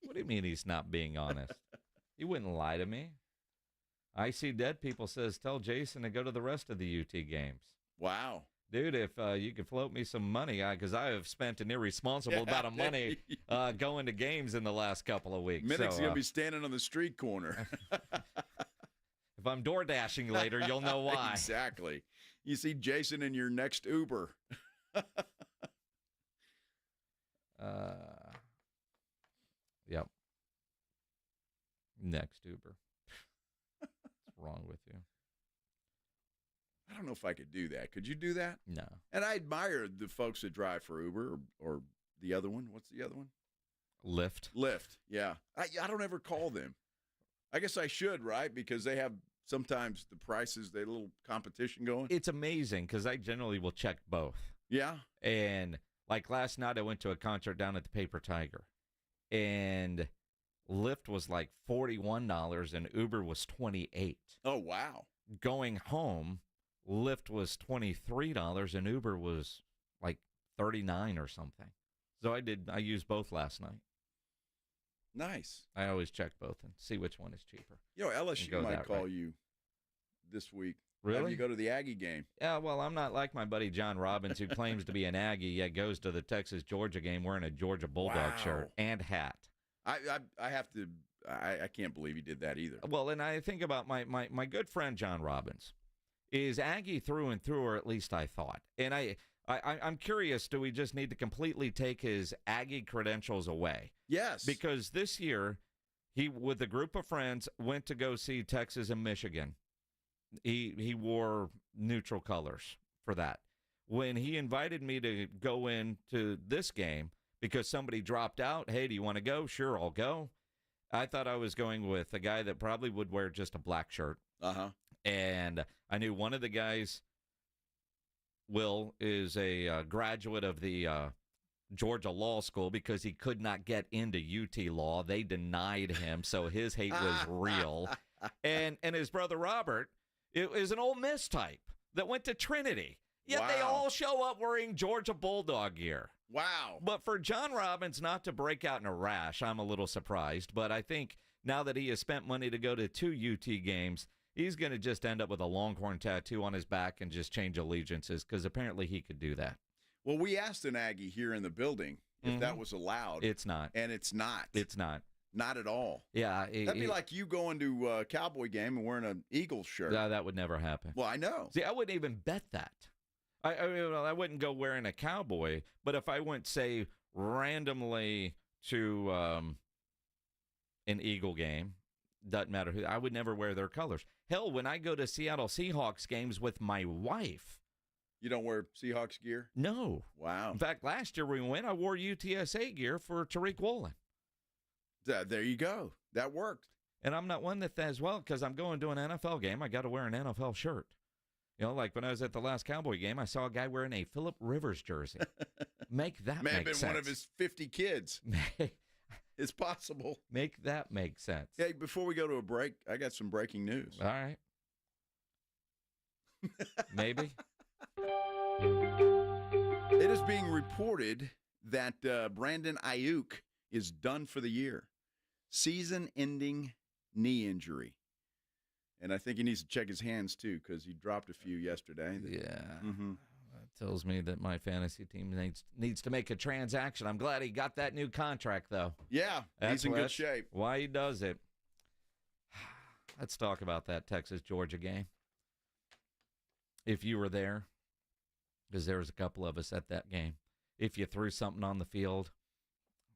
What do you mean he's not being honest? He wouldn't lie to me. I See Dead People says, tell Jason to go to the rest of the UT games. Wow. Dude, if you could float me some money, because I have spent an irresponsible amount of money going to games in the last couple of weeks. Minnick's going to be standing on the street corner. If I'm door dashing later, you'll know why. Exactly. You see Jason in your next Uber. Yep. Next Uber. What's wrong with you? I don't know if I could do that. Could you do that? No. And I admire the folks that drive for Uber or the other one. What's the other one? Lyft. Lyft, yeah. I don't ever call them. I guess I should, right? Because they have sometimes the prices, they little competition going. It's amazing because I generally will check both. Yeah. And like last night, I went to a concert down at the Paper Tiger, and Lyft was like $41 and Uber was $28. Oh, wow. Going home, Lyft was $23 and Uber was like $39 or something. So I used both last night. Nice. I always check both and see which one is cheaper. You know, LSU might call you this week. Really? Have you go to the Aggie game? Yeah, well, I'm not like my buddy John Robbins, who claims to be an Aggie, yet goes to the Texas-Georgia game wearing a Georgia Bulldog shirt and hat. I have to. I can't believe he did that either. Well, and I think about my good friend John Robbins is Aggie through and through, or at least I thought. And I'm curious, do we just need to completely take his Aggie credentials away? Yes. Because this year, he, with a group of friends, went to go see Texas and Michigan. He wore neutral colors for that. When he invited me to go into this game because somebody dropped out, hey, do you want to go? Sure, I'll go. I thought I was going with a guy that probably would wear just a black shirt. Uh-huh. And I knew one of the guys, Will, is a graduate of the Georgia Law School because he could not get into UT Law. They denied him, so his hate was real. And his brother Robert, it was an Ole Miss type that went to Trinity. Yet they all show up wearing Georgia Bulldog gear. Wow. But for John Robbins not to break out in a rash, I'm a little surprised. But I think now that he has spent money to go to 2 UT games, he's going to just end up with a Longhorn tattoo on his back and just change allegiances because apparently he could do that. Well, we asked an Aggie here in the building if that was allowed. It's not. And it's not. It's not. Not at all. Yeah. That'd be like you going to a Cowboy game and wearing an Eagles shirt. That would never happen. Well, I know. See, I wouldn't even bet that. I wouldn't go wearing a Cowboy, but if I went, say, randomly to an Eagle game, doesn't matter who, I would never wear their colors. Hell, when I go to Seattle Seahawks games with my wife. You don't wear Seahawks gear? No. Wow. In fact, last year we went, I wore UTSA gear for Tariq Woolen. There you go. That worked. And I'm not one that as well because I'm going to an NFL game. I got to wear an NFL shirt. You know, like when I was at the last Cowboy game, I saw a guy wearing a Phillip Rivers jersey. Make that May make have been sense. one of his 50 kids. It's possible. Make that make sense. Hey, before we go to a break, I got some breaking news. All right. Maybe. It is being reported that Brandon Ayuk is done for the year. Season-ending knee injury. And I think he needs to check his hands, too, because he dropped a few yesterday. Yeah. Mm-hmm. That tells me that my fantasy team needs to make a transaction. I'm glad he got that new contract, though. Yeah, he's in good shape. Why he does it. Let's talk about that Texas-Georgia game. If you were there, because there was a couple of us at that game. If you threw something on the field,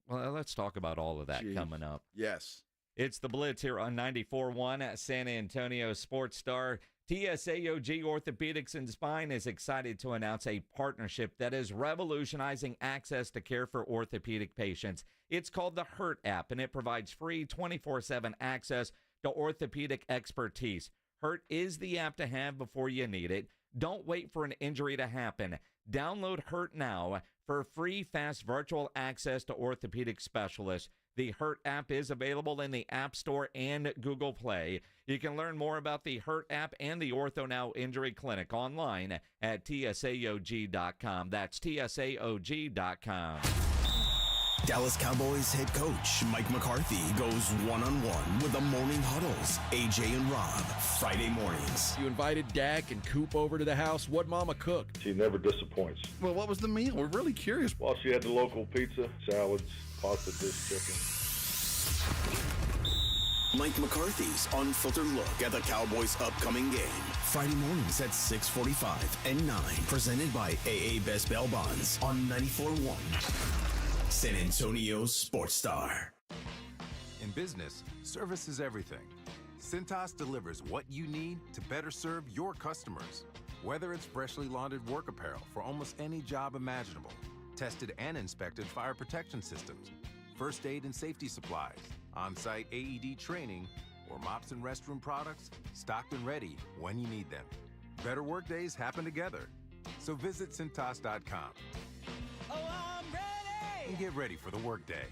well, let's talk about all of that coming up. Yes. It's the Blitz here on 94.1 at San Antonio Sports Star. TSAOG Orthopedics and Spine is excited to announce a partnership that is revolutionizing access to care for orthopedic patients. It's called the HURT app, and it provides free 24/7 access to orthopedic expertise. Hurt is the app to have before you need it. Don't wait for an injury to happen. Download Hurt now for free, fast virtual access to orthopedic specialists. The Hurt app is available in the App Store and Google Play. You can learn more about the Hurt app and the OrthoNow Injury Clinic online at tsaog.com. That's tsaog.com. Dallas Cowboys head coach Mike McCarthy goes one-on-one with the Morning Huddles, AJ and Rob, Friday mornings. You invited Dak and Coop over to the house. What Mama cooked? She never disappoints. Well, what was the meal? We're really curious. Well, she had the local pizza, salads, pasta dish, chicken. Mike McCarthy's unfiltered look at the Cowboys' upcoming game. Friday mornings at 6:45 and 9. Presented by AA Best Bail Bonds on 94.1. San Antonio Sports Star. In business, service is everything. Cintas delivers what you need to better serve your customers. Whether it's freshly laundered work apparel for almost any job imaginable, tested and inspected fire protection systems, first aid and safety supplies, on-site AED training, or mops and restroom products, stocked and ready when you need them. Better work days happen together. So visit Cintas.com. Oh, I'm ready! And get ready for the workday.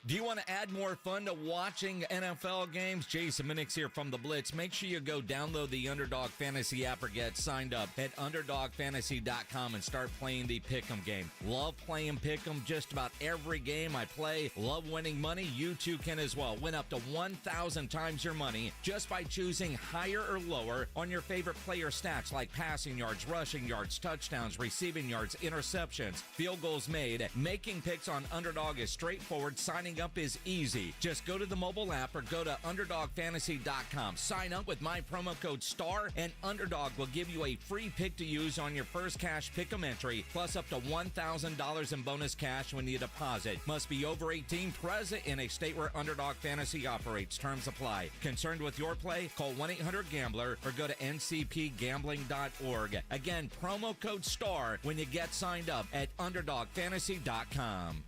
Do you want to add more fun to watching NFL games? Jason Minnix here from the Blitz. Make sure you go download the Underdog Fantasy app or get signed up at UnderdogFantasy.com and start playing the Pick'em game. Love playing Pick'em just about every game I play. Love winning money. You too can as well. Win up to 1,000 times your money just by choosing higher or lower on your favorite player stats like passing yards, rushing yards, touchdowns, receiving yards, interceptions, field goals made. Making picks on Underdog is straightforward. Signing up is easy. Just go to the mobile app or go to UnderdogFantasy.com. Sign up with my promo code STAR and Underdog will give you a free pick to use on your first cash pick'em entry, plus up to $1,000 in bonus cash when you deposit. Must be over 18, present in a state where Underdog Fantasy operates. Terms apply. Concerned with your play? Call 1-800-GAMBLER or go to ncpgambling.org. Again, promo code STAR when you get signed up at UnderdogFantasy.com.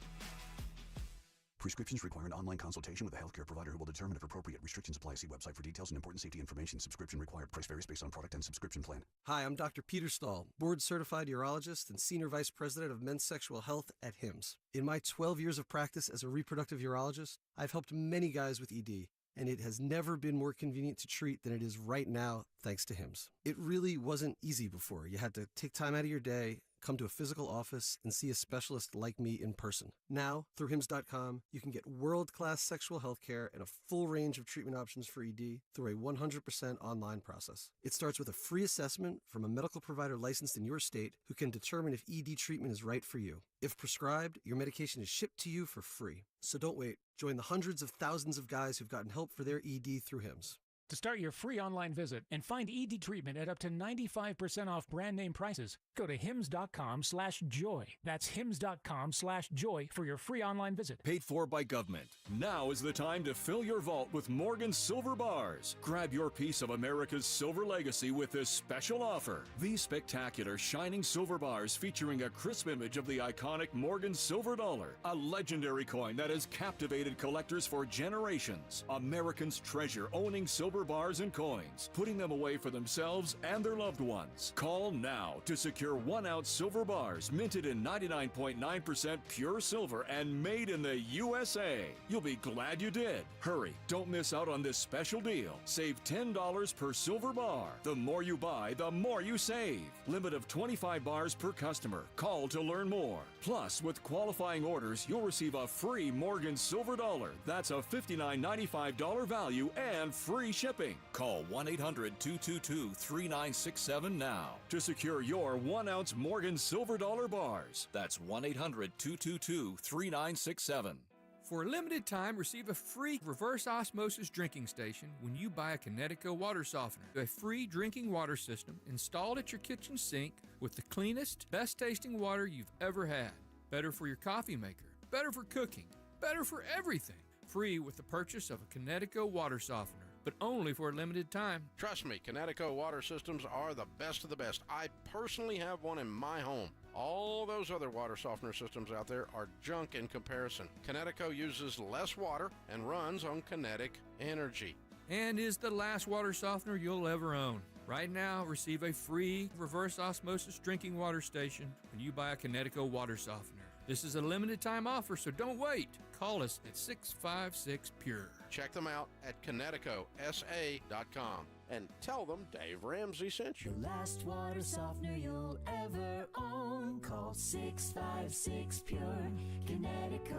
Prescriptions require an online consultation with a healthcare provider who will determine if appropriate. Restrictions apply. See website for details and important safety information. Subscription required. Price varies based on product and subscription plan. Hi, I'm Dr. Peter Stahl, board-certified urologist and Senior Vice President of Men's Sexual Health at HIMSS. In my 12 years of practice as a reproductive urologist, I've helped many guys with ED, and it has never been more convenient to treat than it is right now, thanks to HIMSS. It really wasn't easy before. You had to take time out of your day, come to a physical office, and see a specialist like me in person. Now, through HIMSS.com, you can get world-class sexual health care and a full range of treatment options for ED through a 100% online process. It starts with a free assessment from a medical provider licensed in your state who can determine if ED treatment is right for you. If prescribed, your medication is shipped to you for free. So don't wait. Join the hundreds of thousands of guys who've gotten help for their ED through HIMSS. To start your free online visit and find ED treatment at up to 95% off brand name prices, go to hims.com/joy. That's hims.com/joy for your free online visit. Paid for by government. Now is the time to fill your vault with Morgan Silver Bars. Grab your piece of America's silver legacy with this special offer. These spectacular shining silver bars featuring a crisp image of the iconic Morgan silver dollar, a legendary coin that has captivated collectors for generations. Americans treasure owning silver bars and coins, putting them away for themselves and their loved ones. Call now to secure 1-ounce silver bars minted in 99.9% pure silver and made in the USA. You'll be glad you did. Hurry, don't miss out on this special deal. Save $10 per silver bar. The more you buy, the more you save. Limit of 25 bars per customer. Call to learn more. Plus, with qualifying orders, you'll receive a free Morgan silver dollar. That's a $59.95 value and free shipping. Call 1-800-222-3967 now to secure your 1-ounce Morgan silver dollar bars. That's 1-800-222-3967. For a limited time, receive a free reverse osmosis drinking station when you buy a Connecticut water softener. A free drinking water system installed at your kitchen sink with the cleanest, best tasting water you've ever had. Better for your coffee maker, better for cooking, better for everything. Free with the purchase of a Connecticut water softener, but only for a limited time. Trust me, Connecticut water systems are the best of the best. I personally have one in my home. All those other water softener systems out there are junk in comparison. Connecticut uses less water and runs on kinetic energy. and is the last water softener you'll ever own. Right now, receive a free reverse osmosis drinking water station when you buy a Connecticut water softener. This is a limited time offer, so don't wait. Call us at 656-PURE. Check them out at ConnecticutSA.com and tell them Dave Ramsey sent you. The last water softener you'll ever own. Call 656-PURE. Connecticut.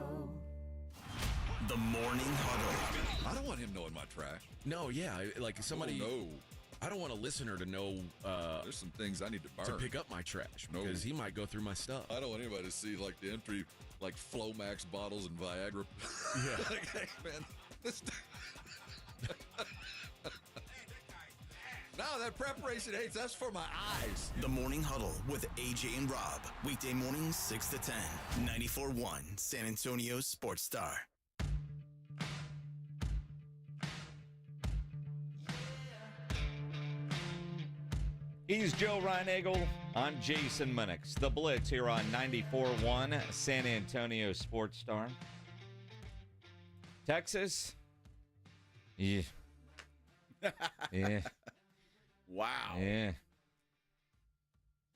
The Morning Huddle. I don't want him knowing my trash. No, yeah, like somebody. Oh, no. I don't want a listener to know. There's some things I need to burn. To pick up my trash because he might go through my stuff. I don't want anybody to see like the entry, like Flomax bottles and Viagra. Yeah. Like, hey, man, this. No, that preparation hates. That's for my eyes. The Morning Huddle with AJ and Rob. Weekday mornings 6 to 10. 94.1 San Antonio Sports Star. He's Joe Reinagel. I'm Jason Minnix. The Blitz here on 94.1 San Antonio Sports Star. Texas. Yeah. Yeah. Wow. Yeah.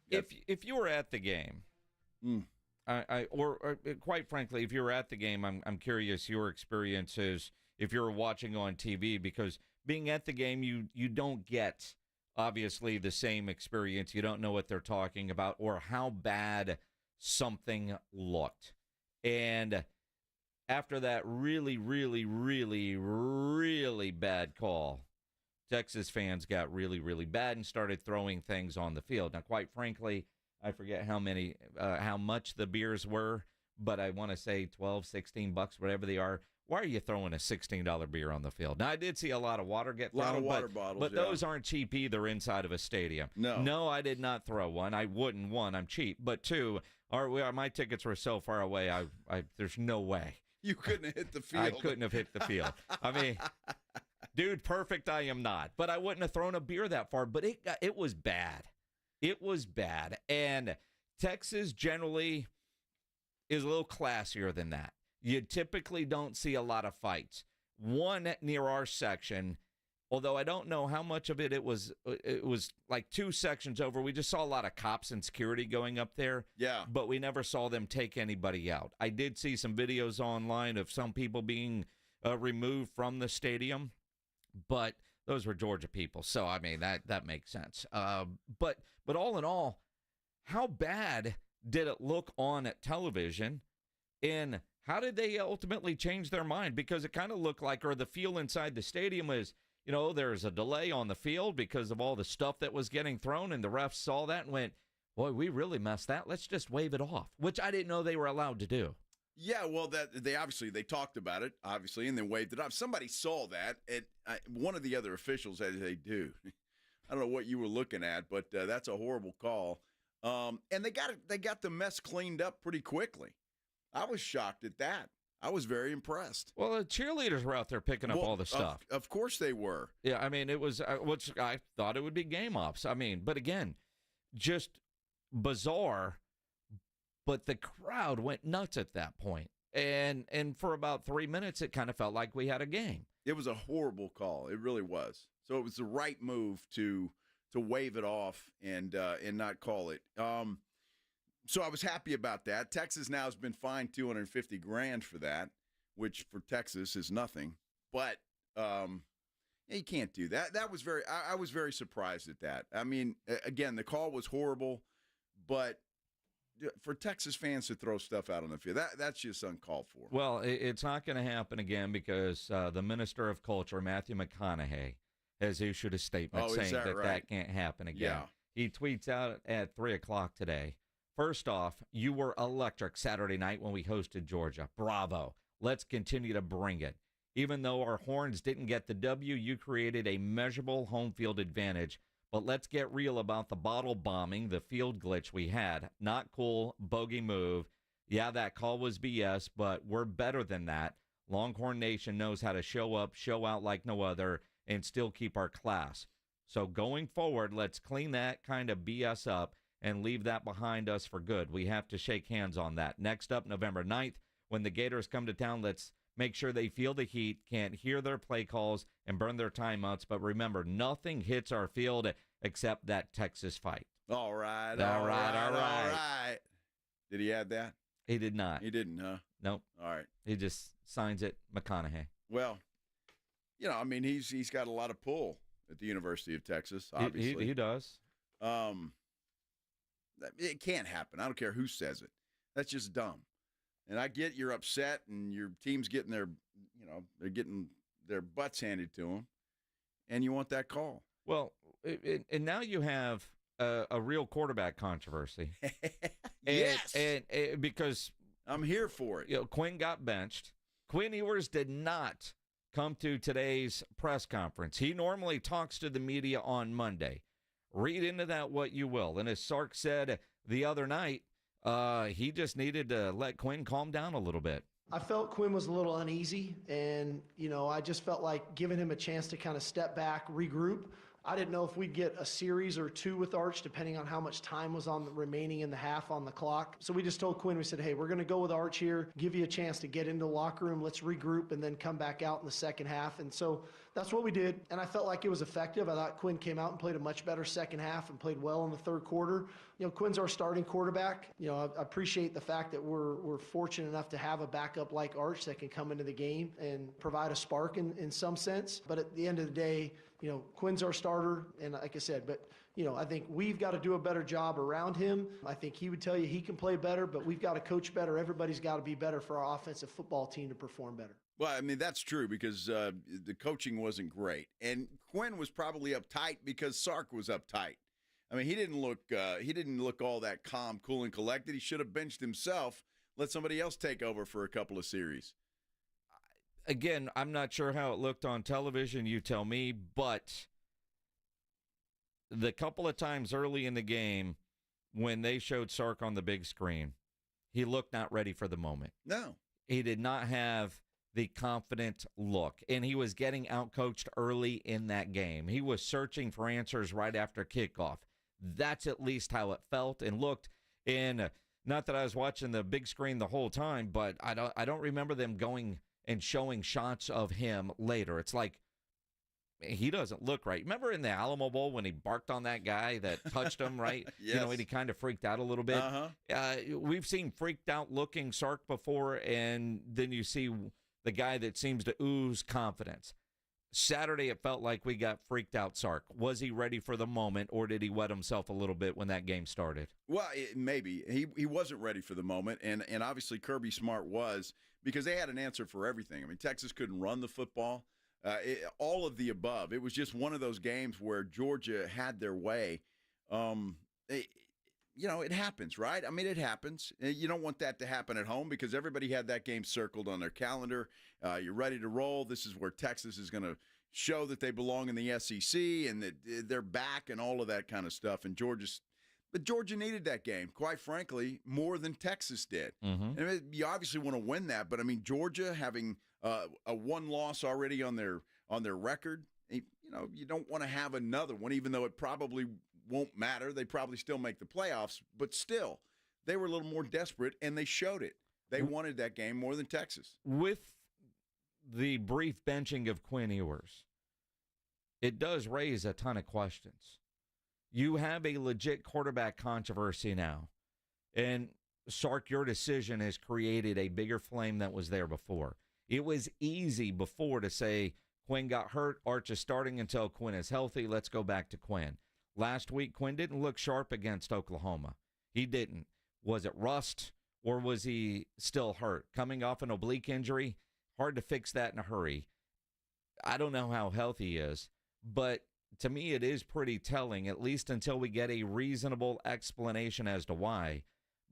If you were at the game, or quite frankly, if you were at the game, I'm curious your experiences if you were watching on TV, because being at the game, you don't get obviously the same experience. You don't know what they're talking about or how bad something looked. And after that really, really, really, really bad call, Texas fans got really, really bad and started throwing things on the field. Now, quite frankly, I forget how much the beers were, but I want to say $12, $16, whatever they are. Why are you throwing a $16 beer on the field? Now, I did see a lot of water get thrown. A lot of water bottles, but those aren't cheap either inside of a stadium. No, I did not throw one. I wouldn't. One, I'm cheap. But two, my tickets were so far away, there's no way. You couldn't have hit the field. I couldn't have hit the field. I mean, dude, perfect I am not. But I wouldn't have thrown a beer that far. But it was bad. It was bad. And Texas generally is a little classier than that. You typically don't see a lot of fights. One near our section, although I don't know how much of it was like two sections over. We just saw a lot of cops and security going up there. Yeah. But we never saw them take anybody out. I did see some videos online of some people being removed from the stadium, but those were Georgia people. So, I mean, that makes sense. But all in all, how bad did it look on television? And how did they ultimately change their mind? Because it kind of looked like, or the feel inside the stadium is, there's a delay on the field because of all the stuff that was getting thrown, and the refs saw that and went, boy, we really messed that. Let's just wave it off, which I didn't know they were allowed to do. Yeah, well, they talked about it, obviously, and then waved it off. Somebody saw that, and one of the other officials said, "Hey, dude, I don't know what you were looking at, but that's a horrible call." And they got the mess cleaned up pretty quickly. I was shocked at that. I was very impressed. Well, the cheerleaders were out there picking up all the stuff. Of course they were. Yeah, I mean, it was, which I thought it would be game ops. I mean, but again, just bizarre. But the crowd went nuts at that point. And for about 3 minutes, it kind of felt like we had a game. It was a horrible call. It really was. So it was the right move to wave it off and not call it. So I was happy about that. Texas now has been fined $250,000 for that, which for Texas is nothing. But you can't do that. That was I was very surprised at that. I mean, again, the call was horrible, but for Texas fans to throw stuff out on the field, that's just uncalled for. Well, it's not going to happen again because the Minister of Culture, Matthew McConaughey, has issued a statement saying that can't happen again. Yeah. He tweets out at 3 o'clock today. First off, you were electric Saturday night when we hosted Georgia. Bravo. Let's continue to bring it. Even though our Horns didn't get the W, you created a measurable home field advantage. But let's get real about the bottle bombing, the field glitch we had. Not cool, bogey move. Yeah, that call was BS, but we're better than that. Longhorn Nation knows how to show up, show out like no other, and still keep our class. So going forward, let's clean that kind of BS up and leave that behind us for good. We have to shake hands on that. Next up, November 9th, when the Gators come to town, let's make sure they feel the heat, can't hear their play calls, and burn their timeouts. But remember, nothing hits our field except that Texas fight. All right. All right. Did he add that? He did not. He didn't, huh? Nope. All right. He just signs it McConaughey. Well, I mean, he's got a lot of pull at the University of Texas, obviously. He does. It can't happen. I don't care who says it. That's just dumb. And I get you're upset and your team's getting they're getting their butts handed to them, and you want that call. Well, and now you have a real quarterback controversy. Yes. And because I'm here for it. Quinn got benched. Quinn Ewers did not come to today's press conference. He normally talks to the media on Monday. Read into that what you will. And as Sark said the other night, he just needed to let Quinn calm down a little bit. I felt Quinn was a little uneasy, and, I just felt like giving him a chance to kind of step back, regroup. I didn't know if we'd get a series or two with Arch, depending on how much time was remaining in the half on the clock. So we just told Quinn, we said, hey, we're going to go with Arch here, give you a chance to get into the locker room, let's regroup, and then come back out in the second half. And so that's what we did, and I felt like it was effective. I thought Quinn came out and played a much better second half and played well in the third quarter. Quinn's our starting quarterback. I appreciate the fact that we're fortunate enough to have a backup like Arch that can come into the game and provide a spark in some sense. But at the end of the day, Quinn's our starter, and like I said, but I think we've got to do a better job around him. I think he would tell you he can play better, but we've got to coach better. Everybody's got to be better for our offensive football team to perform better. Well, I mean, that's true because the coaching wasn't great. And Quinn was probably uptight because Sark was uptight. I mean, he didn't look all that calm, cool, and collected. He should have benched himself, let somebody else take over for a couple of series. Again, I'm not sure how it looked on television, you tell me, but the couple of times early in the game when they showed Sark on the big screen, he looked not ready for the moment. No. He did not have the confident look, and he was getting outcoached early in that game. He was searching for answers right after kickoff. That's at least how it felt and looked. And not that I was watching the big screen the whole time, but I don't remember them going and showing shots of him later. It's like he doesn't look right. Remember in the Alamo Bowl when he barked on that guy that touched him, right? Yes. And he kind of freaked out a little bit. We've seen freaked out looking Sark before, and then you see the guy that seems to ooze confidence. Saturday, it felt like we got freaked out Sark. Was he ready for the moment, or did he wet himself a little bit when that game started? Well, maybe. He wasn't ready for the moment, and obviously Kirby Smart was, because they had an answer for everything. I mean, Texas couldn't run the football, all of the above. It was just one of those games where Georgia had their way. It happens, right? I mean, it happens. You don't want that to happen at home because everybody had that game circled on their calendar. You're ready to roll. This is where Texas is going to show that they belong in the SEC and that they're back and all of that kind of stuff. And Georgia needed that game, quite frankly, more than Texas did. Mm-hmm. And you obviously want to win that, but I mean, Georgia having a one loss already on their record, you don't want to have another one, even though it probably won't matter. They probably still make the playoffs, but still, they were a little more desperate, and they showed it. They wanted that game more than Texas. With the brief benching of Quinn Ewers, it does raise a ton of questions. You have a legit quarterback controversy now, and Sark, your decision has created a bigger flame that was there before. It was easy before to say Quinn got hurt, Arch is starting until Quinn is healthy, let's go back to Quinn. Last week, Quinn didn't look sharp against Oklahoma. He didn't. Was it rust, or was he still hurt? Coming off an oblique injury, hard to fix that in a hurry. I don't know how healthy he is, but to me it is pretty telling, at least until we get a reasonable explanation as to why.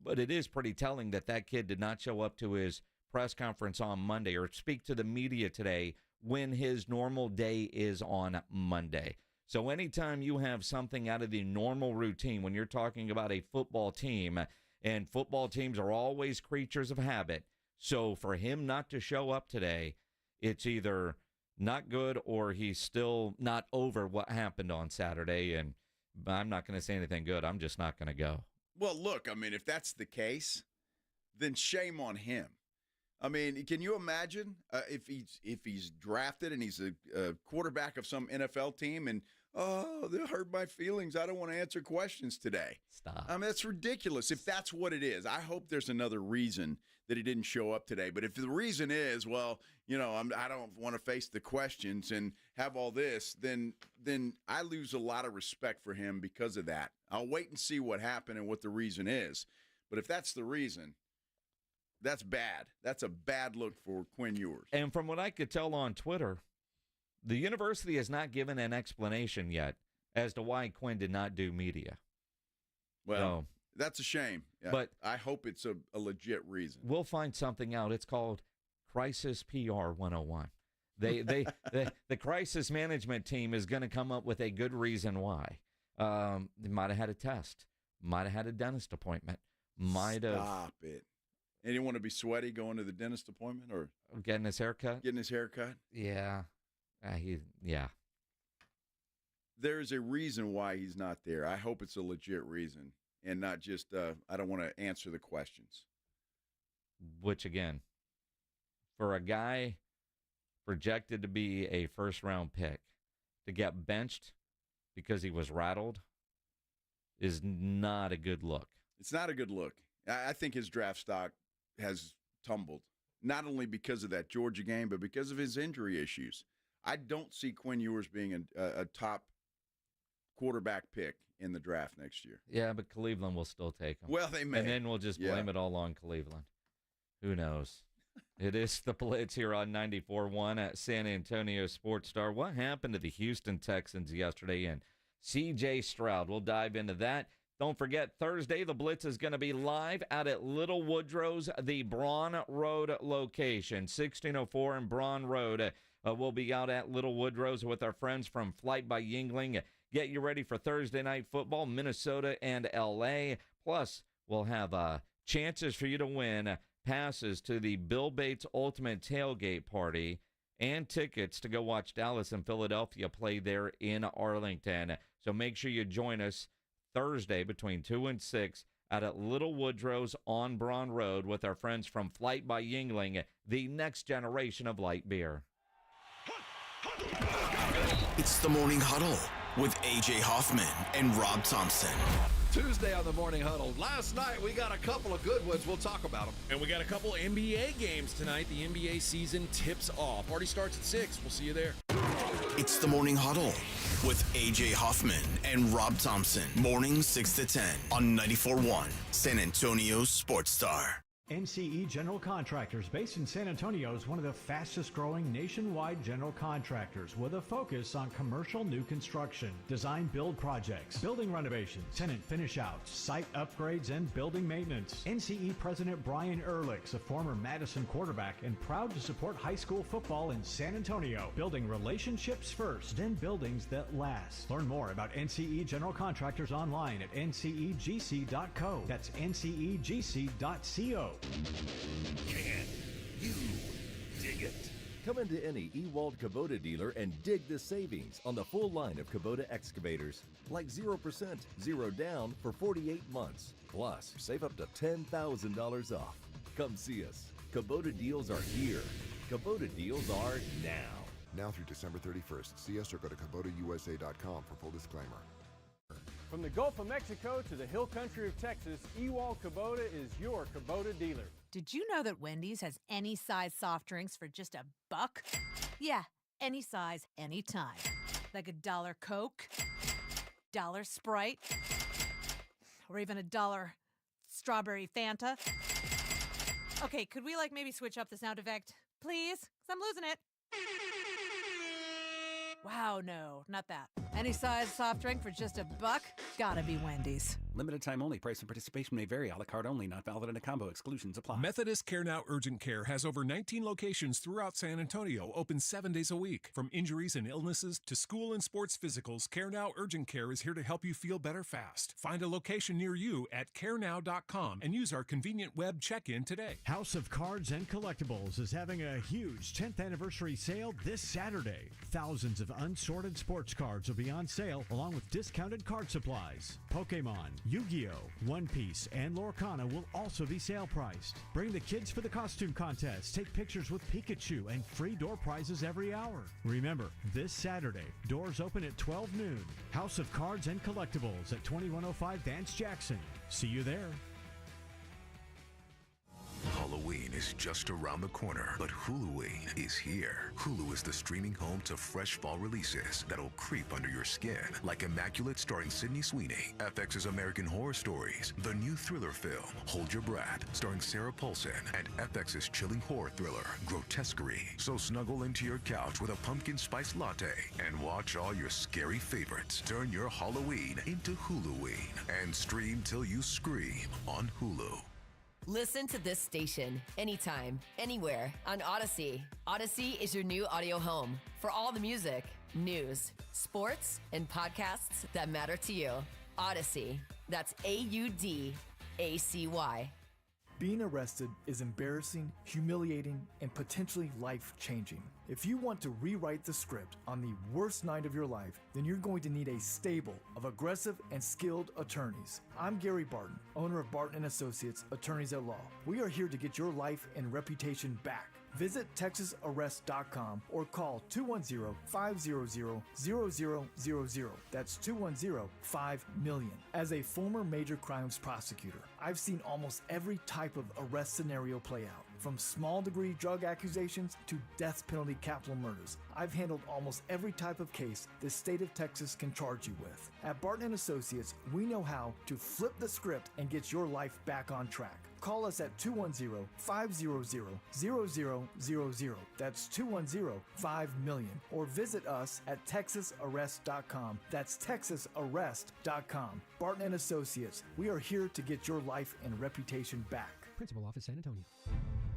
But it is pretty telling that kid did not show up to his press conference on Monday or speak to the media today when his normal day is on Monday. So anytime you have something out of the normal routine, when you're talking about a football team, and football teams are always creatures of habit, so for him not to show up today, it's either not good or he's still not over what happened on Saturday, and I'm not going to say anything good. I'm just not going to go. Well, look, I mean, if that's the case, then shame on him. I mean, can you imagine if he's drafted and he's a quarterback of some NFL team and, oh, they hurt my feelings. I don't want to answer questions today. Stop. I mean, that's ridiculous. If that's what it is, I hope there's another reason that he didn't show up today. But if the reason is, well, I don't want to face the questions and have all this, then I lose a lot of respect for him because of that. I'll wait and see what happened and what the reason is. But if that's the reason, that's bad. That's a bad look for Quinn Ewers. And from what I could tell on Twitter, the university has not given an explanation yet as to why Quinn did not do media. Well, that's a shame. But I hope it's a legit reason. We'll find something out. It's called Crisis PR 101. The crisis management team is going to come up with a good reason why. They might have had a test, might have had a dentist appointment, might have. Stop it. And you want to be sweaty going to the dentist appointment or getting his haircut? Getting his haircut? Yeah. Yeah. There's a reason why he's not there. I hope it's a legit reason and not just, I don't want to answer the questions. Which, again, for a guy projected to be a first-round pick to get benched because he was rattled is not a good look. It's not a good look. I think his draft stock has tumbled, not only because of that Georgia game, but because of his injury issues. I don't see Quinn Ewers being a top quarterback pick in the draft next year. Yeah, but Cleveland will still take him. Well, they may. And then we'll just blame it all on Cleveland. Who knows? It is the Blitz here on 94.1 at San Antonio Sports Star. What happened to the Houston Texans yesterday? And C.J. Stroud. We'll dive into that. Don't forget, Thursday, the Blitz is going to be live out at Little Woodrow's, the Braun Road location, 1604 and Braun Road. We'll be out at Little Woodrow's with our friends from Flight by Yingling. Get you ready for Thursday night football, Minnesota and L.A. Plus, we'll have chances for you to win passes to the Bill Bates Ultimate Tailgate Party and tickets to go watch Dallas and Philadelphia play there in Arlington. So make sure you join us Thursday between 2 and 6 out at Little Woodrow's on Braun Road with our friends from Flight by Yingling, the next generation of light beer. It's the Morning Huddle with A.J. Hoffman and Rob Thompson. Tuesday on the Morning Huddle. Last night, we got a couple of good ones. We'll talk about them. And we got a couple NBA games tonight. The NBA season tips off. Party starts at 6. We'll see you there. It's the Morning Huddle with A.J. Hoffman and Rob Thompson. Morning 6 to 10 on 94.1 San Antonio Sports Star. NCE General Contractors, based in San Antonio, is one of the fastest growing nationwide general contractors with a focus on commercial new construction, design build projects, building renovations, tenant finish outs, site upgrades, and building maintenance. NCE President Brian Ehrlich's a former Madison quarterback and proud to support high school football in San Antonio, building relationships first and buildings that last. Learn more about NCE General Contractors online at ncegc.co. That's ncegc.co. Can you dig it? Come into any Ewald Kubota dealer and dig the savings on the full line of Kubota excavators. Like 0%, 0 down for 48 months. Plus, save up to $10,000 off. Come see us. Kubota deals are here. Kubota deals are now. Now through December 31st. See us or go to KubotaUSA.com for full disclaimer. From the Gulf of Mexico to the hill country of Texas, Ewald Kubota is your Kubota dealer. Did you know that Wendy's has any size soft drinks for just $1? Yeah, any size, anytime. Like $1 Coke, $1 Sprite, or even $1 strawberry Fanta. Okay, could we maybe switch up the sound effect, please? 'Cause I'm losing it. Wow, no, not that. Any size soft drink for just $1? Gotta be Wendy's. Limited time only. Price and participation may vary. A la carte only. Not valid in a combo. Exclusions apply. Methodist Care Now Urgent Care has over 19 locations throughout San Antonio, open 7 days a week. From injuries and illnesses to school and sports physicals, Care Now Urgent Care is here to help you feel better fast. Find a location near you at carenow.com and use our convenient web check-in today. House of Cards and Collectibles is having a huge 10th anniversary sale this Saturday. Thousands of unsorted sports cards will be on sale along with discounted card supplies. Pokemon, Yu-Gi-Oh!, One Piece, and Lorcana will also be sale priced. Bring the kids for the costume contest, take pictures with Pikachu, and free door prizes every hour. Remember, this Saturday, doors open at 12 noon. House of Cards and Collectibles at 2105 Vance Jackson. See you there. Halloween is just around the corner, but Huluween is here. Hulu is the streaming home to fresh fall releases that'll creep under your skin, like Immaculate starring Sydney Sweeney, FX's American Horror Stories, the new thriller film Hold Your Breath starring Sarah Paulson, and FX's chilling horror thriller Grotesquerie. So snuggle into your couch with a pumpkin spice latte and watch all your scary favorites. Turn your Halloween into Huluween and stream till you scream on Hulu. Listen to this station anytime, anywhere on Odyssey. Odyssey is your new audio home for all the music, news, sports, and podcasts that matter to you. Odyssey. That's AUDACY. Being arrested is embarrassing, humiliating, and potentially life-changing. If you want to rewrite the script on the worst night of your life, then you're going to need a stable of aggressive and skilled attorneys. I'm Gary Barton, owner of Barton & Associates, Attorneys at Law. We are here to get your life and reputation back. Visit TexasArrest.com or call 210-500-0000. That's 210-5-million. As a former major crimes prosecutor, I've seen almost every type of arrest scenario play out, from small degree drug accusations to death penalty capital murders. I've handled almost every type of case the state of Texas can charge you with. At Barton & Associates, we know how to flip the script and get your life back on track. Call us at 210-500-0000. That's 210-5-million. Or visit us at TexasArrest.com. That's TexasArrest.com. Barton & Associates. We are here to get your life and reputation back. Principal Office, San Antonio.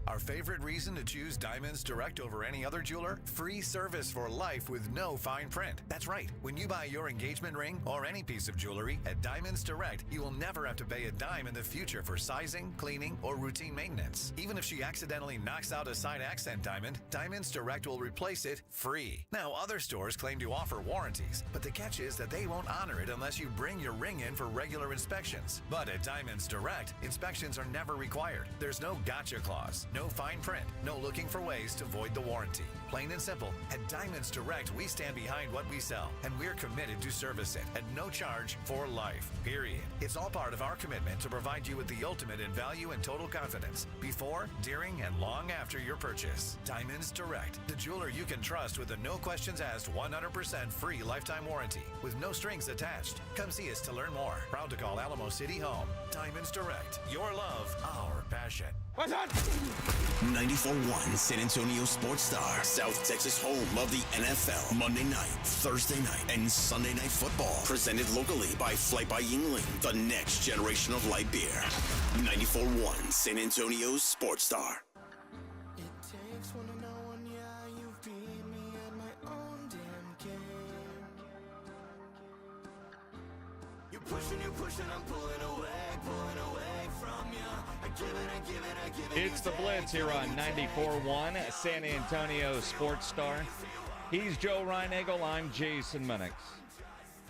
Our favorite reason to choose Diamonds Direct over any other jeweler? Free service for life with no fine print. That's right. When you buy your engagement ring or any piece of jewelry at Diamonds Direct, you will never have to pay a dime in the future for sizing, cleaning, or routine maintenance. Even if she accidentally knocks out a side accent diamond, Diamonds Direct will replace it free. Now, other stores claim to offer warranties, but the catch is that they won't honor it unless you bring your ring in for regular inspections. But at Diamonds Direct, inspections are never required. There's no gotcha clause. No fine print, no looking for ways to void the warranty. Plain and simple, at Diamonds Direct, we stand behind what we sell, and we're committed to service it at no charge for life, period. It's all part of our commitment to provide you with the ultimate in value and total confidence before, during, and long after your purchase. Diamonds Direct, the jeweler you can trust with a no questions asked 100% free lifetime warranty with no strings attached. Come see us to learn more. Proud to call Alamo City home. Diamonds Direct, your love, our passion. What's on? 94.1 San Antonio Sports Star, South Texas home of the NFL. Monday night, Thursday night, and Sunday night football. Presented locally by Flight by Yingling, the next generation of light beer. 94.1 San Antonio Sports Star. Pushing, I'm pulling away from you. I give it. It's the Blitz here on 94.1 San Antonio Sports Star. He's Joe Reinagel. I'm Jason Minnix.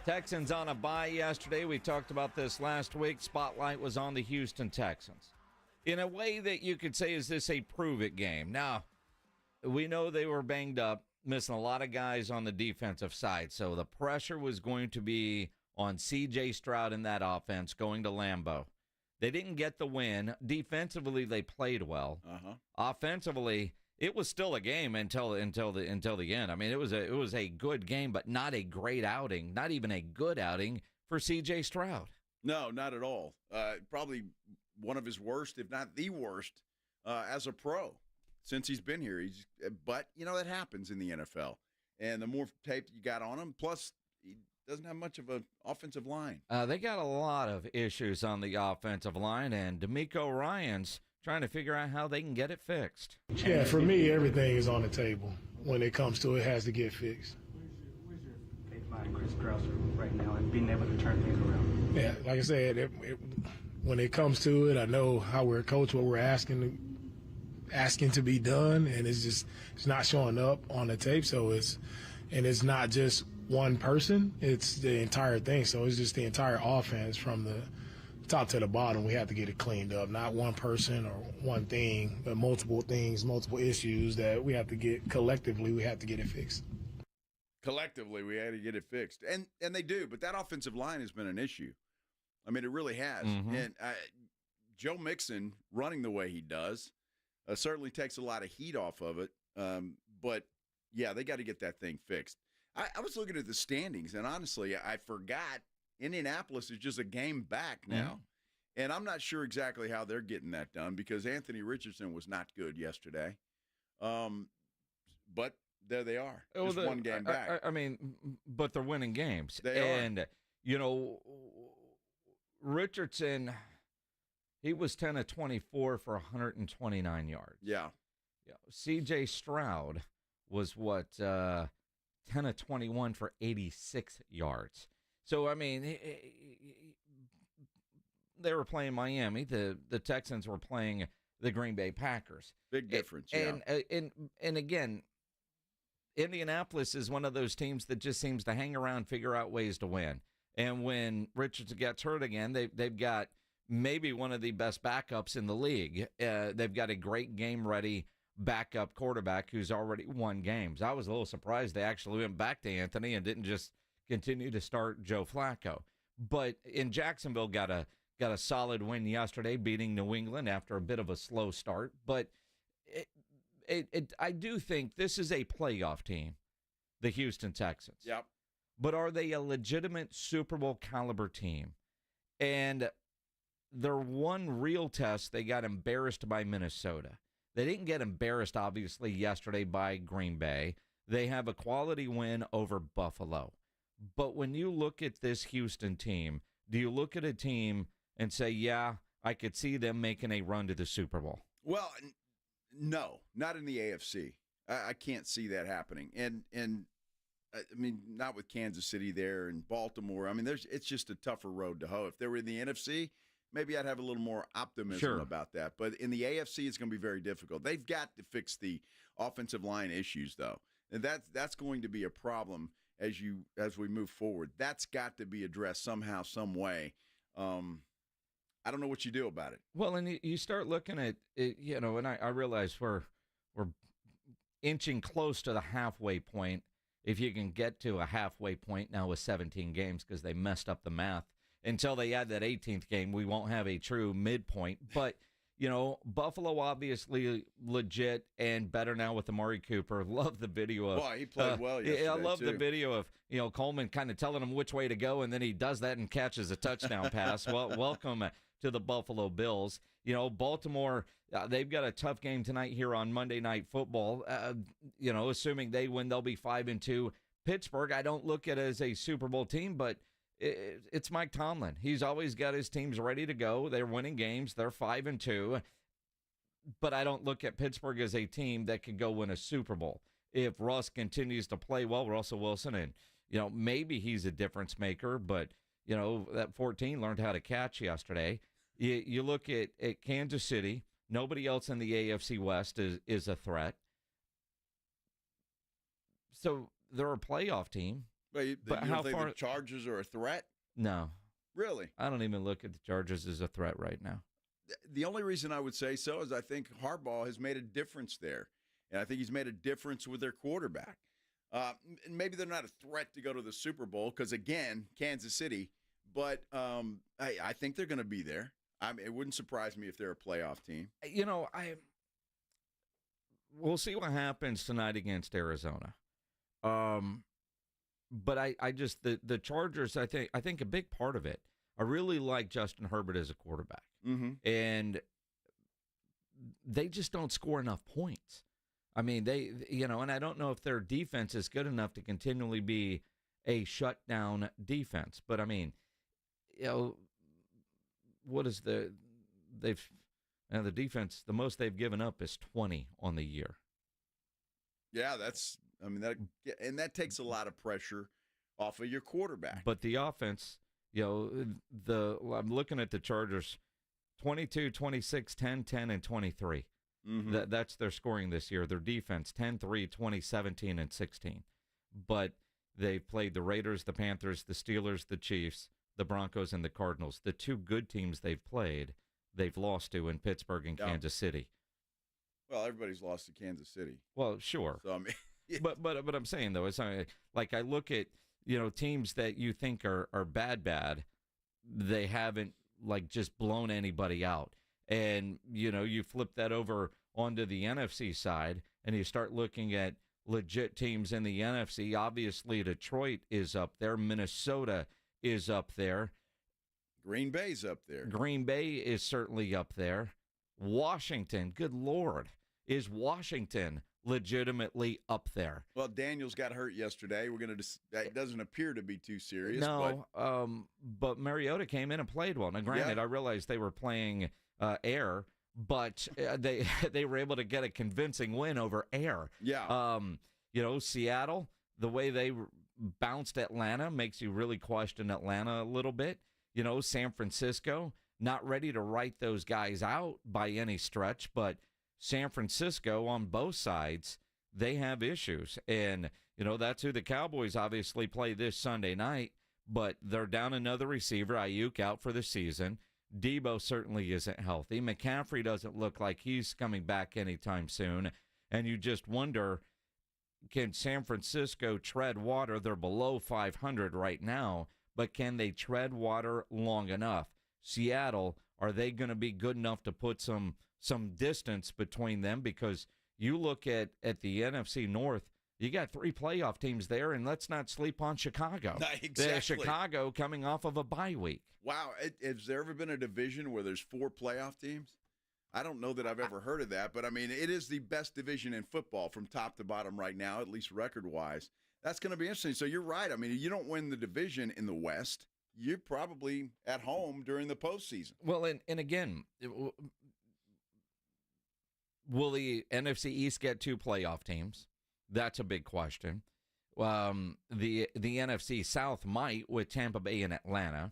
Texans on a bye yesterday. We talked about this last week. Spotlight was on the Houston Texans. In a way that you could say, is this a prove-it game? Now, we know they were banged up, missing a lot of guys on the defensive side, so the pressure was going to be on C.J. Stroud in that offense going to Lambeau. They didn't get the win. Defensively, they played well. Offensively, it was still a game until the end. I mean, it was a good game, but not a great outing, not even a good outing for C.J. Stroud. No, not at all. Probably one of his worst, if not the worst, as a pro since he's been here. But, that happens in the NFL. And the more tape you got on him, plus he doesn't have much of an offensive line. They got a lot of issues on the offensive line, and D'Amico Ryans trying to figure out how they can get it fixed. Yeah, for me, everything is on the table. When it comes to it, has to get fixed. Where's your faith line, Chris Krauser, right now, and being able to turn things around? Yeah, like I said, when it comes to it, I know how we're coached, what we're asking to be done, and it's not showing up on the tape. So it's not just one person, it's the entire thing. So it's just the entire offense from the top to the bottom. We have to get it cleaned up. Not one person or one thing, but multiple things, multiple issues that we have to get collectively. We have to get it fixed. Collectively, we had to get it fixed. And they do, but that offensive line has been an issue. I mean, it really has. Mm-hmm. And Joe Mixon running the way he does certainly takes a lot of heat off of it. But, yeah, they got to get that thing fixed. I was looking at the standings, and honestly, I forgot Indianapolis is just a game back now. And I'm not sure exactly how they're getting that done because Anthony Richardson was not good yesterday. But there they are, just one game back. I mean, but they're winning games. They are. And, you know, Richardson, he was 10 of 24 for 129 yards. Yeah. C.J. Stroud was 10 of 21 for 86 yards. So, I mean, they were playing Miami. The Texans were playing the Green Bay Packers. Big difference, And again, Indianapolis is one of those teams that just seems to hang around, figure out ways to win. And when Richardson gets hurt again, they've got maybe one of the best backups in the league. They've got a great game-ready backup quarterback who's already won games. I was a little surprised they actually went back to Anthony and didn't just continue to start Joe Flacco. But in Jacksonville got a solid win yesterday, beating New England after a bit of a slow start. But I do think this is a playoff team, the Houston Texans. Yep. But are they a legitimate Super Bowl caliber team? And their one real test, they got embarrassed by Minnesota. They didn't get embarrassed, obviously, yesterday by Green Bay. They have a quality win over Buffalo. But when you look at this Houston team, do you look at a team and say, yeah, I could see them making a run to the Super Bowl? Well, no, not in the AFC. I can't see that happening. And I mean, not with Kansas City there and Baltimore. I mean, it's just a tougher road to hoe. If they were in the NFC, maybe I'd have a little more optimism about that. But in the AFC, it's going to be very difficult. They've got to fix the offensive line issues, though. And that's going to be a problem as we move forward. That's got to be addressed somehow, some way. I don't know what you do about it. Well, and you start looking at it, you know, and I realize we're inching close to the halfway point. If you can get to a halfway point now with 17 games because they messed up the math. Until they add that 18th game, we won't have a true midpoint. But, you know, Buffalo obviously legit and better now with Amari Cooper. Love the video of. Well, he played well yesterday, I love too. the video of, you know, Coleman kind of telling him which way to go, and then he does that and catches a touchdown pass. Well, welcome to the Buffalo Bills. You know, Baltimore, they've got a tough game tonight here on Monday Night Football. You know, assuming they win, they'll be 5-2. Pittsburgh, I don't look at it as a Super Bowl team, but it's Mike Tomlin. He's always got his teams ready to go. They're winning games. They're 5-2. But I don't look at Pittsburgh as a team that could go win a Super Bowl. If Russ continues to play well, Russell Wilson, and, you know, maybe he's a difference maker, but, you know, that 14 learned how to catch yesterday. You look at Kansas City. Nobody else in the AFC West is a threat. So they're a playoff team. But you don't think the Chargers are a threat? No. Really? I don't even look at the Chargers as a threat right now. The only reason I would say so is I think Harbaugh has made a difference there. And I think he's made a difference with their quarterback. Maybe they're not a threat to go to the Super Bowl because, again, Kansas City. But I think they're going to be there. It wouldn't surprise me if they're a playoff team. You know, we'll see what happens tonight against Arizona. But I just the Chargers, I think a big part of it, I really like Justin Herbert as a quarterback. Mm-hmm. And they just don't score enough points. I mean, and I don't know if their defense is good enough to continually be a shutdown defense. But I mean, you know, what is the defense, the most they've given up is 20 on the year. Yeah, that takes a lot of pressure off of your quarterback. But the offense, you know, I'm looking at the Chargers, 22, 26, 10, 10, and 23. Mm-hmm. That's their scoring this year. Their defense, 10, 3, 20, 17, and 16. But, They've played the Raiders, the Panthers, the Steelers, the Chiefs, the Broncos, and the Cardinals. The two good teams they've played, they've lost to in Pittsburgh and Kansas City. Well, everybody's lost to Kansas City. Well, sure. So, I mean, but I'm saying, though, it's like I look at, teams that you think are bad. They haven't, like, just blown anybody out. And, you flip that over onto the NFC side, and you start looking at legit teams in the NFC. Obviously, Detroit is up there. Minnesota is up there. Green Bay's up there. Green Bay is certainly up there. Washington, good Lord, is Washington legitimately up there? Well, Daniels got hurt yesterday. That doesn't appear to be too serious. No, but Mariota came in and played well. Now, granted, I realized they were playing air, but they were able to get a convincing win over air. Yeah. Seattle, the way they bounced Atlanta makes you really question Atlanta a little bit. San Francisco, not ready to write those guys out by any stretch, but San Francisco on both sides, they have issues. And, that's who the Cowboys obviously play this Sunday night, but they're down another receiver, Ayuk, out for the season. Debo certainly isn't healthy. McCaffrey doesn't look like he's coming back anytime soon. And you just wonder, can San Francisco tread water? They're below 500 right now, but can they tread water long enough? Seattle, are they going to be good enough to put some distance between them? Because you look at the NFC North, you got 3 playoff teams there, and let's not sleep on Chicago. Exactly. Chicago coming off of a bye week. Wow. Has there ever been a division where there's 4 playoff teams? I don't know that I've ever heard of that, but, I mean, it is the best division in football from top to bottom right now, at least record-wise. That's going to be interesting. So you're right. I mean, you don't win the division in the West, you're probably at home during the postseason. Well, and again, will the NFC East get 2 playoff teams? That's a big question. The NFC South might, with Tampa Bay and Atlanta.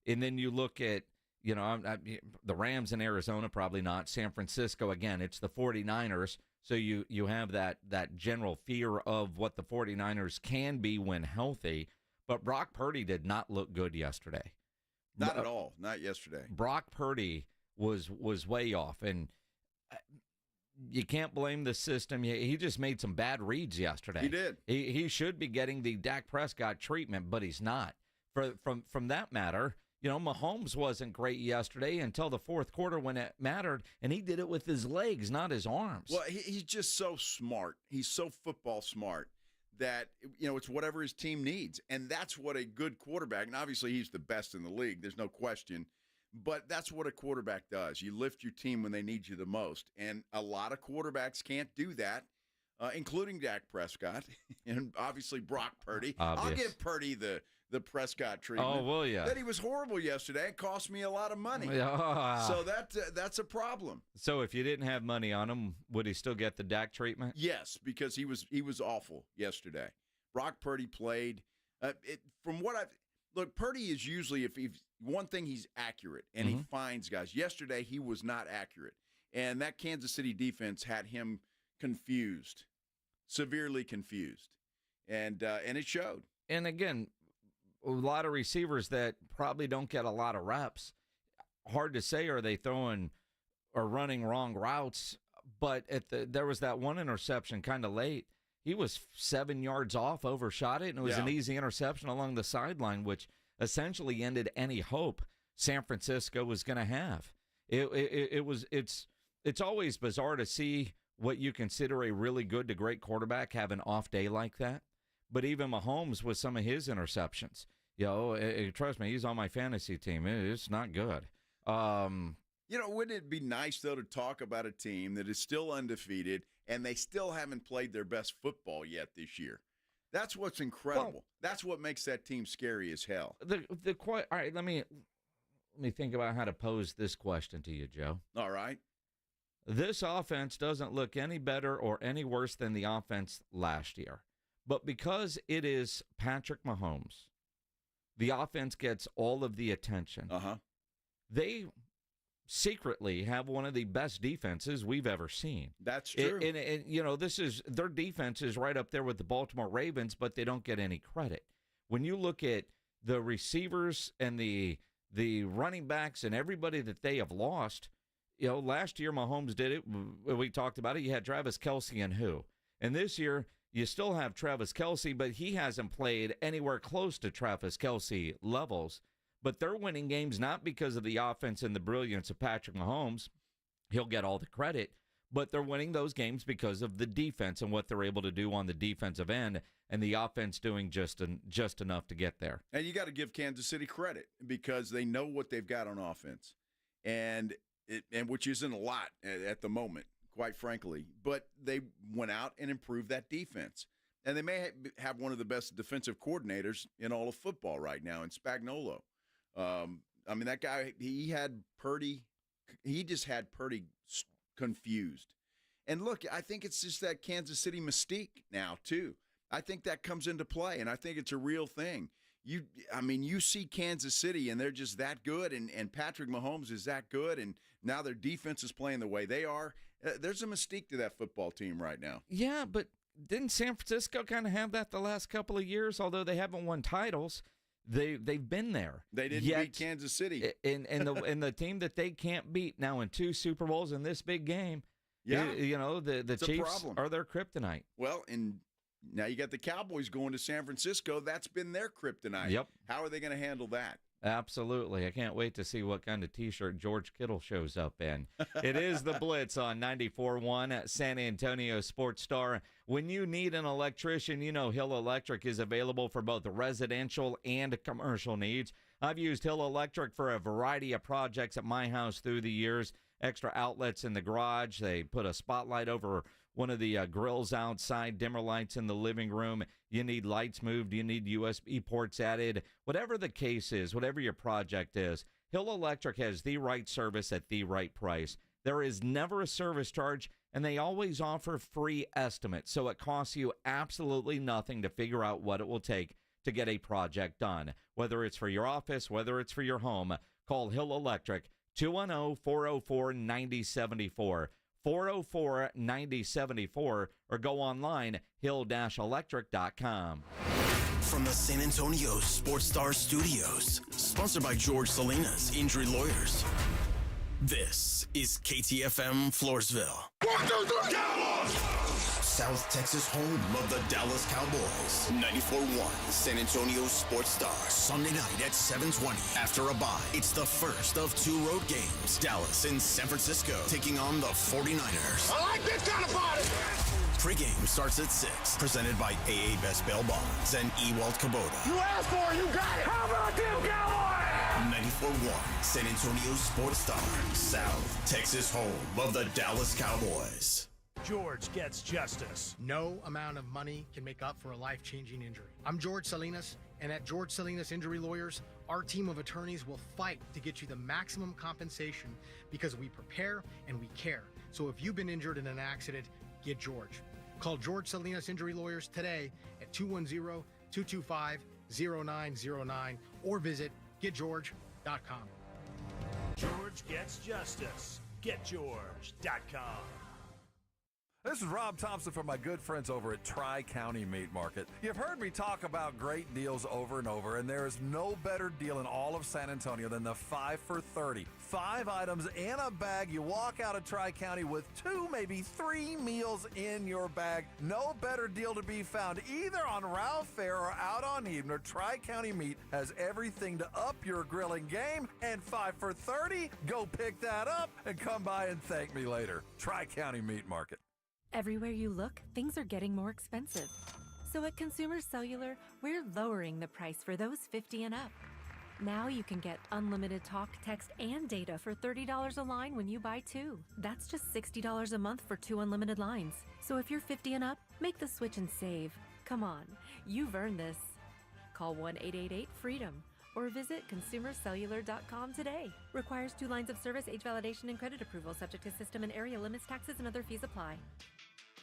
And then you look at, the Rams in Arizona, probably not. San Francisco, again, it's the 49ers. So you have that general fear of what the 49ers can be when healthy. But Brock Purdy did not look good yesterday. Not at all. Not yesterday. Brock Purdy was way off. And you can't blame the system. He just made some bad reads yesterday. He did. He should be getting the Dak Prescott treatment, but he's not. From that matter, Mahomes wasn't great yesterday until the fourth quarter when it mattered, and he did it with his legs, not his arms. Well, he's just so smart. He's so football smart that, it's whatever his team needs. And that's what a good quarterback, and obviously he's the best in the league, there's no question, but that's what a quarterback does. You lift your team when they need you the most. And a lot of quarterbacks can't do that, including Dak Prescott and obviously Brock Purdy. I'll give Purdy the Prescott treatment. Oh, will ya? That he was horrible yesterday. It cost me a lot of money. Yeah. So that's a problem. So if you didn't have money on him, would he still get the Dak treatment? Yes, because he was awful yesterday. Brock Purdy played. From what I've look, Purdy is usually one thing, he's accurate and he finds guys. Yesterday he was not accurate, and that Kansas City defense had him confused, severely confused, and it showed. And again, a lot of receivers that probably don't get a lot of reps. Hard to say, are they throwing or running wrong routes? But there was that one interception kind of late. He was 7 yards off, overshot it, and it was an easy interception along the sideline, which essentially ended any hope San Francisco was going to have. It's always bizarre to see what you consider a really good to great quarterback have an off day like that. But even Mahomes with some of his interceptions, trust me, he's on my fantasy team. It's not good. Wouldn't it be nice, though, to talk about a team that is still undefeated and they still haven't played their best football yet this year? That's what's incredible. Well, that's what makes that team scary as hell. All right, let me think about how to pose this question to you, Joe. All right. This offense doesn't look any better or any worse than the offense last year. But because it is Patrick Mahomes, the offense gets all of the attention. Uh-huh. They secretly have one of the best defenses we've ever seen. That's true. And you know, their defense is right up there with the Baltimore Ravens, but they don't get any credit. When you look at the receivers and the running backs and everybody that they have lost, you know, last year Mahomes did it. We talked about it. You had Travis Kelce and who? And this year you still have Travis Kelce, but he hasn't played anywhere close to Travis Kelce levels. But they're winning games not because of the offense and the brilliance of Patrick Mahomes. He'll get all the credit. But they're winning those games because of the defense and what they're able to do on the defensive end, and the offense doing just enough to get there. And you got to give Kansas City credit because they know what they've got on offense, and which isn't a lot at the moment, quite frankly. But they went out and improved that defense, and they may have one of the best defensive coordinators in all of football right now in Spagnuolo. I mean, that guy, he just had Purdy confused. And look, I think it's just that Kansas City mystique now, too. I think that comes into play, and I think it's a real thing. You see Kansas City, and they're just that good, and Patrick Mahomes is that good, and now their defense is playing the way they are. There's a mystique to that football team right now. Yeah, but didn't San Francisco kind of have that the last couple of years? Although they haven't won titles, they've been there. They didn't beat Kansas City. And the team that they can't beat now in 2 Super Bowls in this big game, yeah, the Chiefs are their kryptonite. Well, and now you got the Cowboys going to San Francisco. That's been their kryptonite. Yep. How are they going to handle that? Absolutely. I can't wait to see what kind of T-shirt George Kittle shows up in. It is the Blitz on 94.1 at San Antonio Sports Star. When you need an electrician, you know Hill Electric is available for both residential and commercial needs. I've used Hill Electric for a variety of projects at my house through the years. Extra outlets in the garage. They put a spotlight over one of the grills outside, dimmer lights in the living room. You need lights moved. You need USB ports added. Whatever the case is, whatever your project is, Hill Electric has the right service at the right price. There is never a service charge, and they always offer free estimates, so it costs you absolutely nothing to figure out what it will take to get a project done. Whether it's for your office, whether it's for your home, call Hill Electric, 210-404-9074. 404-9074, or go online, hill-electric.com. From the San Antonio Sports Star Studios, sponsored by George Salinas Injury Lawyers. This is KTFM Floresville. 1, 2, 3, Cowboys! South Texas home of the Dallas Cowboys. 94.1 San Antonio Sports Star. Sunday night at 7:20 after a bye. It's the first of 2 road games. Dallas and San Francisco taking on the 49ers. I like this kind of party! Pre-game starts at 6. Presented by AA Best Bail Bonds and Ewald Kubota. You asked for it, you got it! How about them Cowboys? 94.1 San Antonio Sports Star. South Texas home of the Dallas Cowboys. George gets justice. No amount of money can make up for a life-changing injury. I'm George Salinas, and at George Salinas Injury Lawyers, our team of attorneys will fight to get you the maximum compensation because we prepare and we care. So if you've been injured in an accident, get George. Call George Salinas Injury Lawyers today at 210-225-0909 or visit getgeorge.com. George gets justice. Getgeorge.com. This is Rob Thompson from my good friends over at Tri-County Meat Market. You've heard me talk about great deals over and over, and there is no better deal in all of San Antonio than the 5 for 30. 5 items in a bag. You walk out of Tri-County with 2, maybe 3 meals in your bag. No better deal to be found either on Ralph Fair or out on Ebener. Tri-County Meat has everything to up your grilling game, and 5 for 30, go pick that up and come by and thank me later. Tri-County Meat Market. Everywhere you look, things are getting more expensive. So at Consumer Cellular, we're lowering the price for those 50 and up. Now you can get unlimited talk, text, and data for $30 a line when you buy 2. That's just $60 a month for 2 unlimited lines. So if you're 50 and up, make the switch and save. Come on, you've earned this. Call 1-888-FREEDOM or visit consumercellular.com today. Requires 2 lines of service, age validation, and credit approval, subject to system and area limits, taxes, and other fees apply.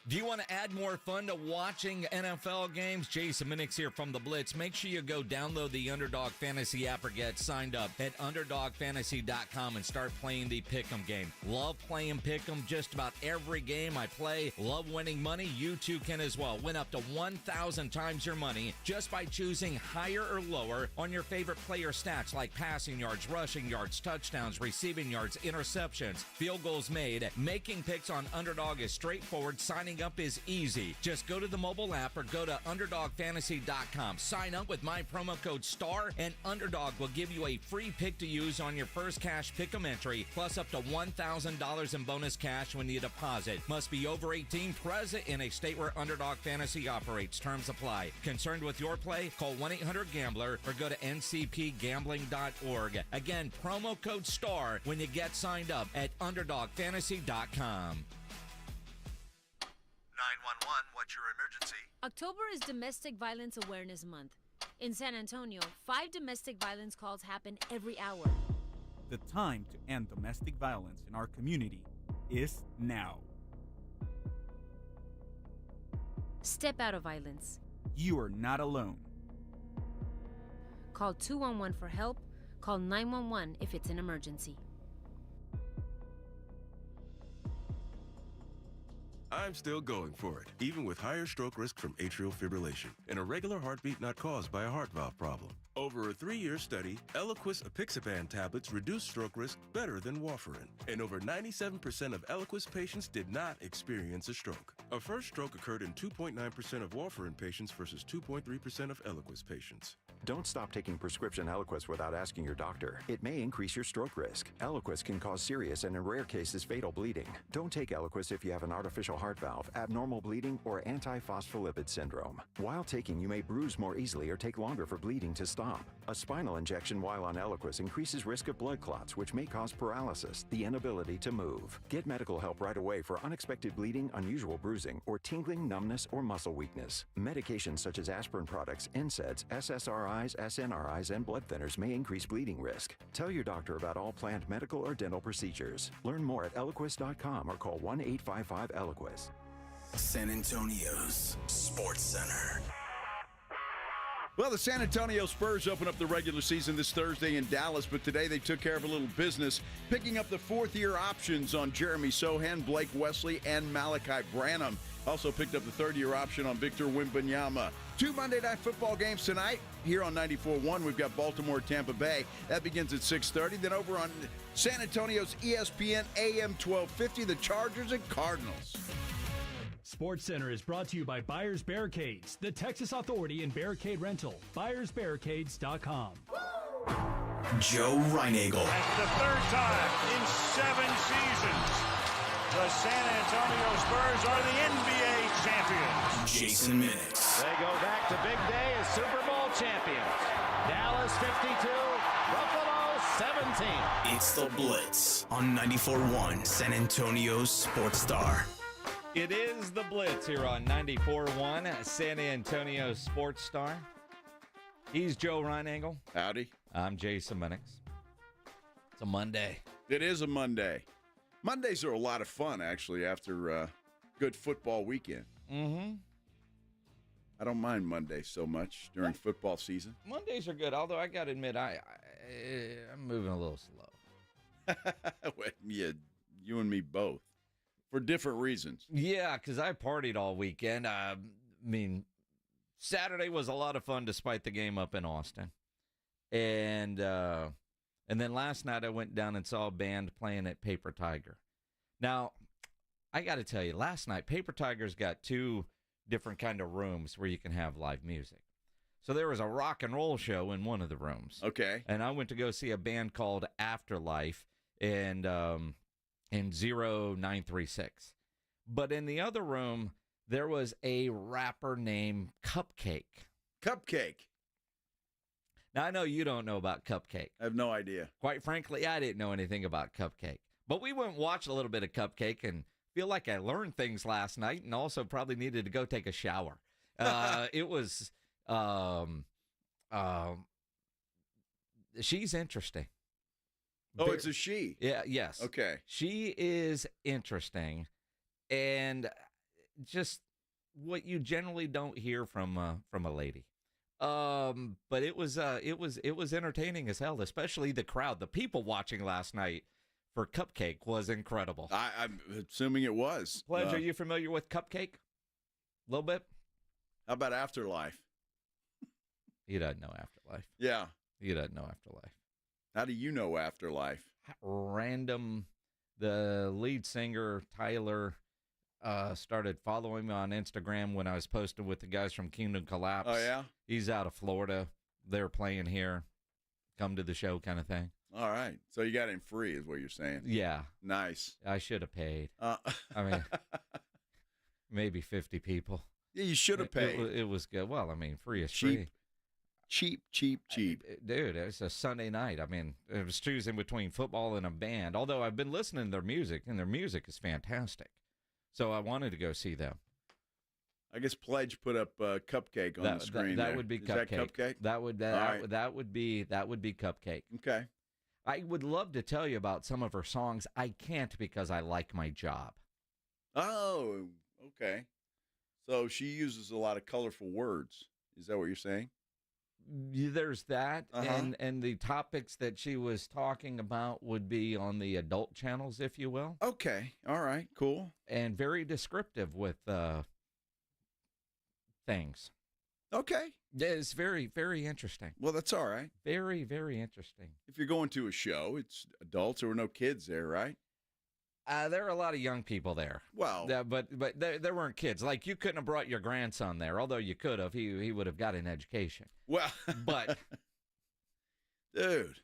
Do you want to add more fun to watching NFL games? Jason Minnix here from the Blitz. Make sure you go download the Underdog Fantasy app or get signed up at UnderdogFantasy.com and start playing the Pick'em game. Love playing Pick'em just about every game I play. Love winning money. You too can as well. Win up to 1,000 times your money just by choosing higher or lower on your favorite player stats like passing yards, rushing yards, touchdowns, receiving yards, interceptions, field goals made. Making picks on Underdog is straightforward. Signing up is easy. Just go to the mobile app or go to UnderdogFantasy.com. Sign up with my promo code STAR, and Underdog will give you a free pick to use on your first cash pick'em entry, plus up to $1,000 in bonus cash when you deposit. Must be over 18, present in a state where Underdog Fantasy operates. Terms apply. Concerned with your play? Call 1-800-GAMBLER or go to ncpgambling.org. Again, promo code STAR when you get signed up at UnderdogFantasy.com. 911, what's your emergency? October is Domestic Violence Awareness Month. In San Antonio, 5 domestic violence calls happen every hour. The time to end domestic violence in our community is now. Step out of violence. You are not alone. Call 211 for help. Call 911 if it's an emergency. I'm still going for it, even with higher stroke risk from atrial fibrillation, and a regular heartbeat not caused by a heart valve problem. Over a 3-year study, Eliquis apixaban tablets reduce stroke risk better than warfarin, and over 97% of Eliquis patients did not experience a stroke. A first stroke occurred in 2.9% of warfarin patients versus 2.3% of Eliquis patients. Don't stop taking prescription Eliquis without asking your doctor. It may increase your stroke risk. Eliquis can cause serious and in rare cases fatal bleeding. Don't take Eliquis if you have an artificial heart valve, abnormal bleeding, or antiphospholipid syndrome. While taking, you may bruise more easily or take longer for bleeding to stop. A spinal injection while on Eliquis increases risk of blood clots, which may cause paralysis, the inability to move. Get medical help right away for unexpected bleeding, unusual bruising, or tingling, numbness, or muscle weakness. Medications such as aspirin products, NSAIDs, SSRIs, SNRIs, and blood thinners may increase bleeding risk. Tell your doctor about all planned medical or dental procedures. Learn more at Eliquis.com or call 1-855-ELIQUIS. San Antonio's Sports Center. Well, the San Antonio Spurs open up the regular season this Thursday in Dallas, but today they took care of a little business, picking up the fourth-year options on Jeremy Sohan, Blake Wesley, and Malachi Branham. Also picked up the third-year option on Victor Wembanyama. 2 Monday Night Football games tonight. Here on 94.1, we've got Baltimore-Tampa Bay. That begins at 6:30. Then over on San Antonio's ESPN AM 1250, the Chargers and Cardinals. Sports Center is brought to you by Buyers Barricades, the Texas authority in barricade rental. BuyersBarricades.com. Joe Reinagel. That's the third time in 7 seasons the San Antonio Spurs are the NBA champions. Jason Minnix. They go back to big day as Super Bowl champions. Dallas 52, Buffalo 17. It's the Blitz on 94.1 San Antonio's Sports Star. It is the Blitz here on 94.1 San Antonio Sports Star. He's Joe Reinagel. Howdy. I'm Jason Minnix. It's a Monday. It is a Monday. Mondays are a lot of fun, actually, after a good football weekend. Mm-hmm. I don't mind Mondays so much during football season. Mondays are good, although I got to admit, I'm moving a little slow. Yeah, you and me both. For different reasons. Yeah, because I partied all weekend. I mean, Saturday was a lot of fun despite the game up in Austin. And then last night I went down and saw a band playing at Paper Tiger. Now, I got to tell you, last night, Paper Tiger's got 2 different kind of rooms where you can have live music. So there was a rock and roll show in one of the rooms. Okay. And I went to go see a band called Afterlife and 0936. But in the other room, there was a rapper named Cupcake. Cupcake. Now, I know you don't know about Cupcake. I have no idea. Quite frankly, I didn't know anything about Cupcake. But we went and watched a little bit of Cupcake and feel like I learned things last night and also probably needed to go take a shower. It was, she's interesting. Oh, it's a she? Yeah, yes. Okay. She is interesting. And just what you generally don't hear from a lady. But it was entertaining as hell, especially the crowd. The people watching last night for Cupcake was incredible. I'm assuming it was. Pledge, are you familiar with Cupcake? A little bit? How about Afterlife? He doesn't know Afterlife. Yeah. He doesn't know Afterlife. How do you know Afterlife? Random, the lead singer, Tyler, started following me on Instagram when I was posting with the guys from Kingdom Collapse. Oh, yeah? He's out of Florida. They're playing here. Come to the show kind of thing. All right. So you got him free is what you're saying. Yeah. Nice. I should have paid. I mean, maybe 50 people. Yeah, you should have paid. It was good. Well, I mean, free is free. Cheap. Dude, it's a Sunday night. I mean, it was choosing between football and a band, although I've been listening to their music, and their music is fantastic. So I wanted to go see them. I guess Pledge put up Cupcake on the screen. That would be Is Cupcake. that Cupcake? That would be Cupcake. Okay. I would love to tell you about some of her songs. I can't because I like my job. Oh, okay. So she uses a lot of colorful words. Is that what you're saying? There's that, and the topics that she was talking about would be on the adult channels, if you will. Okay. All right. Cool. And very descriptive with things. Okay. Yeah, it's very, very interesting. Well, that's all right. Very, very interesting. If you're going to a show, it's adults. There were no kids there, right? There are a lot of young people there. Well, but there weren't kids. Like, you couldn't have brought your grandson there, although you could have. He would have got an education. Well, but dude,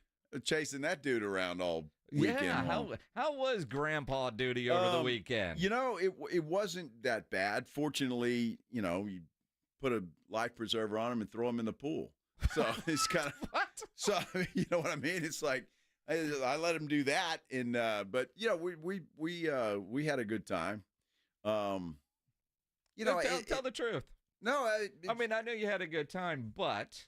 chasing that dude around all weekend. Yeah, how was Grandpa duty over the weekend? You know, it wasn't that bad. Fortunately, you know, you put a life preserver on him and throw him in the pool. So it's kind of what? So you know what I mean? It's like I let him do that, and but you know we had a good time. You know, tell the truth. No, I mean, I know you had a good time, but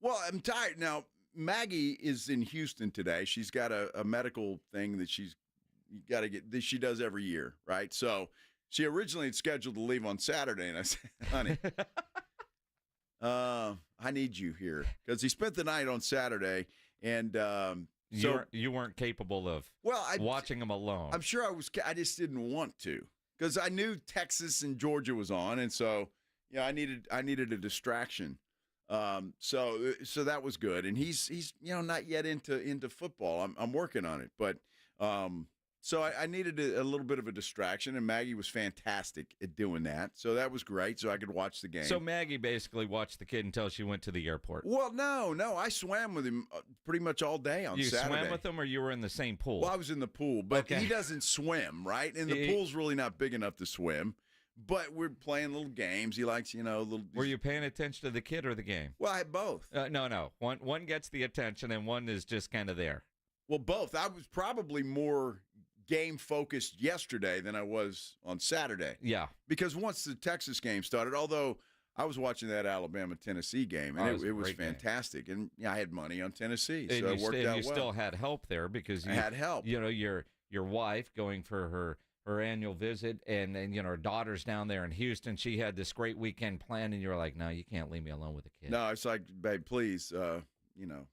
well, I'm tired now. Maggie is in Houston today. She's got a medical thing that she's got to get. That she does every year, right? So she originally had scheduled to leave on Saturday, and I said, "Honey, I need you here," because he spent the night on Saturday, and you weren't capable of watching him alone. I'm sure I was. I just didn't want to because I knew Texas and Georgia was on, and so yeah, I needed a distraction. So that was good, and he's you know not yet into football. I'm working on it, but so I needed a little bit of a distraction, and Maggie was fantastic at doing that. So that was great, so I could watch the game. So Maggie basically watched the kid until she went to the airport. Well, no, I swam with him pretty much all day on Saturday. You swam with him, or you were in the same pool? Well, I was in the pool, but he doesn't swim, right? And the pool's really not big enough to swim. But we're playing little games. He likes, you know, little. Were you paying attention to the kid or the game? Well, I had both. No. One gets the attention, and one is just kind of there. Well, both. I was probably more game focused yesterday than I was on Saturday. Yeah. Because once the Texas game started, although I was watching that Alabama-Tennessee game, and it was fantastic. Game. And yeah, I had money on Tennessee, so it worked out well. You still had help there because you had help. You know, your wife going for her annual visit, and you know, her daughter's down there in Houston. She had this great weekend planned, and you're like, no, you can't leave me alone with the kid. No, it's like, babe, please, you know,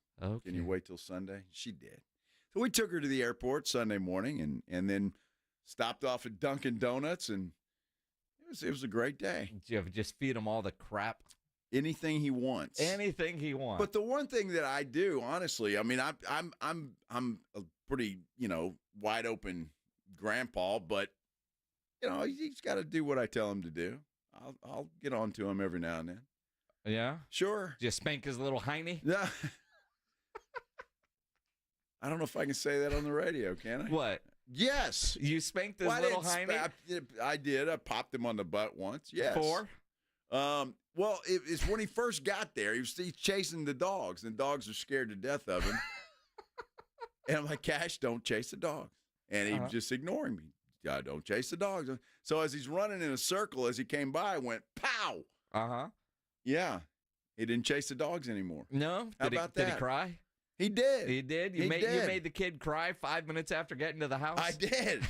can you wait till Sunday? She did. So we took her to the airport Sunday morning, and then stopped off at Dunkin' Donuts, and it was a great day. You just feed him all the crap. Anything he wants. Anything he wants. But the one thing that I do, honestly, I mean, I'm a pretty, you know, wide open grandpa, but you know, he's got to do what I tell him to do. I'll get on to him every now and then. Yeah? Sure. Just spank his little hiney? Yeah. I don't know if I can say that on the radio, can I? What? Yes. You spanked his little hiney? I did. I popped him on the butt once. Yes. For? Well, it's when he first got there. He's chasing the dogs, and dogs are scared to death of him. And I'm like, Cash, don't chase the dogs. And he was just ignoring me. I don't chase the dogs. So as he's running in a circle, as he came by, I went, pow. Uh-huh. Yeah. He didn't chase the dogs anymore. No? How about that? Did he cry? He did. He did? You made the kid cry 5 minutes after getting to the house? I did.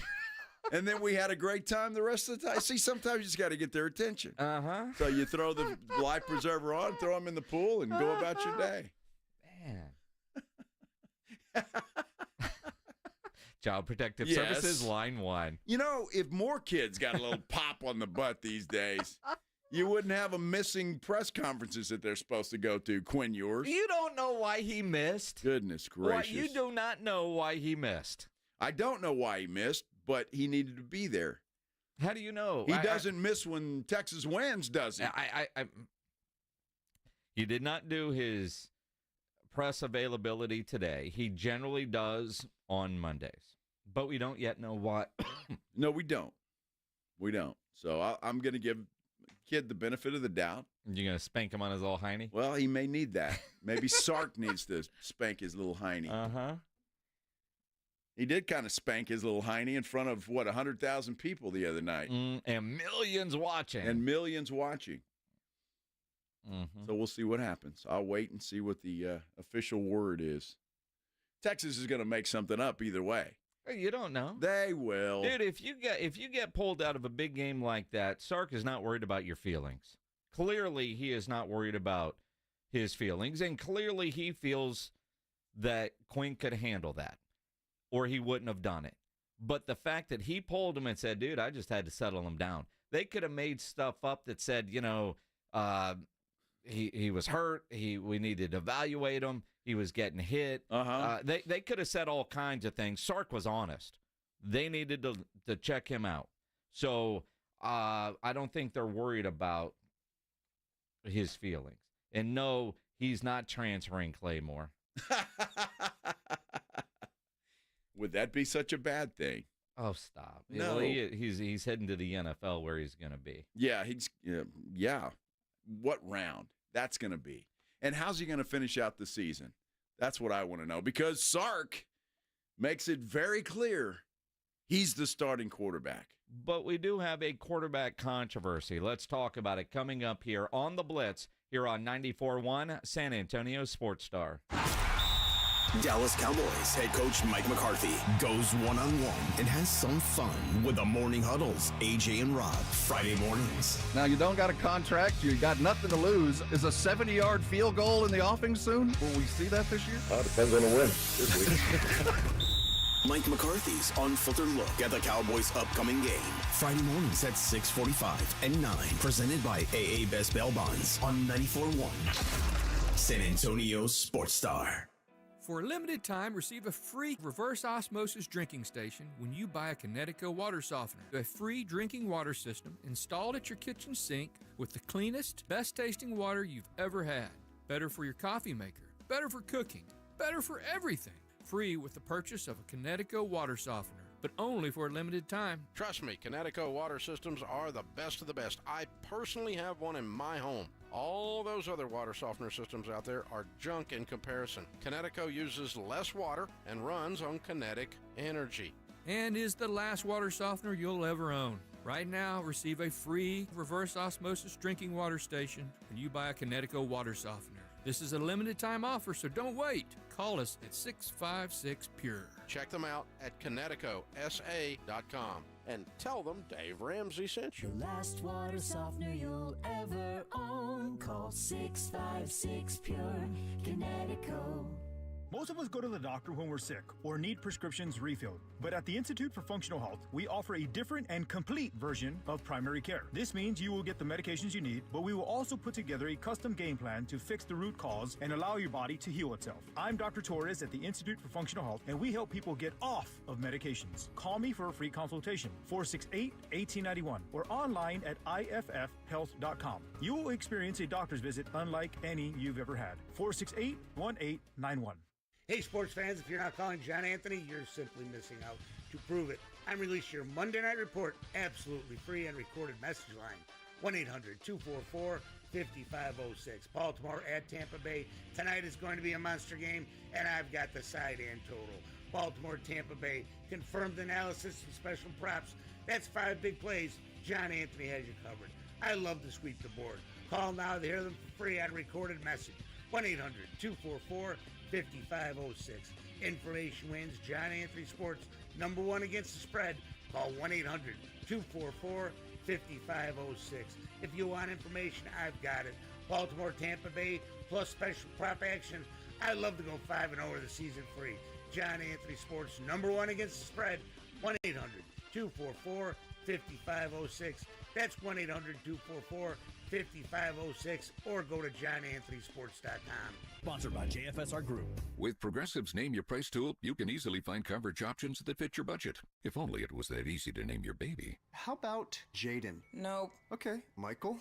And then we had a great time the rest of the time. See, sometimes you just got to get their attention. Uh-huh. So you throw the life preserver on, throw them in the pool, and go about your day. Man. Child Protective Yes. Services, line 1. You know, if more kids got a little pop on the butt these days, you wouldn't have a missing press conferences that they're supposed to go to, Quinn Ewers. You don't know why he missed. Goodness gracious. You do not know why he missed. I don't know why he missed, but he needed to be there. How do you know? He doesn't miss when Texas wins, does he? He did not do his press availability today. He generally does on Mondays, but we don't yet know why. No, we don't. We don't. So I'm going to give kid the benefit of the doubt. You're going to spank him on his little hiney? Well, he may need that. Maybe Sark needs to spank his little hiney. Uh-huh. He did kind of spank his little hiney in front of, 100,000 people the other night. And millions watching. Mm-hmm. So we'll see what happens. I'll wait and see what the official word is. Texas is going to make something up either way. You don't know. They will. Dude, if you get pulled out of a big game like that, Sark is not worried about your feelings. Clearly, he is not worried about his feelings, and clearly he feels that Quinn could handle that, or he wouldn't have done it. But the fact that he pulled him and said, dude, I just had to settle him down. They could have made stuff up that said, he was hurt. We needed to evaluate him. He was getting hit. They could have said all kinds of things. Sark was honest. They needed to check him out. So I don't think they're worried about his feelings. And no, he's not transferring Claymore. Would that be such a bad thing? Oh, stop. No. Well, he's heading to the NFL where he's going to be. Yeah, yeah. What round that's going to be. And how's he going to finish out the season? That's what I want to know. Because Sark makes it very clear he's the starting quarterback. But we do have a quarterback controversy. Let's talk about it coming up here on the Blitz, here on 94.1 San Antonio Sports Star. Dallas Cowboys head coach Mike McCarthy goes one-on-one and has some fun with the Morning Huddles, AJ and Rob, Friday mornings. Now, you don't got a contract. You got nothing to lose. Is a 70-yard field goal in the offing soon? Will we see that this year? Depends on the win this week. Mike McCarthy's unfiltered look at the Cowboys' upcoming game. Friday mornings at 6:45 and 9. Presented by AA Best Bail Bonds on 94.1 San Antonio Sports Star. For a limited time, receive a free reverse osmosis drinking station when you buy a Connecticut water softener. A free drinking water system installed at your kitchen sink with the cleanest, best-tasting water you've ever had. Better for your coffee maker, better for cooking, better for everything. Free with the purchase of a Connecticut water softener, but only for a limited time. Trust me, Connecticut water systems are the best of the best. I personally have one in my home. All those other water softener systems out there are junk in comparison. Connecticut uses less water and runs on kinetic energy. And is the last water softener you'll ever own. Right now, receive a free reverse osmosis drinking water station when you buy a Connecticut water softener. This is a limited time offer, so don't wait. Call us at 656-PURE. Check them out at ConnecticutSA.com and tell them Dave Ramsey sent you. The last water softener you'll ever own. Call 656-PURE. Connecticut. Most of us go to the doctor when we're sick or need prescriptions refilled. But at the Institute for Functional Health, we offer a different and complete version of primary care. This means you will get the medications you need, but we will also put together a custom game plan to fix the root cause and allow your body to heal itself. I'm Dr. Torres at the Institute for Functional Health, and we help people get off of medications. Call me for a free consultation, 468-1891, or online at iffhealth.com. You will experience a doctor's visit unlike any you've ever had. 468-1891. Hey, sports fans, if you're not calling John Anthony, you're simply missing out. To prove it, I'm releasing your Monday Night Report absolutely free and recorded message line. 1-800-244-5506. Baltimore at Tampa Bay. Tonight is going to be a monster game, and I've got the side and total. Baltimore, Tampa Bay. Confirmed analysis and special props. That's 5 big plays. John Anthony has you covered. I love to sweep the board. Call now to hear them for free on recorded message. 1-800-244-5506. Information wins. John Anthony Sports, #1 against the spread. Call 1-800-244-5506. If you want information, I've got it. Baltimore, Tampa Bay, plus special prop action. I'd love to go 5-0 with the season free. John Anthony Sports, #1 against the spread. 1-800-244-5506. That's 1-800-244-5506, or go to johnanthonysports.com. Sponsored by JFSR Group. With Progressive's Name Your Price tool, you can easily find coverage options that fit your budget. If only it was that easy to name your baby. How about Jaden? Nope. Okay. Michael?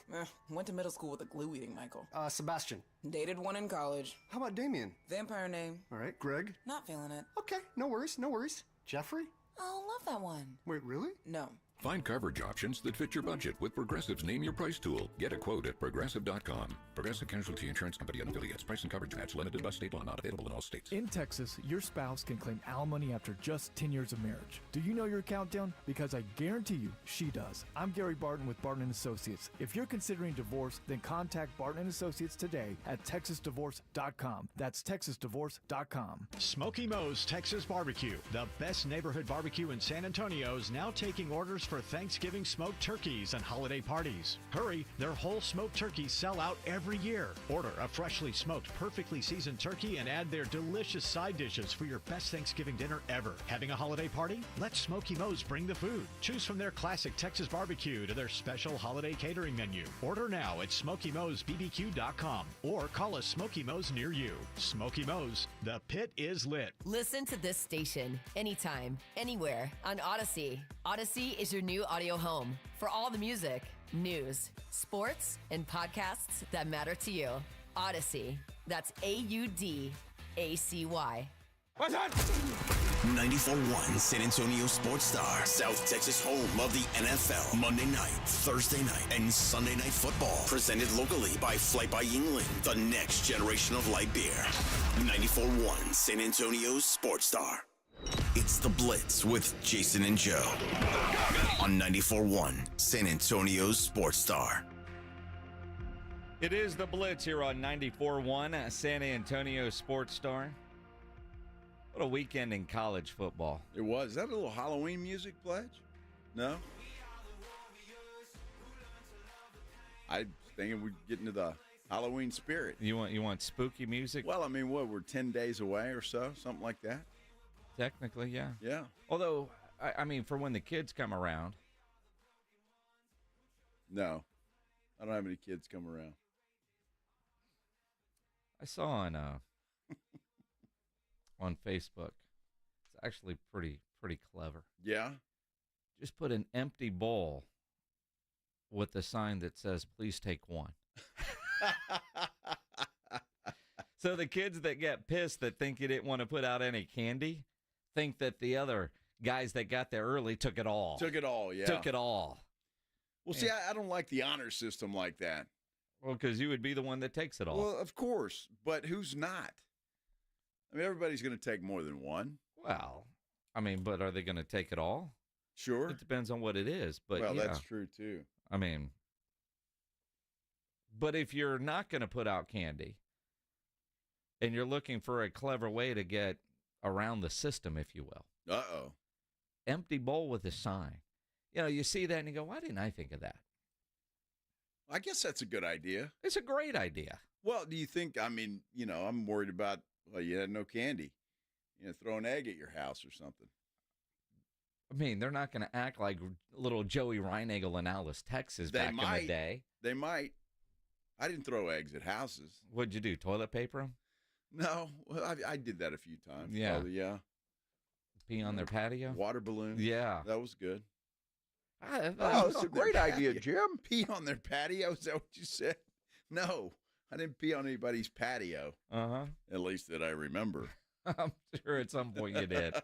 Went to middle school with a glue-eating Michael. Sebastian? Dated one in college. How about Damien? Vampire name. All right. Greg? Not feeling it. Okay. No worries. No worries. Jeffrey? Oh, love that one. Wait, really? No. Find coverage options that fit your budget with Progressive's Name Your Price tool. Get a quote at Progressive.com. Progressive Casualty Insurance Company and affiliates. Price and coverage match limited by state law. Not available in all states. In Texas, your spouse can claim alimony after just 10 years of marriage. Do you know your countdown? Because I guarantee you, she does. I'm Gary Barton with Barton & Associates. If you're considering divorce, then contact Barton & Associates today at TexasDivorce.com. That's TexasDivorce.com. Smoky Moe's Texas Barbecue, the best neighborhood barbecue in San Antonio, is now taking orders for Thanksgiving smoked turkeys and holiday parties. Hurry, their whole smoked turkeys sell out every year. Order a freshly smoked, perfectly seasoned turkey and add their delicious side dishes for your best Thanksgiving dinner ever. Having a holiday party? Let Smoky Moe's bring the food. Choose from their classic Texas barbecue to their special holiday catering menu. Order now at SmokyMoe'sBBQ.com or call a Smoky Moe's near you. Smoky Moe's, the pit is lit. Listen to this station anytime, anywhere on Odyssey. Odyssey is your new audio home for all the music, news, sports, and podcasts that matter to you. Odyssey. That's AUDACY. What's that? 94.1 San Antonio Sports Star, South Texas home of the NFL. Monday night, Thursday night, and Sunday night football. Presented locally by Flight by Yingling, the next generation of light beer. 94.1 San Antonio Sports Star. It's the Blitz with Jason and Joe on 94.1 San Antonio Sports Star. It is the Blitz here on 94.1 San Antonio Sports Star. What a weekend in college football. It was. Is that a little Halloween music, Pledge? No? I was thinking we'd get into the Halloween spirit. You want spooky music? Well, I mean, we're 10 days away or so, something like that. Technically, yeah. Yeah. Although, I mean, for when the kids come around. No. I don't have any kids come around. I saw on Facebook. It's actually pretty clever. Yeah? Just put an empty bowl with a sign that says, "Please take one." So the kids that get pissed that think you didn't want to put out any candy think that the other guys that got there early took it all. Took it all, yeah. Took it all. Well, see, I don't like the honor system like that. Well, because you would be the one that takes it all. Well, of course, but who's not? I mean, everybody's going to take more than one. Well, I mean, but are they going to take it all? Sure. It depends on what it is. But well, yeah. That's true, too. I mean, but if you're not going to put out candy and you're looking for a clever way to get around the system, if you will. Uh-oh. Empty bowl with a sign. You know, you see that and you go, why didn't I think of that? I guess that's a good idea. It's a great idea. Well, do you think, I mean, you know, I'm worried about, well, you had no candy. You know, throw an egg at your house or something. I mean, they're not going to act like little Joey Reinagel in Alice, Texas back in the day. They might. I didn't throw eggs at houses. What'd you do, toilet paper them? No, well, I did that a few times. Yeah. Probably, yeah. Pee on their patio? Water balloon. Yeah. That was good. Oh, it's a great idea, Jim. Pee on their patio? Is that what you said? No, I didn't pee on anybody's patio. Uh-huh. At least that I remember. I'm sure at some point you did.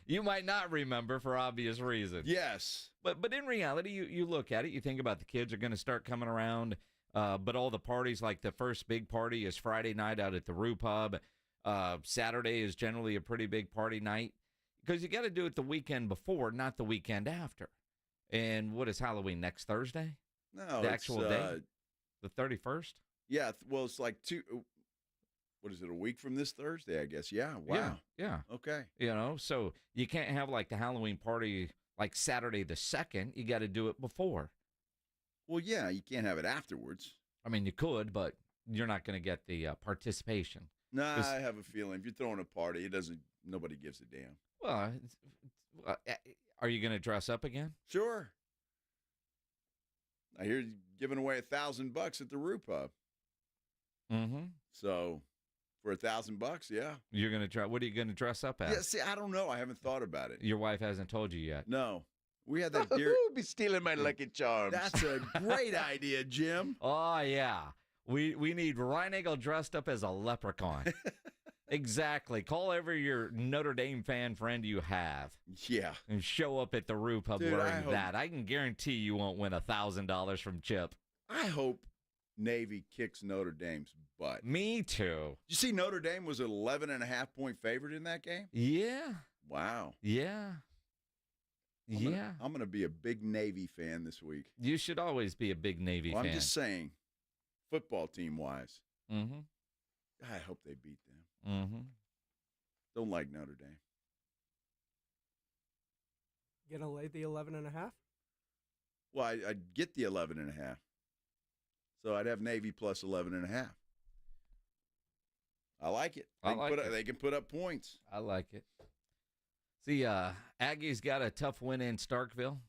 You might not remember for obvious reasons. Yes. But in reality, you look at it, you think about the kids are going to start coming around, but all the parties, like the first big party is Friday night out at the Roo Pub. Saturday is generally a pretty big party night because you got to do it the weekend before, not the weekend after. And what is Halloween, next Thursday? No, the actual day? The 31st? Yeah, well, it's like a week from this Thursday, I guess. Yeah, wow. Yeah. Okay. You know, so you can't have like the Halloween party like Saturday the 2nd. You got to do it before. Well, yeah, you can't have it afterwards. I mean, you could, but you're not going to get the participation. No, I have a feeling if you're throwing a party, nobody gives a damn. Well, are you going to dress up again? Sure. I hear you giving away $1,000 at the Roo Pub. Mm-hmm. So for $1,000, yeah. You're going to try. What are you going to dress up as? Yeah, see, I don't know. I haven't thought about it. Your wife hasn't told you yet. No. We had that deer. Be stealing my Lucky Charms. That's a great idea, Jim. Oh, yeah. We need Reinagel dressed up as a leprechaun. Exactly. Call every your Notre Dame fan friend you have. Yeah. And show up at the Roo Pub wearing that. I can guarantee you won't win $1,000 from Chip. I hope Navy kicks Notre Dame's butt. Me too. You see Notre Dame was an 11.5-point favorite in that game? Yeah. Wow. Yeah. I'm going to be a big Navy fan this week. You should always be a big Navy fan. I'm just saying, football team-wise, mm-hmm. I hope they beat them. Mm-hmm. Don't like Notre Dame. Gonna lay the 11.5? Well, I'd get the 11.5. So I'd have Navy plus 11.5. I like it. They can put up points. I like it. See, Aggies got a tough win in Starkville.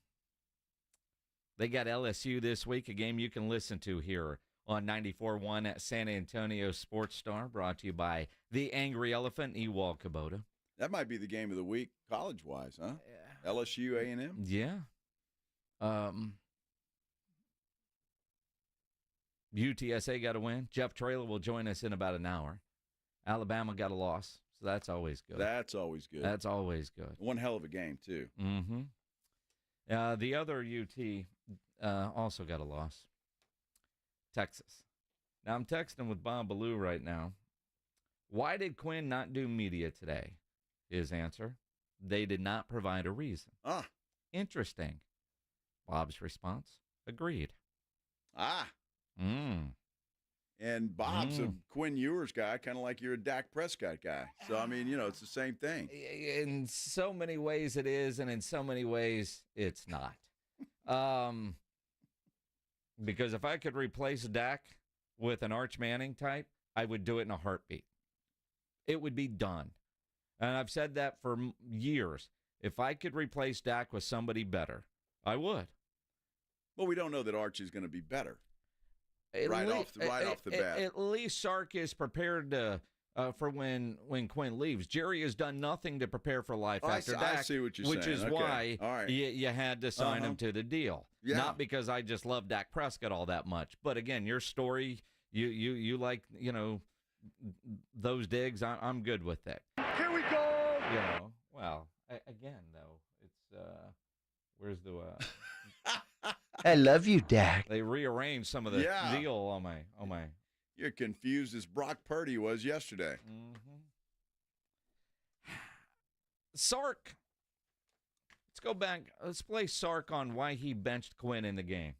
They got LSU this week, a game you can listen to here on 94.1 at San Antonio Sports Star, brought to you by the Angry Elephant, Ewald Kubota. That might be the game of the week, college-wise, huh? Yeah. LSU, A&M? Yeah. UTSA got a win. Jeff Traylor will join us in about an hour. Alabama got a loss, so that's always good. That's always good. That's always good. One hell of a game, too. Mm-hmm. The other UT also got a loss. Texas. Now, I'm texting with Bob Ballou right now. Why did Quinn not do media today? His answer, they did not provide a reason. Ah. Interesting. Bob's response, agreed. Ah. And Bob's a Mm. Quinn Ewers guy, kind of like you're a Dak Prescott guy. So, I mean, it's the same thing. In so many ways it is, and in so many ways it's not. Because if I could replace Dak with an Arch Manning type, I would do it in a heartbeat. It would be done. And I've said that for years. If I could replace Dak with somebody better, I would. Well, we don't know that Arch is going to be better. Right off the bat. At least Sark is prepared to for when Quinn leaves. Jerry has done nothing to prepare for life after Dak. I see what you're which saying. is Okay. why All right. you had to sign him to the deal. Yeah. Not because I just love Dak Prescott all that much. But again, your story, you like, those digs. I'm good with that. Here we go. Well, again though, it's where's the I love you, Dak. They rearranged some of the deal on my. You're confused as Brock Purdy was yesterday. Mm-hmm. Sark. Let's go back. Let's play Sark on why he benched Quinn in the game.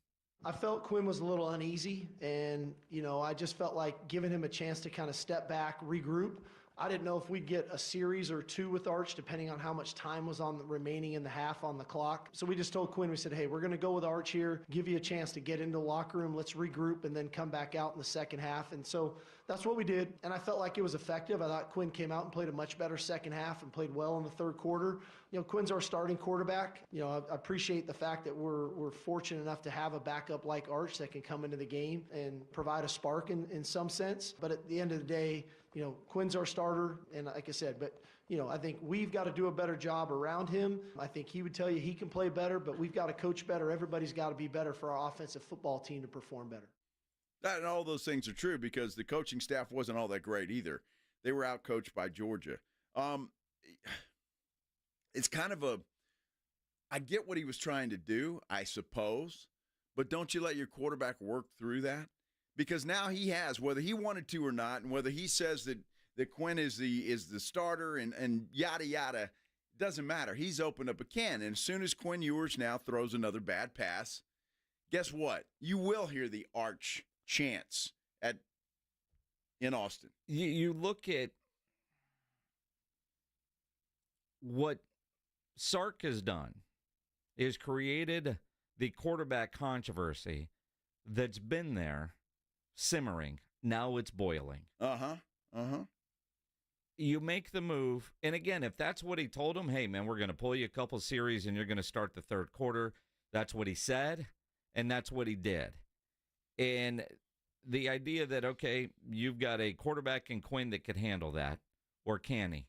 I felt Quinn was a little uneasy, and, I just felt like giving him a chance to kind of step back, regroup. I didn't know if we'd get a series or two with Arch, depending on how much time was on the remaining in the half on the clock. So we just told Quinn, we said, hey, we're going to go with Arch here, give you a chance to get into the locker room, let's regroup, and then come back out in the second half. And so that's what we did, and I felt like it was effective. I thought Quinn came out and played a much better second half and played well in the third quarter. Quinn's our starting quarterback. I appreciate the fact that we're fortunate enough to have a backup like Arch that can come into the game and provide a spark in some sense. But at the end of the day, Quinn's our starter, and like I said, but I think we've got to do a better job around him. I think he would tell you he can play better, but we've got to coach better. Everybody's got to be better for our offensive football team to perform better. That and all those things are true because the coaching staff wasn't all that great either. They were outcoached by Georgia. It's kind of I get what he was trying to do, I suppose, but don't you let your quarterback work through that? Because now he has, whether he wanted to or not, and whether he says that Quinn is the starter and yada yada, doesn't matter. He's opened up a can, and as soon as Quinn Ewers now throws another bad pass, guess what? You will hear the Arch chants in Austin. You look at what Sark has done is created the quarterback controversy that's been there, simmering. Now it's boiling. You make the move, and again, if that's what he told him, hey, man, we're going to pull you a couple series and you're going to start the third quarter, that's what he said, and that's what he did. And the idea that, okay, you've got a quarterback in Quinn that could handle that, or can he?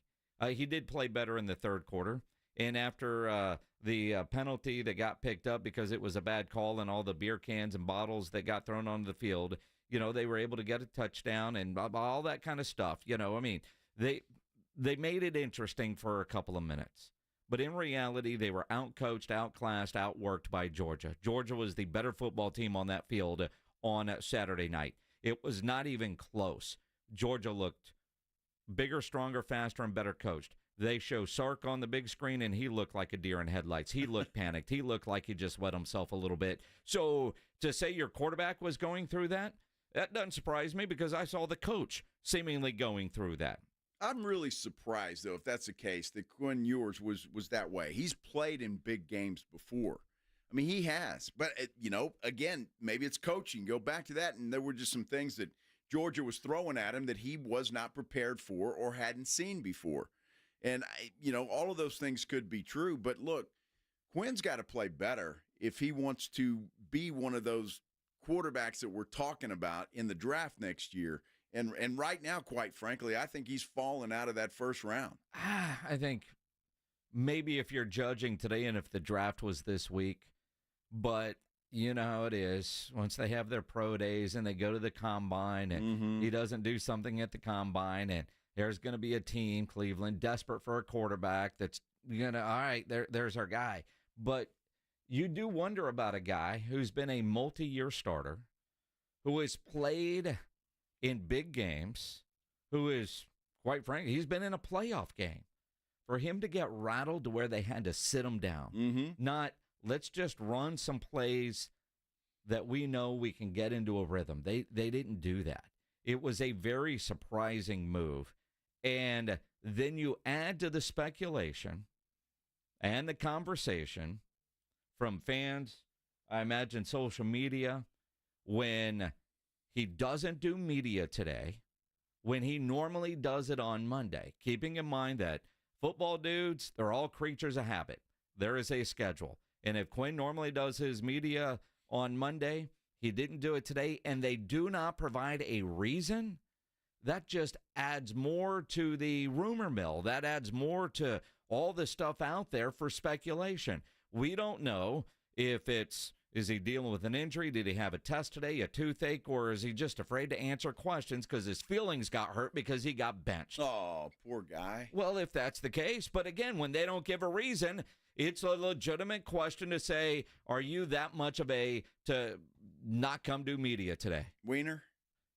He did play better in the third quarter, and after the penalty that got picked up because it was a bad call and all the beer cans and bottles that got thrown onto the field, they were able to get a touchdown and all that kind of stuff. They made it interesting for a couple of minutes. But in reality, they were outcoached, outclassed, outworked by Georgia. Georgia was the better football team on that field on Saturday night. It was not even close. Georgia looked bigger, stronger, faster, and better coached. They show Sark on the big screen, and he looked like a deer in headlights. He looked panicked. He looked like he just wet himself a little bit. So to say your quarterback was going through that doesn't surprise me because I saw the coach seemingly going through that. I'm really surprised, though, if that's the case, that Quinn Ewers was that way. He's played in big games before. I mean, he has. But, again, maybe it's coaching. Go back to that, and there were just some things that Georgia was throwing at him that he was not prepared for or hadn't seen before. And, all of those things could be true. But, look, Quinn's got to play better if he wants to be one of those quarterbacks that we're talking about in the draft next year. And right now, quite frankly, I think he's fallen out of that first round. I think maybe if you're judging today and if the draft was this week, but you know how it is. Once they have their pro days and they go to the combine and he doesn't do something at the combine and there's going to be a team, Cleveland, desperate for a quarterback that's, all right, there's our guy. But you do wonder about a guy who's been a multi-year starter, who has played in big games, who is, quite frankly, he's been in a playoff game. For him to get rattled to where they had to sit him down, not let's just run some plays that we know we can get into a rhythm. They didn't do that. It was a very surprising move. And then you add to the speculation and the conversation from fans, I imagine social media, when he doesn't do media today, when he normally does it on Monday, keeping in mind that football dudes, they're all creatures of habit. There is a schedule. And if Quinn normally does his media on Monday, he didn't do it today, and they do not provide a reason, that just adds more to the rumor mill. That adds more to all the stuff out there for speculation. We don't know if is he dealing with an injury? Did he have a test today, a toothache, or is he just afraid to answer questions because his feelings got hurt because he got benched? Oh, poor guy. Well, if that's the case, but again, when they don't give a reason, it's a legitimate question to say, are you that much of to not come do media today? Wiener?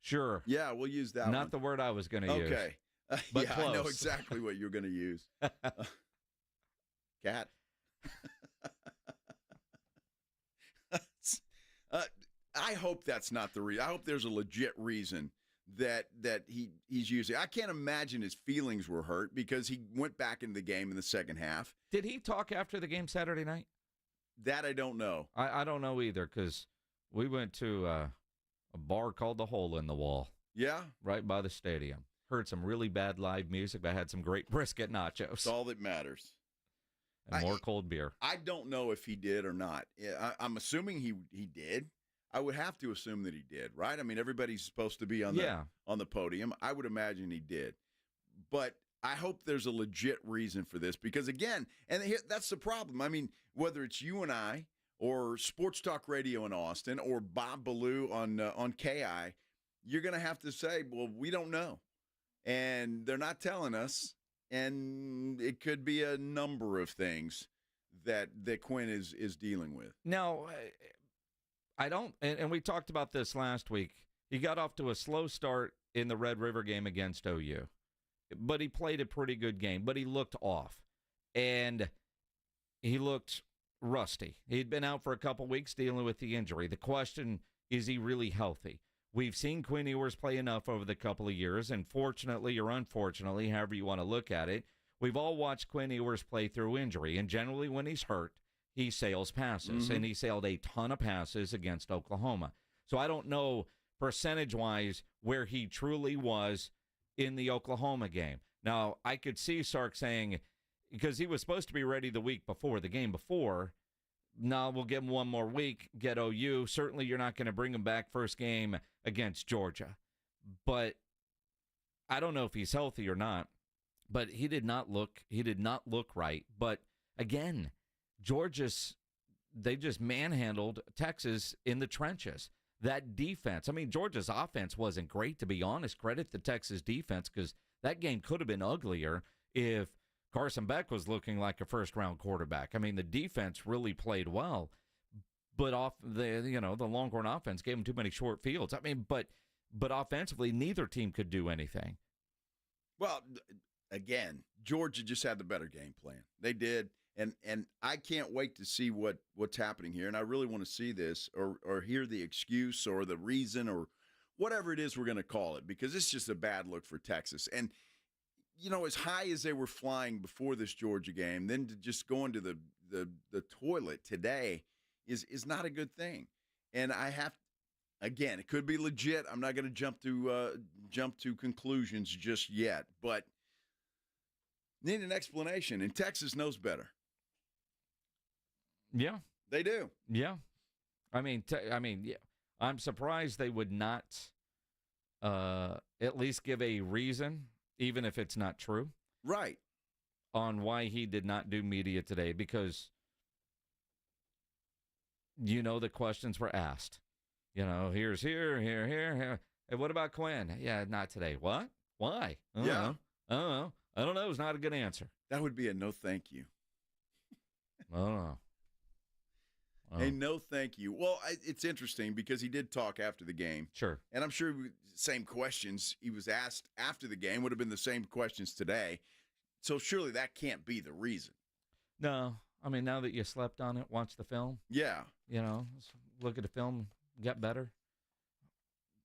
Sure. Yeah, we'll use that Not the word I was going to use. Okay. But yeah, close. I know exactly what you're going to use. Cat. I hope that's not the reason. I hope there's a legit reason that he's using. I can't imagine his feelings were hurt because he went back into the game in the second half. Did he talk after the game Saturday night? That I don't know. I don't know either because we went to a bar called The Hole in the Wall. Yeah? Right by the stadium. Heard some really bad live music, but had some great brisket nachos. That's all that matters. And more cold beer. I don't know if he did or not. I'm assuming he did. I would have to assume that he did, right? I mean, everybody's supposed to be on the podium. I would imagine he did. But I hope there's a legit reason for this because, again, and that's the problem. I mean, whether it's you and I or Sports Talk Radio in Austin or Bob Ballou on KI, you're going to have to say, well, we don't know. And they're not telling us. And it could be a number of things that Quinn is dealing with. Now, I don't, and we talked about this last week. He got off to a slow start in the Red River game against OU, but he played a pretty good game, but he looked off, and he looked rusty. He'd been out for a couple weeks dealing with the injury. The question, is he really healthy? We've seen Quinn Ewers play enough over the couple of years, and fortunately or unfortunately, however you want to look at it, we've all watched Quinn Ewers play through injury, and generally when he's hurt, he sails passes, and he sailed a ton of passes against Oklahoma. So I don't know percentage-wise where he truly was in the Oklahoma game. Now, I could see Sark saying, because he was supposed to be ready the week before, the game before, no, we'll give him one more week, get OU. Certainly you're not going to bring him back first game against Georgia. But I don't know if he's healthy or not. But he did not look right. But again, they just manhandled Texas in the trenches. That defense, I mean, Georgia's offense wasn't great, to be honest. Credit the Texas defense, because that game could have been uglier if Carson Beck was looking like a first-round quarterback. I mean, the defense really played well, but the Longhorn offense gave them too many short fields. I mean, but offensively, neither team could do anything. Well, again, Georgia just had the better game plan. They did. And I can't wait to see what's happening here. And I really want to see this or hear the excuse or the reason or whatever it is we're going to call it, because it's just a bad look for Texas. And, as high as they were flying before this Georgia game, then to just go into the toilet today is not a good thing. And again, it could be legit. I'm not going to jump to conclusions just yet, but need an explanation. And Texas knows better. Yeah, they do. Yeah, I mean, yeah. I'm surprised they would not at least give a reason, even if it's not true, right, on why he did not do media today. Because the questions were asked. Here's here. Hey, what about Quinn? Yeah, not today. What? Why? I don't know. I don't know. It's not a good answer. That would be a no thank you. I don't know. Hey, no thank you. Well, it's interesting because he did talk after the game. Sure. And I'm sure same questions he was asked after the game would have been the same questions today. So surely that can't be the reason. No. I mean, now that you slept on it, watch the film. Yeah. Look at the film, get better.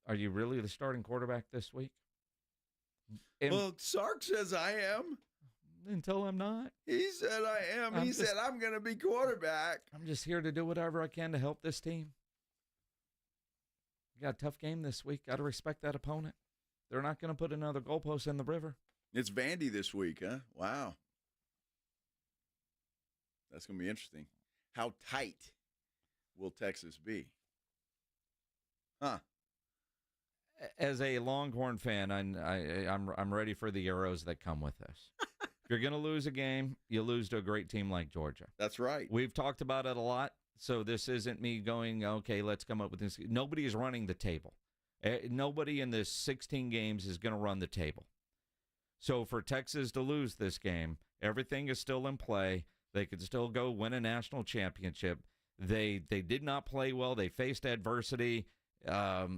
Are you really the starting quarterback this week? Well, Sark says I am. Until I'm not. He said I am. He said I'm going to be quarterback. I'm just here to do whatever I can to help this team. We got a tough game this week. Got to respect that opponent. They're not going to put another goalpost in the river. It's Vandy this week, huh? Wow. That's going to be interesting. How tight will Texas be? Huh. As a Longhorn fan, I'm ready for the arrows that come with this. If you're going to lose a game, you lose to a great team like Georgia. That's right. We've talked about it a lot, so this isn't me going, okay, let's come up with this. Nobody is running the table. Nobody in this 16 games is going to run the table. So for Texas to lose this game, everything is still in play. They could still go win a national championship. They did not play well. They faced adversity.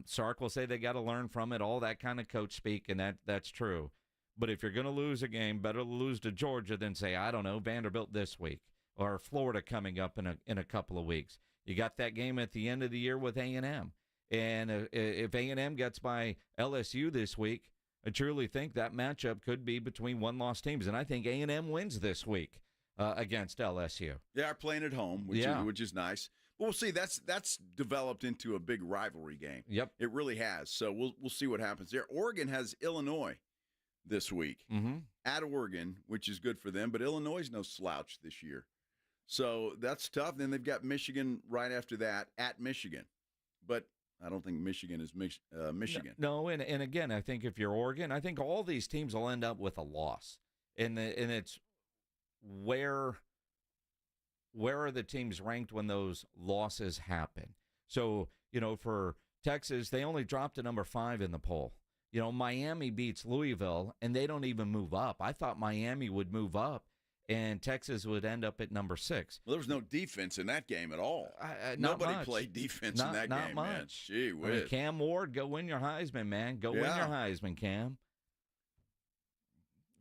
Sark will say they got to learn from it, all that kind of coach speak, and that's true. But if you're going to lose a game, better lose to Georgia than say, I don't know, Vanderbilt this week or Florida coming up in a couple of weeks. You got that game at the end of the year with A&M. And if A&M gets by LSU this week, I truly think that matchup could be between one-loss teams. And I think A&M wins this week against LSU. They are playing at home, which is nice. But we'll see. That's developed into a big rivalry game. Yep. It really has. So we'll see what happens there. Oregon has Illinois this week at Oregon, which is good for them. But Illinois is no slouch this year. So that's tough. Then they've got Michigan right after that at Michigan. But I don't think Michigan is Michigan. No, and again, I think if you're Oregon, I think all these teams will end up with a loss. And it's where are the teams ranked when those losses happen? So, for Texas, they only dropped to number 5 in the poll. Miami beats Louisville, and they don't even move up. I thought Miami would move up, and Texas would end up at number 6. Well, there was no defense in that game at all. Nobody played defense in that game, much. Man. Gee whiz. Cam Ward, go win your Heisman, man. Go win your Heisman, Cam.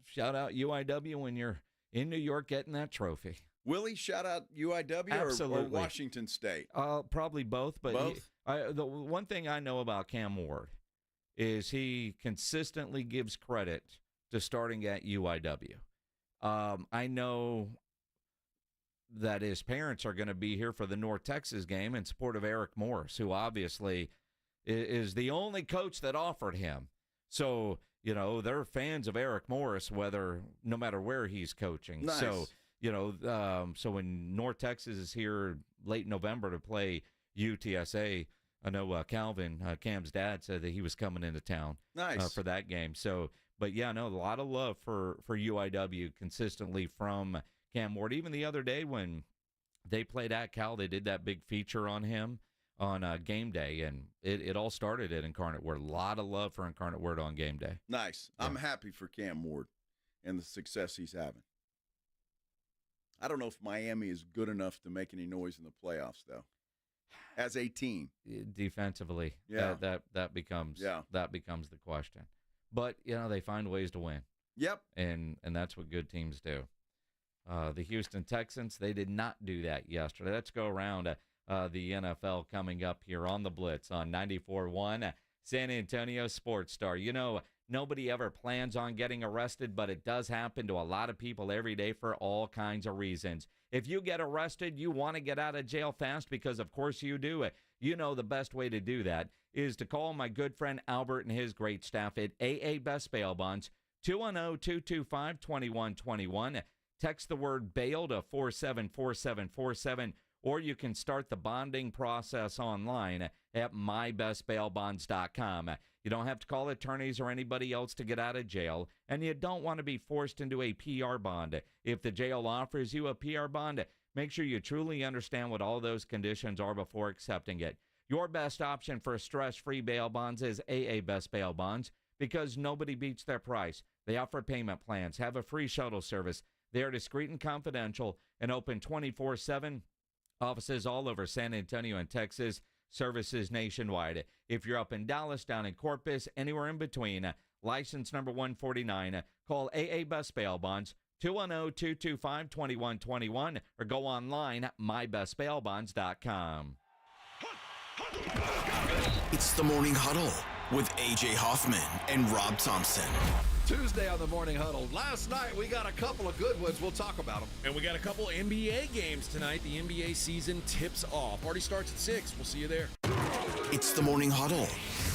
Shout out UIW when you're in New York getting that trophy. Will he shout out UIW or Washington State? Probably both. But both? The one thing I know about Cam Ward is he consistently gives credit to starting at UIW. I know that his parents are going to be here for the North Texas game in support of Eric Morris, who obviously is the only coach that offered him. So, they're fans of Eric Morris, no matter where he's coaching. Nice. So, so when North Texas is here late November to play UTSA, I know Cam's dad said that he was coming into town for that game. So, but yeah, no, a lot of love for UIW consistently from Cam Ward. Even the other day when they played at Cal, they did that big feature on him on game day, and it all started at Incarnate Word. A lot of love for Incarnate Word on game day. Nice. Yeah. I'm happy for Cam Ward and the success he's having. I don't know if Miami is good enough to make any noise in the playoffs, though. As a team, defensively, that becomes the question. But they find ways to win. Yep, and that's what good teams do. The Houston Texans, they did not do that yesterday. Let's go around the NFL coming up here on the Blitz on 94.1 San Antonio Sports Star. Nobody ever plans on getting arrested, but it does happen to a lot of people every day for all kinds of reasons. If you get arrested, you want to get out of jail fast, because of course you do. The best way to do that is to call my good friend Albert and his great staff at AA Best Bail Bonds, 210-225-2121. Text the word bail to 474747, or you can start the bonding process online at mybestbailbonds.com. You don't have to call attorneys or anybody else to get out of jail, and you don't want to be forced into a PR bond. If the jail offers you a PR bond, make sure you truly understand what all those conditions are before accepting it. Your best option for stress-free bail bonds is AA Best Bail Bonds, because nobody beats their price. They offer payment plans, have a free shuttle service. They are discreet and confidential and open 24/7. Offices all over San Antonio and Texas, services nationwide. If you're up in Dallas, down in Corpus, anywhere in between, license number 149, call AA Best Bail Bonds, 210-225-2121, or go online at mybestbailbonds.com. It's the Morning Huddle with A.J. Hoffman and Rob Thompson. Tuesday on the Morning Huddle. Last night we got a couple of good ones. We'll talk about them. And we got a couple NBA games tonight. The NBA season tips off. Party starts at 6. We'll see you there. It's the Morning Huddle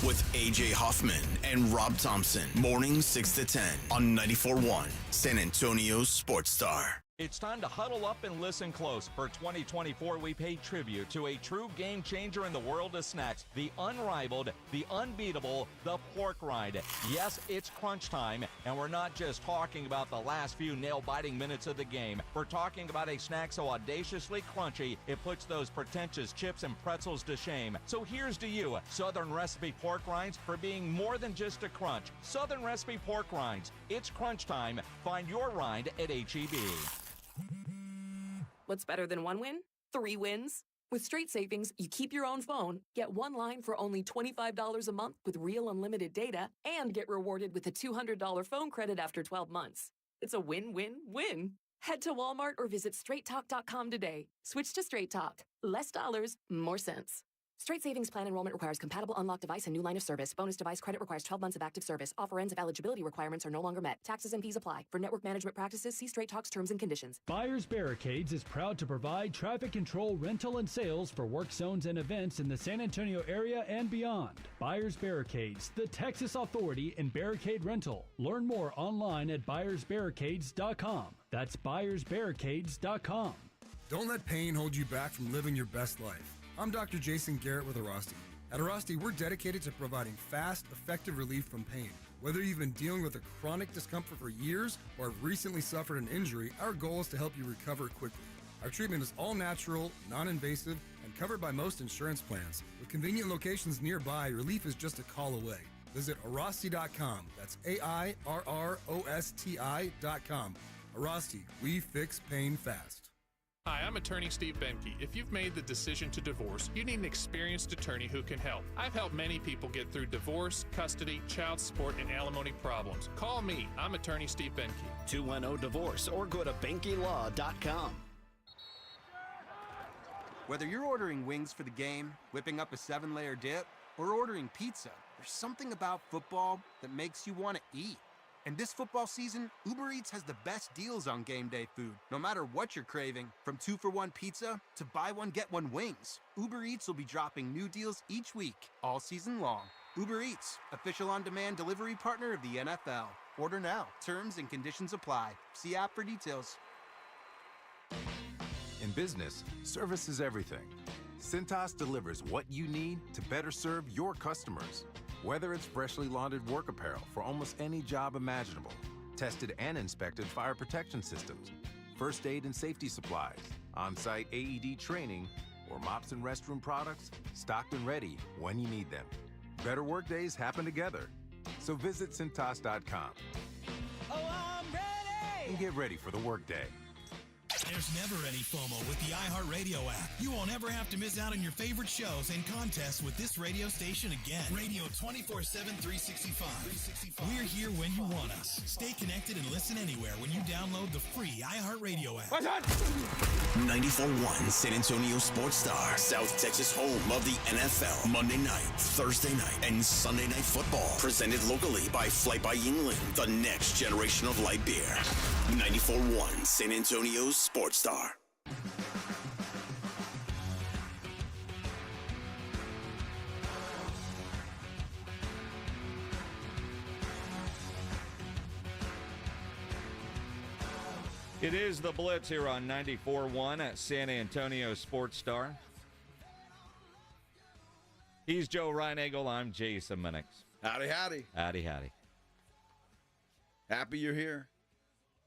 with A.J. Hoffman and Rob Thompson. Morning 6 to 10 on 94.1 San Antonio Sports Star. It's time to huddle up and listen close. For 2024, we pay tribute to a true game changer in the world of snacks. The unrivaled, the unbeatable, the pork rind. Yes, it's crunch time, and we're not just talking about the last few nail-biting minutes of the game. We're talking about a snack so audaciously crunchy, it puts those pretentious chips and pretzels to shame. So here's to you, Southern Recipe Pork Rinds, for being more than just a crunch. Southern Recipe Pork Rinds. It's crunch time. Find your rind at H-E-B. What's better than one win? 3 wins. With Straight Savings, you keep your own phone, get one line for only $25 a month with real unlimited data, and get rewarded with a $200 phone credit after 12 months. It's a win-win-win. Head to Walmart or visit straighttalk.com today. Switch to Straight Talk. Less dollars, more cents. Straight Savings Plan enrollment requires compatible unlocked device and new line of service. Bonus device credit requires 12 months of active service. Offer ends if eligibility requirements are no longer met. Taxes and fees apply. For network management practices, see Straight Talk's terms and conditions. Buyers Barricades is proud to provide traffic control, rental, and sales for work zones and events in the San Antonio area and beyond. Buyers Barricades, the Texas authority in barricade rental. Learn more online at buyersbarricades.com. That's buyersbarricades.com. Don't let pain hold you back from living your best life. I'm Dr. Jason Garrett with Arasti. At Arasti, we're dedicated to providing fast, effective relief from pain. Whether you've been dealing with a chronic discomfort for years or have recently suffered an injury, our goal is to help you recover quickly. Our treatment is all natural, non-invasive, and covered by most insurance plans. With convenient locations nearby, relief is just a call away. Visit Arasti.com. That's AIRROSTI.com. Arasti, we fix pain fast. Hi, I'm attorney Steve Benke. If you've made the decision to divorce, you need an experienced attorney who can help. I've helped many people get through divorce, custody, child support, and alimony problems. Call me. I'm attorney Steve Benke. 210-DIVORCE or go to BenkeLaw.com. Whether you're ordering wings for the game, whipping up a 7-layer dip, or ordering pizza, there's something about football that makes you want to eat. And this football season, Uber Eats has the best deals on game day food. No matter what you're craving, from 2-for-1 pizza to buy one, get one wings, Uber Eats will be dropping new deals each week, all season long. Uber Eats, official on-demand delivery partner of the NFL. Order now. Terms and conditions apply. See app for details. In business, service is everything. Cintas delivers what you need to better serve your customers. Whether it's freshly laundered work apparel for almost any job imaginable, tested and inspected fire protection systems, first aid and safety supplies, on-site AED training, or mops and restroom products, stocked and ready when you need them. Better work days happen together. So visit Cintas.com. Oh, I'm ready! And get ready for the workday. There's never any FOMO with the iHeartRadio app. You won't ever have to miss out on your favorite shows and contests with this radio station again. Radio 24/7, 365. We're here when you want us. Stay connected and listen anywhere when you download the free iHeartRadio app. 94.1 San Antonio Sports Star, South Texas home of the NFL. Monday night, Thursday night, and Sunday night football. Presented locally by Flight by Yingling, the next generation of light beer. 94.1 San Antonio Sports Star. It is the Blitz here on 94.1 at San Antonio Sports Star. He's Joe Reinagel. I'm Jason Minnix. Howdy, howdy. Howdy, howdy. Happy you're here.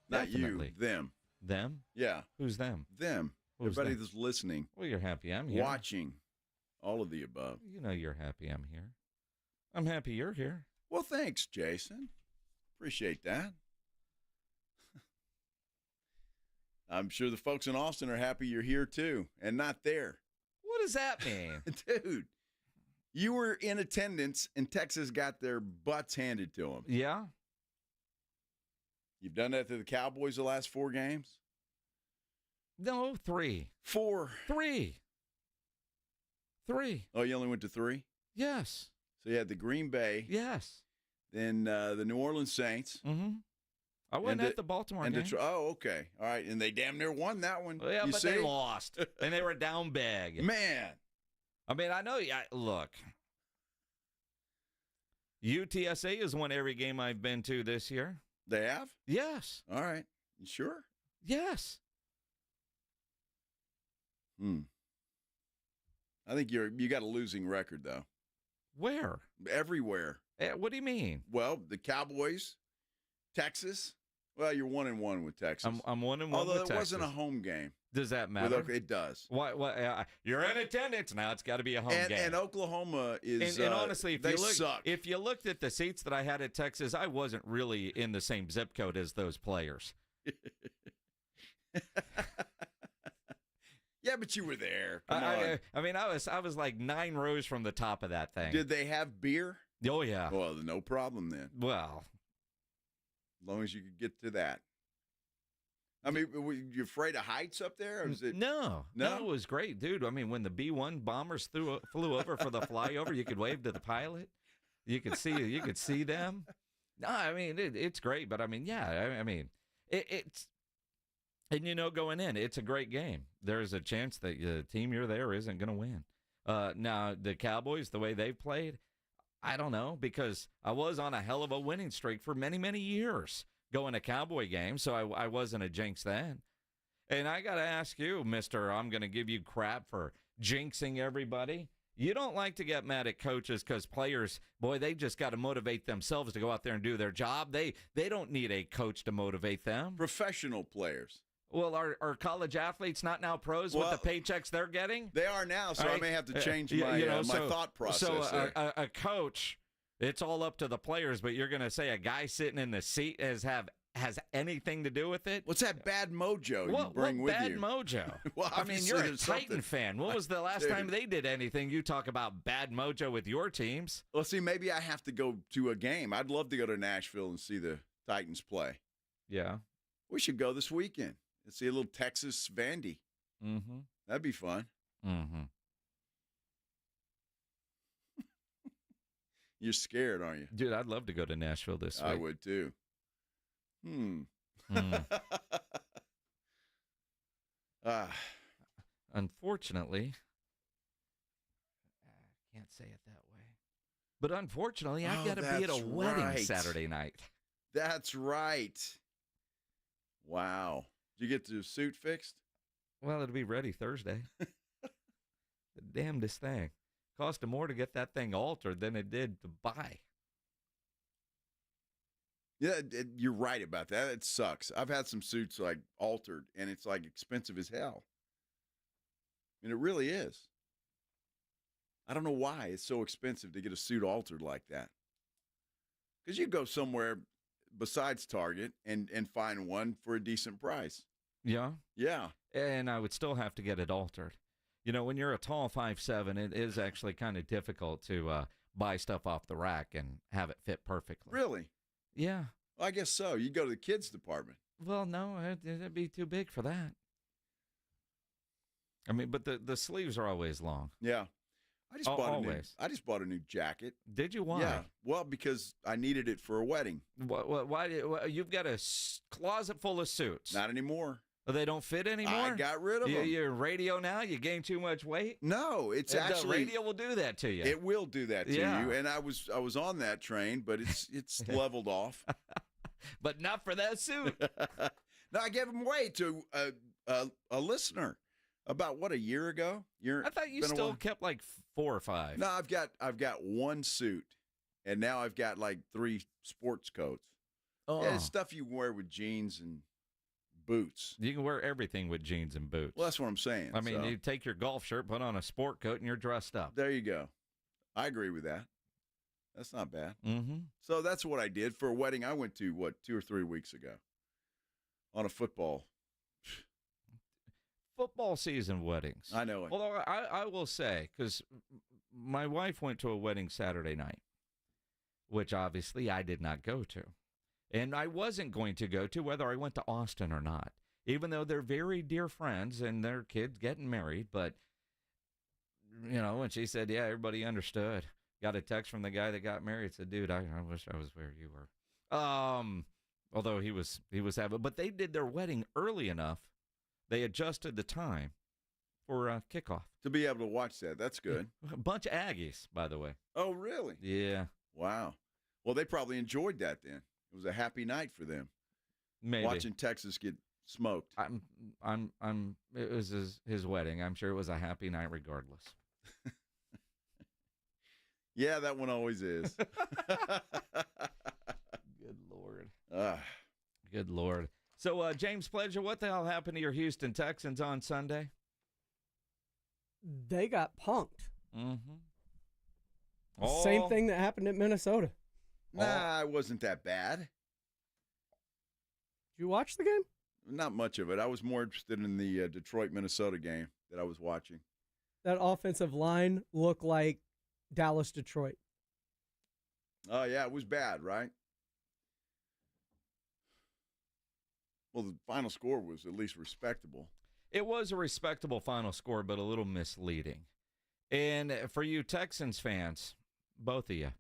Not Definitely. you, them. Them? Yeah. Who's them? Them. Who's Everybody them? that's listening. Well, you're happy I'm here. Watching. All of the above. You know you're happy I'm here. I'm happy you're here. Well, thanks, Jason. Appreciate that. I'm sure the folks in Austin are happy you're here, too, and not there. What does that mean? Dude, you were in attendance, and Texas got their butts handed to them. Yeah? You've done that to the Cowboys the last 4 games? No, 3. 4. 3. 3. Oh, you only went to 3? Yes. So you had the Green Bay. Yes. Then the New Orleans Saints. Mm-hmm. I wasn't at the Baltimore game. Oh, okay. All right. And they damn near won that one. Well, yeah, you but see? they lost. And they were down big. Man. I mean, I know. Look. UTSA has won every game I've been to this year. They have? Yes. All right. You sure? Yes. I think you got a losing record, though. Where? Everywhere. What do you mean? Well, the Cowboys, Texas. Well, you're 1-1 with Texas. I'm 1-1 with Texas. Although it wasn't a home game. Does that matter? It does. What? You're in attendance now. It's got to be a home game. And Oklahoma is. And honestly, suck. If you looked at the seats that I had at Texas, I wasn't really in the same zip code as those players. Yeah, but you were there. Come on. I mean, I was like 9 rows from the top of that thing. Did they have beer? Oh yeah. Well, no problem then. Well, as long as you could get to that. I mean, were you afraid of heights up there? Or was it... No, it was great, dude. I mean, when the B-1 bombers flew over for the flyover, you could wave to the pilot. You could see them. No, I mean, it's great. But I mean, yeah, I mean, it's. And, going in, it's a great game. There's a chance that the team you're there isn't going to win. Now, the Cowboys, the way they've played, I don't know, because I was on a hell of a winning streak for many, many years going to Cowboy games, so I wasn't a jinx then. And I got to ask you, mister, I'm going to give you crap for jinxing everybody. You don't like to get mad at coaches because players, boy, they just got to motivate themselves to go out there and do their job. They don't need a coach to motivate them. Professional players. Well, are college athletes not now pros with the paychecks they're getting? They are now, so I may have to change my thought process. So a coach, it's all up to the players, but you're going to say a guy sitting in the seat has anything to do with it? What's that bad mojo you bring with you? What bad mojo? Well, I mean, you're a Titan something. fan. When was the last time they did anything? You talk about bad mojo with your teams. Well, see, maybe I have to go to a game. I'd love to go to Nashville and see the Titans play. Yeah. We should go this weekend. Let's see a little Texas Vandy. Mm-hmm. That'd be fun. Mm-hmm. You're scared, aren't you? Dude, I'd love to go to Nashville this week. I would, too. Unfortunately, I can't say it that way. But unfortunately, I've got to be at a wedding Saturday night. That's right. Wow. Did you get the suit fixed? Well, it'll be ready Thursday. The damnedest thing. Cost more to get that thing altered than it did to buy. Yeah, you're right about that. It sucks. I've had some suits like altered, and it's like expensive as hell. And it really is. I don't know why it's so expensive to get a suit altered like that. Because you go somewhere besides Target and find one for a decent price. Yeah? Yeah. And I would still have to get it altered. You know, when you're a tall 5'7", it is actually kind of difficult to buy stuff off the rack and have it fit perfectly. Really? Yeah. Well, I guess so. You go to the kids department. Well, no, it'd be too big for that. I mean, but the sleeves are always long. Yeah. I just bought a new jacket. Did you? Why? Yeah. Well, because I needed it for a wedding. Why? You've got a closet full of suits. Not anymore. They don't fit anymore? I got rid of them. You're radio now? You gained too much weight? No, it's actually... The radio will do that to you. It will do that to you. And I was on that train, but it's leveled off. But not for that suit. No, I gave them away to a listener about, a year ago? I thought you still kept like 4 or 5. No, I've got one suit, and now I've got like 3 sports coats. Oh. Yeah, it's stuff you wear with jeans and boots. You can wear everything with jeans and boots. Well, that's what I'm saying. I mean, you take your golf shirt, put on a sport coat, and you're dressed up. There you go. I agree with that. That's not bad. Mm-hmm. So that's what I did for a wedding I went to, 2 or 3 weeks ago on a football season weddings. I know it. Although I will say, because my wife went to a wedding Saturday night, which obviously I did not go to. And I wasn't going to go to whether I went to Austin or not, even though they're very dear friends and their kid's getting married. But, you know, when she said, yeah, everybody understood. Got a text from the guy that got married. Said, dude, I wish I was where you were. Although he was having, but they did their wedding early enough. They adjusted the time for kickoff. To be able to watch that. That's good. A bunch of Aggies, by the way. Oh, really? Yeah. Wow. Well, they probably enjoyed that then. It was a happy night for them. Maybe. Watching Texas get smoked. It was his wedding. I'm sure it was a happy night regardless. Yeah, that one always is. Good Lord. Good Lord. So, James Pledger, what the hell happened to your Houston Texans on Sunday? They got punked. Mm-hmm. Same thing that happened at Minnesota. Nah, it wasn't that bad. Did you watch the game? Not much of it. I was more interested in the Detroit-Minnesota game that I was watching. That offensive line looked like Dallas-Detroit. Oh, yeah, it was bad, right? Well, the final score was at least respectable. It was a respectable final score, but a little misleading. And for you Texans fans, both of you,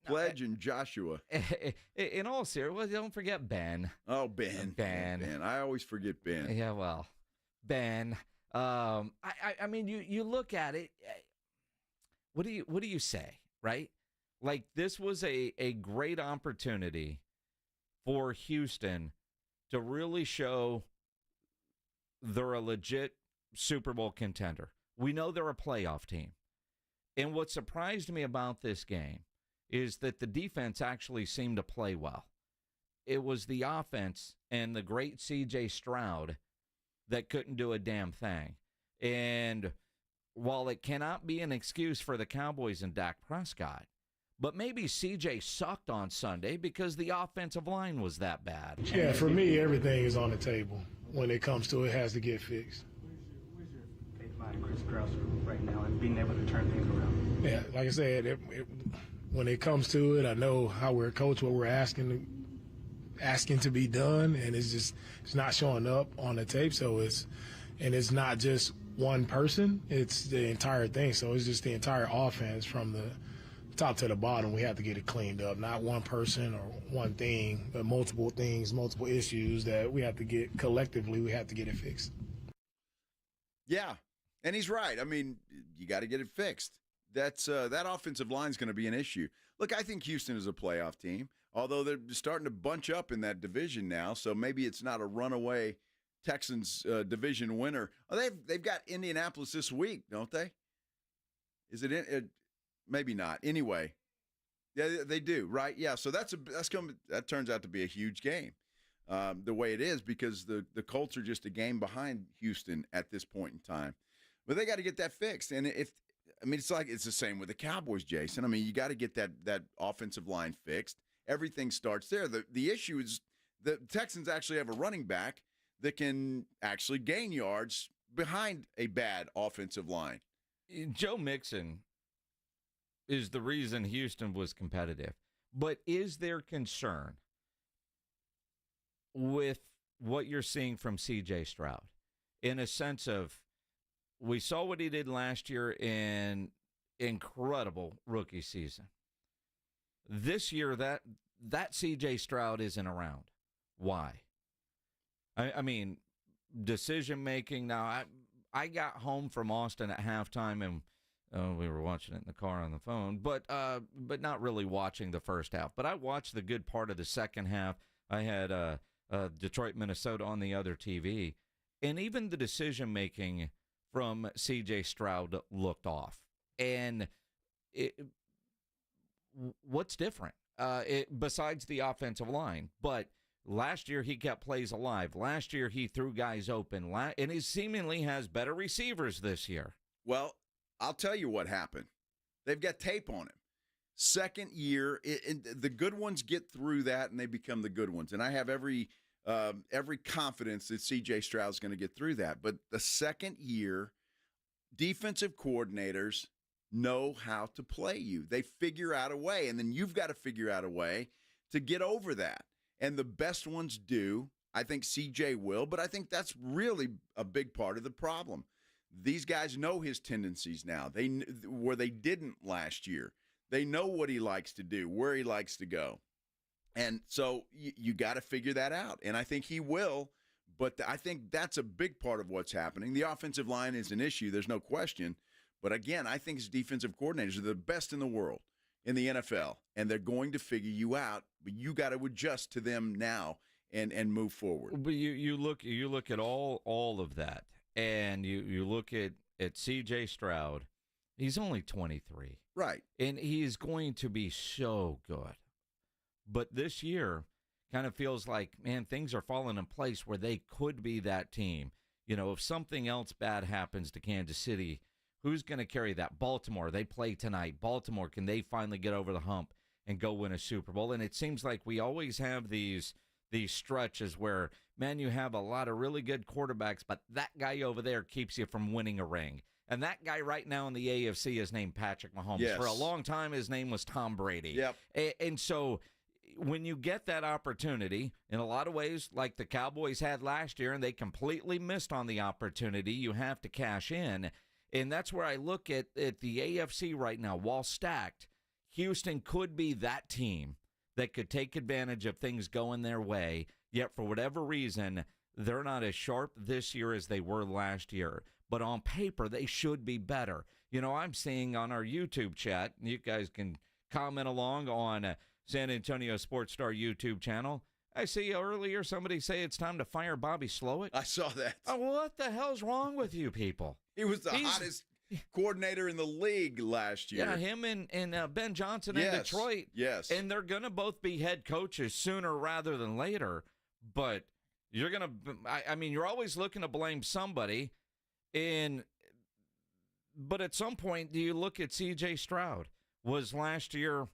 Pledge and Joshua. In all seriousness, don't forget Ben. Oh, Ben. Ben. I always forget Ben. Yeah, well, Ben. I mean, you look at it. What do you say, right? Like, this was a great opportunity for Houston to really show they're a legit Super Bowl contender. We know they're a playoff team. And what surprised me about this game is that the defense actually seemed to play well. It was the offense and the great C.J. Stroud that couldn't do a damn thing. And while it cannot be an excuse for the Cowboys and Dak Prescott, but maybe C.J. sucked on Sunday because the offensive line was that bad. Yeah, for me, everything is on the table. When it comes to it, has to get fixed. Where's your faith mind, Chris Krause, right now, and being able to turn things around? Yeah, like I said, when it comes to it, I know how we're coached, what we're asking to be done, and it's not showing up on the tape. So it's not just one person; it's the entire thing. So it's just the entire offense from top to the bottom, we have to get it cleaned up. Not one person or one thing, but multiple things, multiple issues that we have to get collectively. We have to get it fixed. Yeah, and he's right. I mean, you got to get it fixed. That's that offensive line is going to be an issue. Look, I think Houston is a playoff team, although they're starting to bunch up in that division now. So maybe it's not a runaway Texans division winner. Oh, they've got Indianapolis this week, don't they? Is it maybe not. Anyway, yeah, they do, right? Yeah. So that turns out to be a huge game, the way it is, because the Colts are just a game behind Houston at this point in time. But they got to get that fixed. And it's the same with the Cowboys, Jason. I mean, you got to get that offensive line fixed. Everything starts there. The issue is the Texans actually have a running back that can actually gain yards behind a bad offensive line. Joe Mixon is the reason Houston was competitive. But is there concern with what you're seeing from C.J. Stroud in a sense of, we saw what he did last year in incredible rookie season. This year, that C.J. Stroud isn't around. Why? I mean, decision-making. Now, I got home from Austin at halftime, and we were watching it in the car on the phone, but not really watching the first half. But I watched the good part of the second half. I had Detroit, Minnesota on the other TV, and even the decision-making from C.J. Stroud looked off. And what's different besides the offensive line? But last year he kept plays alive. Last year he threw guys open. And he seemingly has better receivers this year. Well, I'll tell you what happened. They've got tape on him. Second year, the good ones get through that and they become the good ones. And I have every confidence that C.J. Stroud's going to get through that. But the second year, defensive coordinators know how to play you. They figure out a way, and then you've got to figure out a way to get over that. And the best ones do. I think C.J. will, but I think that's really a big part of the problem. These guys know his tendencies now. Where they didn't last year. They know what he likes to do, where he likes to go. And so you got to figure that out. And I think he will, but I think that's a big part of what's happening. The offensive line is an issue, there's no question. But again, I think his defensive coordinators are the best in the world in the NFL, and they're going to figure you out, but you got to adjust to them now and move forward. But you look at all of that, and you look at C.J. Stroud. He's only 23. Right. And he's going to be so good. But this year kind of feels like, man, things are falling in place where they could be that team. You know, if something else bad happens to Kansas City, who's going to carry that? Baltimore, they play tonight. Baltimore, can they finally get over the hump and go win a Super Bowl? And it seems like we always have these stretches where, man, you have a lot of really good quarterbacks, but that guy over there keeps you from winning a ring. And that guy right now in the AFC is named Patrick Mahomes. Yes. For a long time, his name was Tom Brady. Yep. And so when you get that opportunity, in a lot of ways, like the Cowboys had last year, and they completely missed on the opportunity, you have to cash in. And that's where I look at the AFC right now. While stacked, Houston could be that team that could take advantage of things going their way, yet for whatever reason, they're not as sharp this year as they were last year. But on paper, they should be better. You know, I'm seeing on our YouTube chat, you guys can comment along on San Antonio Sports Star YouTube channel. I see earlier somebody say it's time to fire Bobby Slowick. I saw that. Oh, what the hell's wrong with you people? He was the hottest coordinator in the league last year. Yeah, him and Ben Johnson in Detroit. Yes. And they're going to both be head coaches sooner rather than later. But you're going to, I mean, you're always looking to blame somebody. But at some point, do you look at C.J. Stroud? Was last year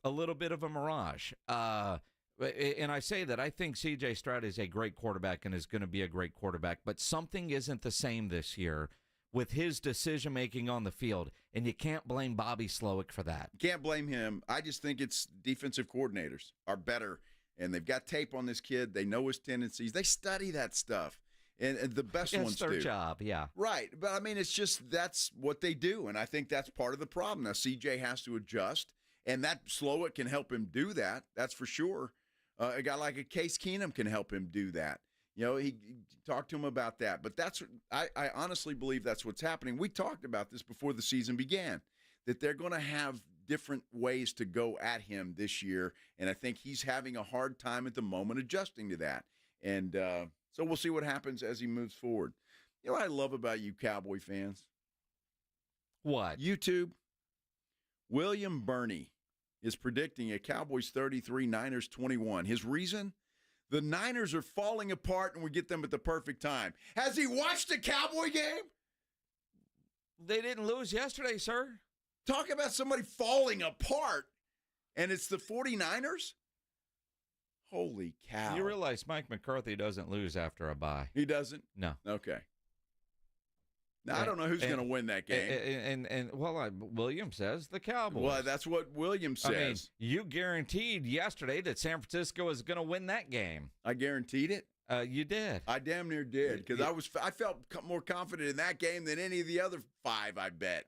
a little bit of a mirage? And I say that I think C.J. Stroud is a great quarterback and is going to be a great quarterback, but something isn't the same this year with his decision-making on the field, and you can't blame Bobby Slowick for that. Can't blame him. I just think it's defensive coordinators are better, and they've got tape on this kid. They know his tendencies. They study that stuff. And the best ones do. It's their job, yeah. Right. But, I mean, it's just that's what they do, and I think that's part of the problem. Now, CJ has to adjust, And that Slowick can help him do that. That's for sure. A guy like a Case Keenum can help him do that. He talked to him about that. But I honestly believe that's what's happening. We talked about this before the season began, that they're going to have different ways to go at him this year. And I think he's having a hard time at the moment adjusting to that. And so we'll see what happens as he moves forward. You know what I love about you Cowboy fans? What? YouTube. William Burney is predicting a Cowboys 33, Niners 21. His reason? The Niners are falling apart and we get them at the perfect time. Has he watched a Cowboy game? They didn't lose yesterday, sir. Talk about somebody falling apart, and it's the 49ers? Holy cow. You realize Mike McCarthy doesn't lose after a bye. He doesn't? No. Okay. Now, I don't know who's going to win that game. And Williams says the Cowboys. Well, that's what Williams says. I mean, you guaranteed yesterday that San Francisco was going to win that game. I guaranteed it? You did. I damn near did, because I felt more confident in that game than any of the other 5, I bet.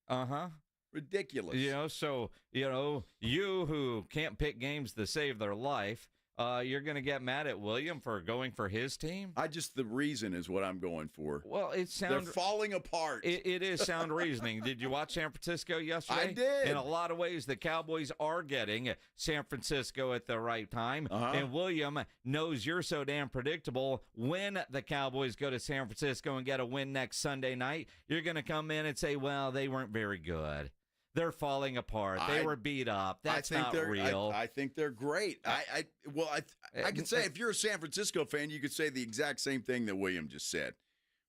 Uh-huh. Ridiculous. You who can't pick games to save their life, you're going to get mad at William for going for his team? The reason is what I'm going for. Well, they're falling apart. It is sound reasoning. Did you watch San Francisco yesterday? I did. In a lot of ways, the Cowboys are getting San Francisco at the right time. And William knows you're so damn predictable. When the Cowboys go to San Francisco and get a win next Sunday night, you're going to come in and say, well, they weren't very good. They're falling apart. They were beat up. That's not real. I think they're great. I could say if you're a San Francisco fan, you could say the exact same thing that William just said.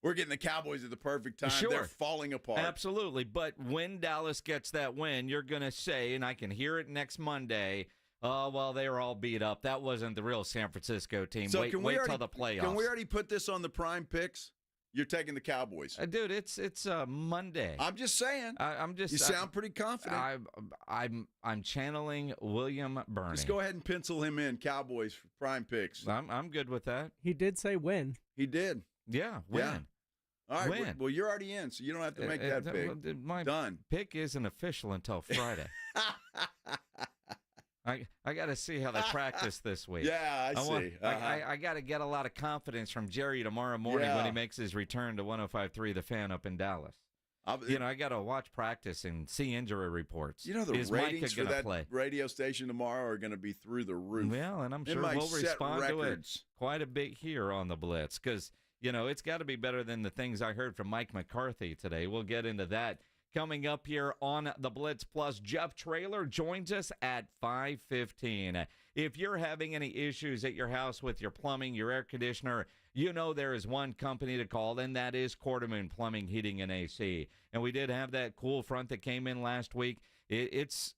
We're getting the Cowboys at the perfect time. Sure. They're falling apart. Absolutely. But when Dallas gets that win, you're going to say, and I can hear it next Monday, oh, well, they were all beat up. That wasn't the real San Francisco team. So wait till the playoffs. Can we already put this on the prime picks? You're taking the Cowboys, dude. It's Monday. I'm just saying. You sound pretty confident. I'm channeling William Burney. Just go ahead and pencil him in. Cowboys for prime picks. I'm good with that. He did say win. He did. Yeah, win. Yeah. All right. Win. Well, you're already in, so you don't have to make that pick. My Done. Pick isn't official until Friday. I got to see how they practice this week. Yeah, I see. I got to get a lot of confidence from Jerry tomorrow morning when he makes his return to 105.3 The Fan up in Dallas. I got to watch practice and see injury reports. The ratings for that radio station tomorrow are going to be through the roof. Well, and I'm sure we'll respond to it quite a bit here on the Blitz because, it's got to be better than the things I heard from Mike McCarthy today. We'll get into that. Coming up here on the Blitz Plus, Jeff Traylor joins us at 5:15. If you're having any issues at your house with your plumbing, your air conditioner, there is one company to call, and that is Quartermoon Plumbing, Heating, and AC. And we did have that cool front that came in last week. It's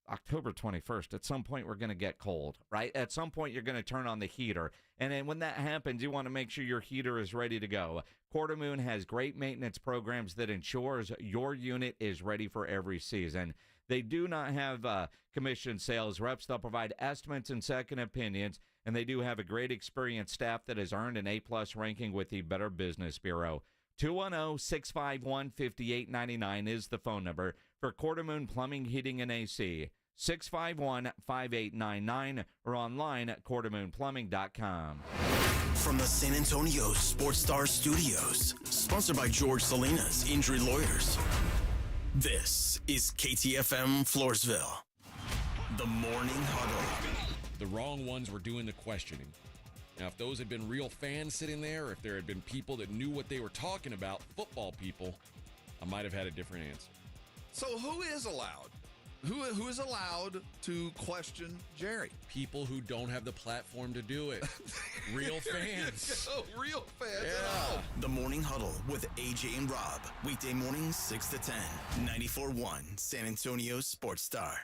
October 21st. At some point, we're going to get cold, right? At some point, you're going to turn on the heater. And then when that happens, you want to make sure your heater is ready to go. Quartermoon has great maintenance programs that ensures your unit is ready for every season. They do not have commission sales reps. They'll provide estimates and second opinions, and they do have a great experienced staff that has earned an A-plus ranking with the Better Business Bureau. 210-651-5899 is the phone number for Quartermoon Plumbing, Heating, and AC. 651-5899 or online at quartermoonplumbing.com. From the San Antonio Sports Star Studios, sponsored by George Salinas Injury Lawyers. This is KTFM Floresville. The Morning Huddle. The wrong ones were doing the questioning. Now, if those had been real fans sitting there, or if there had been people that knew what they were talking about, football people, I might have had a different answer. So who is allowed? Who is allowed to question Jerry? People who don't have the platform to do it. Real fans. Real fans. Yeah. The Morning Huddle with AJ and Rob. Weekday mornings 6 to 10. 94.1 San Antonio Sports Star.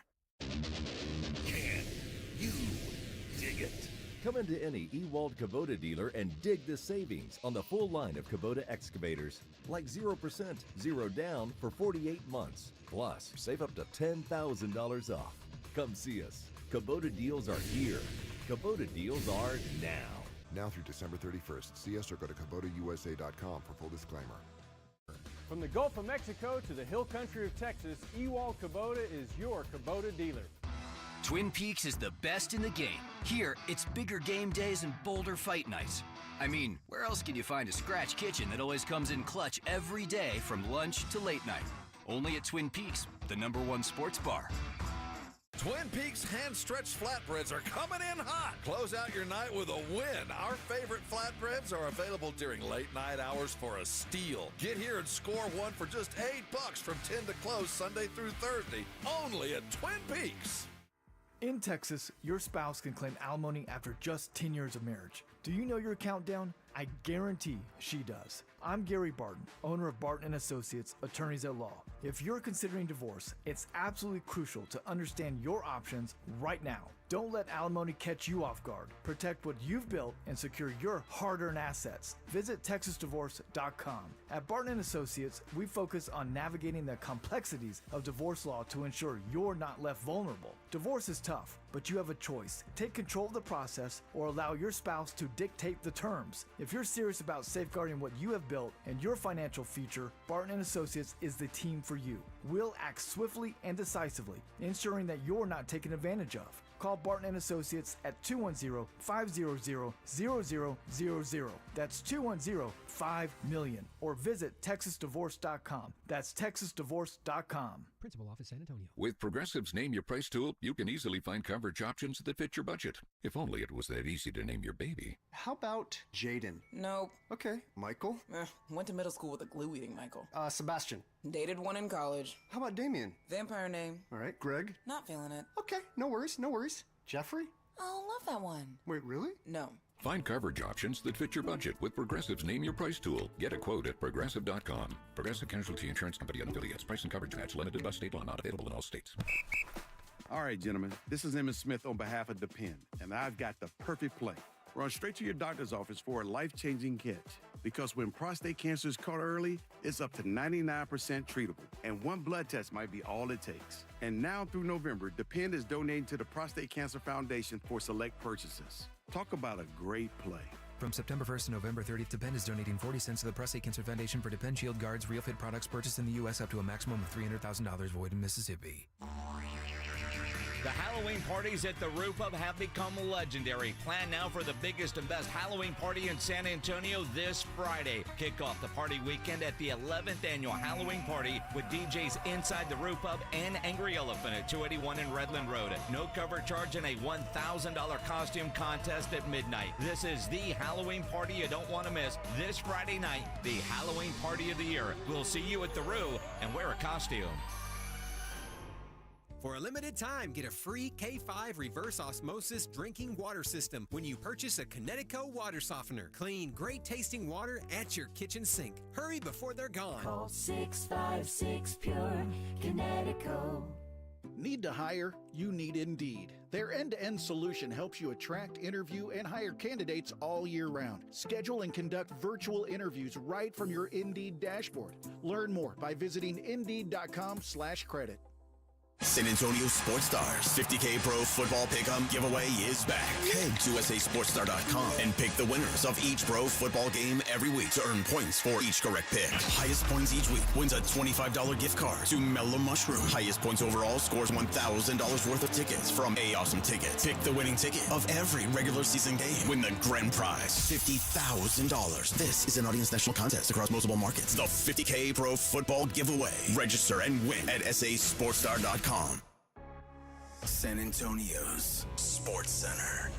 Can you dig it? Come into any Ewald Kubota dealer and dig the savings on the full line of Kubota excavators. Like 0%, 0 down for 48 months. Plus, save up to $10,000 off. Come see us. Kubota deals are here. Kubota deals are now. Now through December 31st. See us or go to KubotaUSA.com for full disclaimer. From the Gulf of Mexico to the hill country of Texas, Ewald Kubota is your Kubota dealer. Twin Peaks is the best in the game. Here, it's bigger game days and bolder fight nights. I mean, where else can you find a scratch kitchen that always comes in clutch every day from lunch to late night? Only at Twin Peaks, the #1 sports bar. Twin Peaks hand-stretched flatbreads are coming in hot. Close out your night with a win. Our favorite flatbreads are available during late night hours for a steal. Get here and score one for just $8 from 10 to close Sunday through Thursday, only at Twin Peaks. In Texas, your spouse can claim alimony after just 10 years of marriage. Do you know your countdown? I guarantee she does. I'm Gary Barton, owner of Barton & Associates, attorneys at law. If you're considering divorce, it's absolutely crucial to understand your options right now. Don't let alimony catch you off guard. Protect what you've built and secure your hard-earned assets. Visit TexasDivorce.com. At Barton & Associates, we focus on navigating the complexities of divorce law to ensure you're not left vulnerable. Divorce is tough, but you have a choice. Take control of the process or allow your spouse to dictate the terms. If you're serious about safeguarding what you have built and your financial future, Barton & Associates is the team for you. We'll act swiftly and decisively, ensuring that you're not taken advantage of. Call Barton & Associates at 210-500-0000. That's 210-5-MILLION. Or visit TexasDivorce.com. That's TexasDivorce.com. Principal Office, San Antonio. With Progressive's Name Your Price tool, you can easily find coverage options that fit your budget. If only it was that easy to name your baby. How about Jaden? Nope. Okay. Michael? Went to middle school with a glue-eating Michael. Sebastian? Dated one in college. How about Damien? Vampire name. All right. Greg? Not feeling it. Okay. No worries. No worries. Jeffrey? Oh, love that one. Wait, really? No. Find coverage options that fit your budget with Progressive's Name Your Price tool. Get a quote at Progressive.com. Progressive Casualty Insurance Company and affiliates. Price and coverage match limited by state law. Not available in all states. All right, gentlemen. This is Emmett Smith on behalf of Depend, and I've got the perfect play. Run straight to your doctor's office for a life-changing catch. Because when prostate cancer is caught early, it's up to 99% treatable, and one blood test might be all it takes. And now through November, Depend is donating to the Prostate Cancer Foundation for select purchases. Talk about a great play. From September 1st to November 30th, Depend is donating 40 cents to the Prostate Cancer Foundation for Depend Shield Guards Real Fit products purchased in the U.S. up to a maximum of $300,000 void in Mississippi. The Halloween parties at the Roo Pub have become legendary. Plan now for the biggest and best Halloween party in San Antonio this Friday. Kick off the party weekend at the 11th annual Halloween party with DJs inside the Roo Pub and Angry Elephant at 281 in Redland Road. No cover charge and a $1,000 costume contest at midnight. This is the Halloween party you don't want to miss. This Friday night, the Halloween party of the year. We'll see you at the Roo and wear a costume. For a limited time, get a free K5 reverse osmosis drinking water system when you purchase a Connecticut water softener. Clean, great-tasting water at your kitchen sink. Hurry before they're gone. Call 656-PURE Connecticut. Need to hire? You need Indeed. Their end-to-end solution helps you attract, interview, and hire candidates all year round. Schedule and conduct virtual interviews right from your Indeed dashboard. Learn more by visiting Indeed.com/credit. San Antonio Sports Stars 50K Pro Football Pick'em giveaway is back. Head to USASportsStar.com and pick the winners of each pro football game every week to earn points for each correct pick. Highest points each week wins a $25 gift card to Mellow Mushroom. Highest points overall scores $1,000 worth of tickets from A Awesome Tickets. Pick the winning ticket of every regular season game. Win the grand prize, $50,000. This is an Audience National contest across multiple markets. The 50K Pro Football Giveaway. Register and win at SASportsStar.com. San Antonio's Sports Center.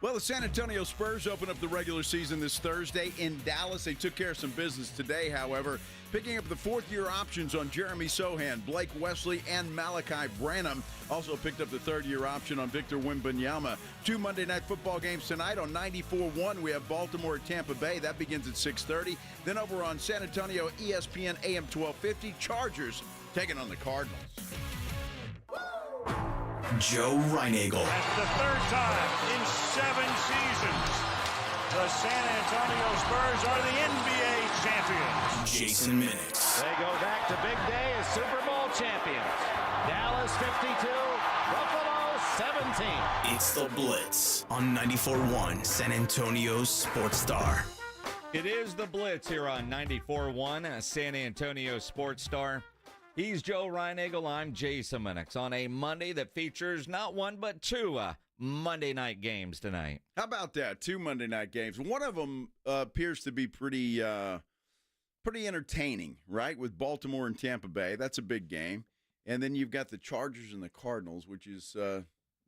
Well, the San Antonio Spurs open up the regular season this Thursday in Dallas. They took care of some business today, however, picking up the fourth-year options on Jeremy Sohan, Blake Wesley, and Malachi Branham. Also picked up the third-year option on Victor Wembanyama. 2 Monday Night Football games tonight on 94.1. We have Baltimore at Tampa Bay. That begins at 6:30. Then over on San Antonio, ESPN AM 1250, Chargers taking on the Cardinals. Joe Reinagel. That's the third time in 7 seasons the San Antonio Spurs are the NBA champions. Jason Minnix. They go back to big day as Super Bowl champions. Dallas 52, Buffalo 17. It's the Blitz on 94.1 San Antonio's Sports Star. It is the Blitz here on 94.1 San Antonio Sports Star. He's Joe Reinagel. I'm Jason Minnix on a Monday that features not one but two Monday night games tonight. How about that? 2 Monday night games. One of them appears to be pretty entertaining, right? With Baltimore and Tampa Bay. That's a big game. And then you've got the Chargers and the Cardinals, which is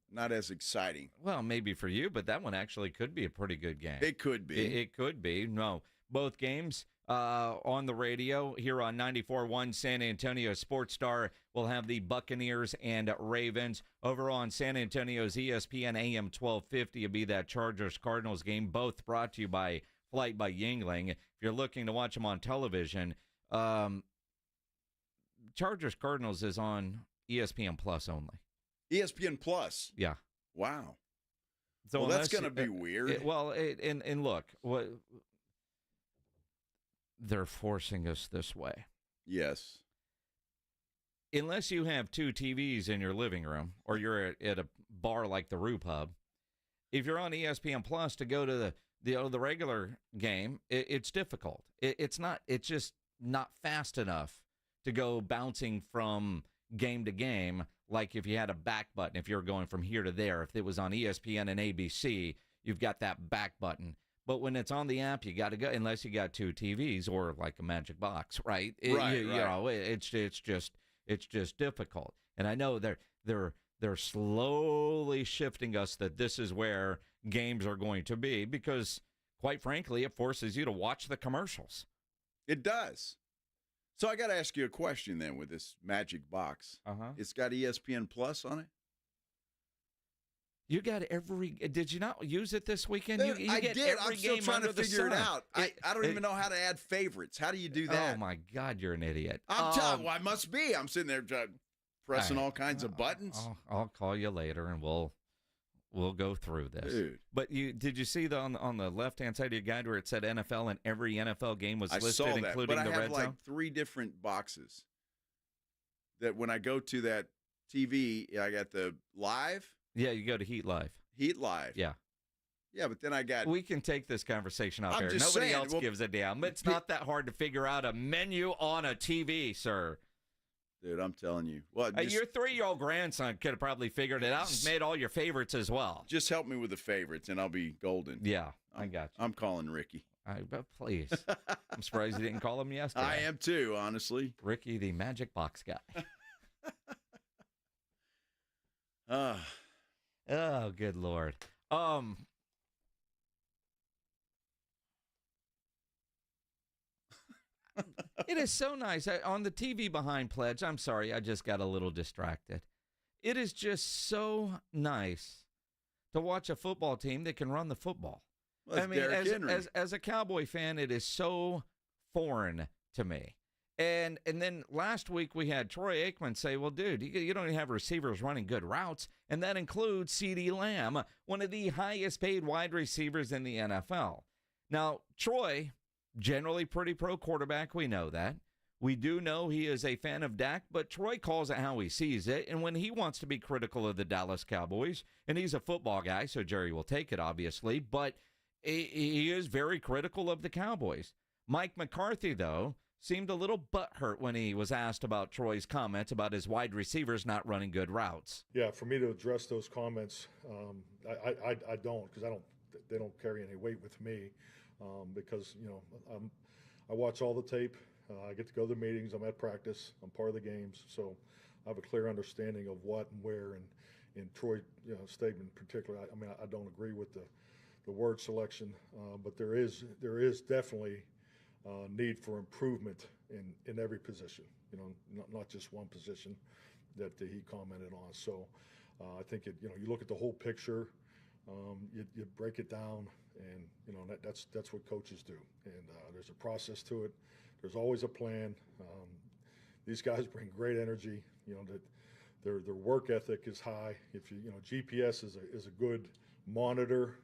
not as exciting. Well, maybe for you, but that one actually could be a pretty good game. It could be. It could be. No, both games on the radio here on 94.1 San Antonio Sports Star. We'll have the Buccaneers and Ravens. Over on San Antonio's ESPN AM 1250 will be that Chargers-Cardinals game, both brought to you by Flight by Yingling. If you're looking to watch them on television, Chargers-Cardinals is on ESPN Plus only. ESPN Plus? Yeah. Wow. So well, that's going to be weird. And look, they're forcing us this way. Yes. Unless you have 2 TVs in your living room or you're at a bar like the Roo Pub, if you're on ESPN Plus to go to the regular game, it's difficult. It's just not fast enough to go bouncing from game to game like if you had a back button, if you're going from here to there. If it was on ESPN and ABC, you've got that back button. But when it's on the app, you got to go, unless you got 2 TVs or like a magic box, right? Right. You know, it's just difficult. And I know they're slowly shifting us that this is where games are going to be because, quite frankly, it forces you to watch the commercials. It does. So I got to ask you a question then with this magic box. It's got ESPN Plus on it? You got did you not use it this weekend? Dude, you I get did. Every I'm still game trying to under the figure it sun. out. I don't even know how to add favorites. How do you do that? Oh, my God, you're an idiot. I'm telling you, I must be. I'm sitting there pressing all kinds of buttons. I'll call you later, and we'll go through this. Dude. But did you see on the left-hand side of your guide where it said NFL and every NFL game was listed, saw that, including but the red I have like zone? 3 different boxes that when I go to that TV, I got the live. Yeah, you go to Heat Live. Heat Live. Yeah. Yeah, but then I got... We can take this conversation off I'm air. just Nobody saying, else gives a damn. It's not that hard to figure out a menu on a TV, sir. Dude, I'm telling you. Well, your 3-year-old grandson could have probably figured it out and made all your favorites as well. Just help me with the favorites, and I'll be golden. Yeah, I got you. I'm calling Ricky. But please. I'm surprised you didn't call him yesterday. I am too, honestly. Ricky, the magic box guy. Oh, good Lord. It is so nice. On the TV behind Pledge, I'm sorry, I just got a little distracted. It is just so nice to watch a football team that can run the football. Well, I mean, as a Cowboy fan, it is so foreign to me. And then last week we had Troy Aikman say, well, dude, you don't even have receivers running good routes, and that includes CeeDee Lamb, one of the highest paid wide receivers in the NFL. Now, Troy, generally pretty pro quarterback, we know that. We do know he is a fan of Dak, but Troy calls it how he sees it, and when he wants to be critical of the Dallas Cowboys, and he's a football guy, so Jerry will take it, obviously, but he is very critical of the Cowboys. Mike McCarthy, though, seemed a little butthurt when he was asked about Troy's comments about his wide receivers not running good routes. Yeah, for me to address those comments, I don't, because they don't carry any weight with me, because I watch all the tape. I get to go to the meetings. I'm at practice. I'm part of the games, so I have a clear understanding of what and where. And in Troy's statement in particular, I don't agree with the word selection, but there is definitely need for improvement in every position, not just one position that he commented on. So I think you look at the whole picture, you break it down, and that's what coaches do. And there's a process to it. There's always a plan. These guys bring great energy. That their work ethic is high. If GPS is a good monitor.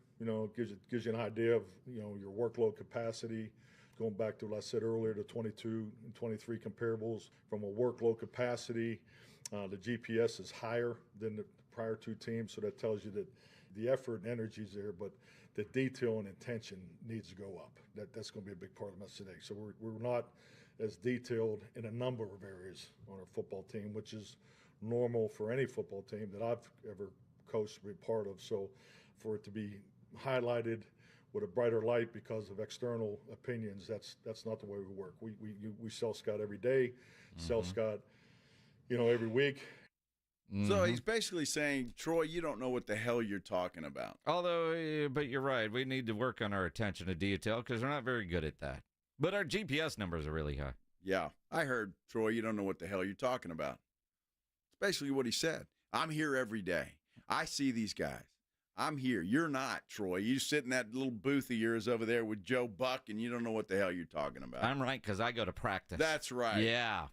Gives you an idea of your workload capacity. Going back to what I said earlier, the 22 and 23 comparables from a workload capacity, the GPS is higher than the prior 2 teams, so that tells you that the effort and energy is there. But the detail and intention needs to go up. That's going to be a big part of us today. So we're not as detailed in a number of areas on our football team, which is normal for any football team that I've ever coached or been part of. So for it to be highlighted with a brighter light because of external opinions, that's not the way we work. We sell Scott every day, sell Scott, every week. So he's basically saying, Troy, you don't know what the hell you're talking about. Although, but you're right. We need to work on our attention to detail because we're not very good at that. But our GPS numbers are really high. Yeah, I heard, Troy, you don't know what the hell you're talking about. It's basically what he said. I'm here every day. I see these guys. I'm here. You're not, Troy. You sit in that little booth of yours over there with Joe Buck, and you don't know what the hell you're talking about. I'm right because I go to practice. That's right. Yeah.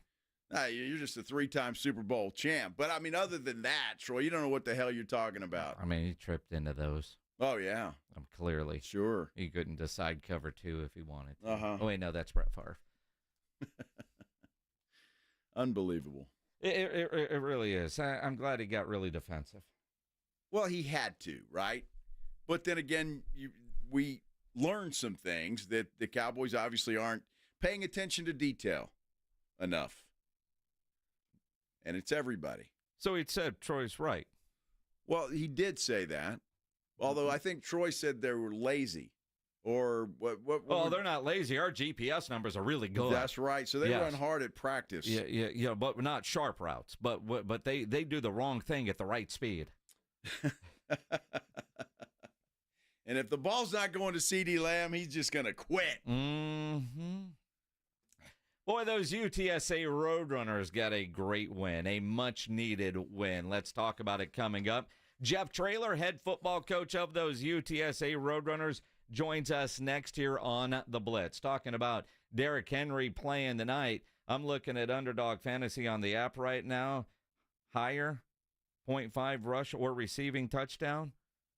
You're just a 3-time Super Bowl champ. But, I mean, other than that, Troy, you don't know what the hell you're talking about. I mean, he tripped into those. Oh, yeah. Clearly. Sure. He couldn't decide cover 2 if he wanted to. Uh-huh. Oh, wait, no, that's Brett Favre. Unbelievable. It really is. I'm glad he got really defensive. Well, he had to, right? But then again, we learned some things that the Cowboys obviously aren't paying attention to detail enough. And it's everybody. So he said Troy's right. Well, he did say that. Although I think Troy said they were lazy. Or what? Well, they're not lazy. Our GPS numbers are really good. That's right. So they run hard at practice. Yeah, but not sharp routes. But they do the wrong thing at the right speed. And if the ball's not going to CeeDee Lamb, he's just going to quit. Mm-hmm. Boy, those UTSA Roadrunners got a great win, a much-needed win. Let's talk about it coming up. Jeff Traylor, head football coach of those UTSA Roadrunners, joins us next here on The Blitz. Talking about Derrick Henry playing tonight. I'm looking at Underdog Fantasy on the app right now. Higher, 0.5 rush or receiving touchdown.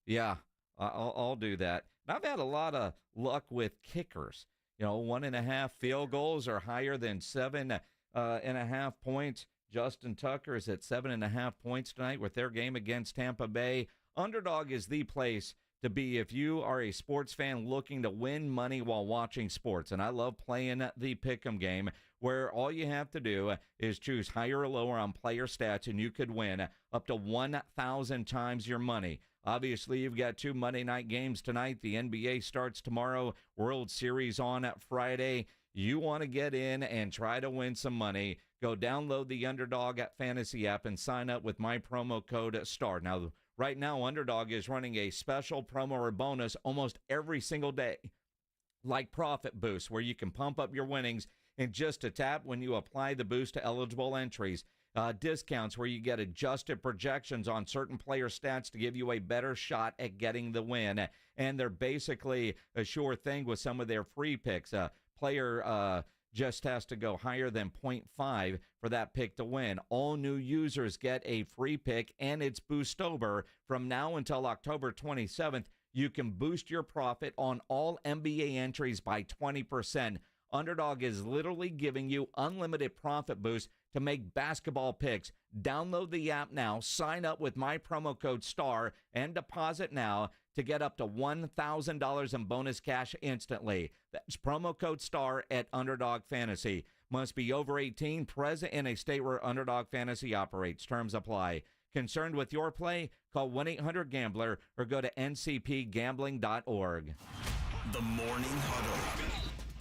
Yeah, I'll do that. And I've had a lot of luck with kickers. 1.5 field goals are higher than 7.5 points. Justin Tucker is at 7.5 points tonight with their game against Tampa Bay. Underdog is the place to be if you are a sports fan looking to win money while watching sports. And I love playing the pick'em game where all you have to do is choose higher or lower on player stats, and you could win up to 1,000 times your money. Obviously, you've got 2 Monday night games tonight. The NBA starts tomorrow, World Series on Friday. You want to get in and try to win some money. Go download the Underdog Fantasy app and sign up with my promo code STAR. Now, right now, Underdog is running a special promo or bonus almost every single day, like Profit Boost, where you can pump up your winnings in just a tap when you apply the boost to eligible entries. Discounts where you get adjusted projections on certain player stats to give you a better shot at getting the win. And they're basically a sure thing with some of their free picks. Player just has to go higher than 0.5 for that pick to win. All new users get a free pick, and it's boost over. From now until October 27th, you can boost your profit on all NBA entries by 20%. Underdog is literally giving you unlimited profit boost to make basketball picks. Download the app now, sign up with my promo code STAR, and deposit now to get up to $1,000 in bonus cash instantly. That's promo code STAR at Underdog Fantasy. Must be over 18, present in a state where Underdog Fantasy operates. Terms apply. Concerned with your play? Call 1-800-GAMBLER or go to ncpgambling.org. The Morning Huddle.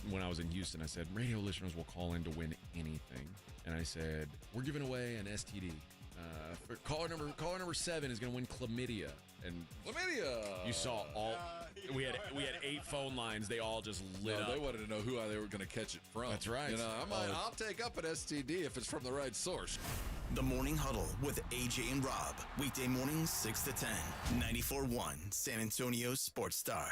When I was in Houston, I said, radio listeners will call in to win anything. And I said, we're giving away an STD. Caller number 7 is going to win chlamydia. And chlamydia! You saw all... We had 8 phone lines. They all just lit up. They wanted to know who they were going to catch it from. That's right. I'll take up an STD if it's from the right source. The Morning Huddle with AJ and Rob. Weekday mornings 6 to 10. 94.1 San Antonio Sports Star.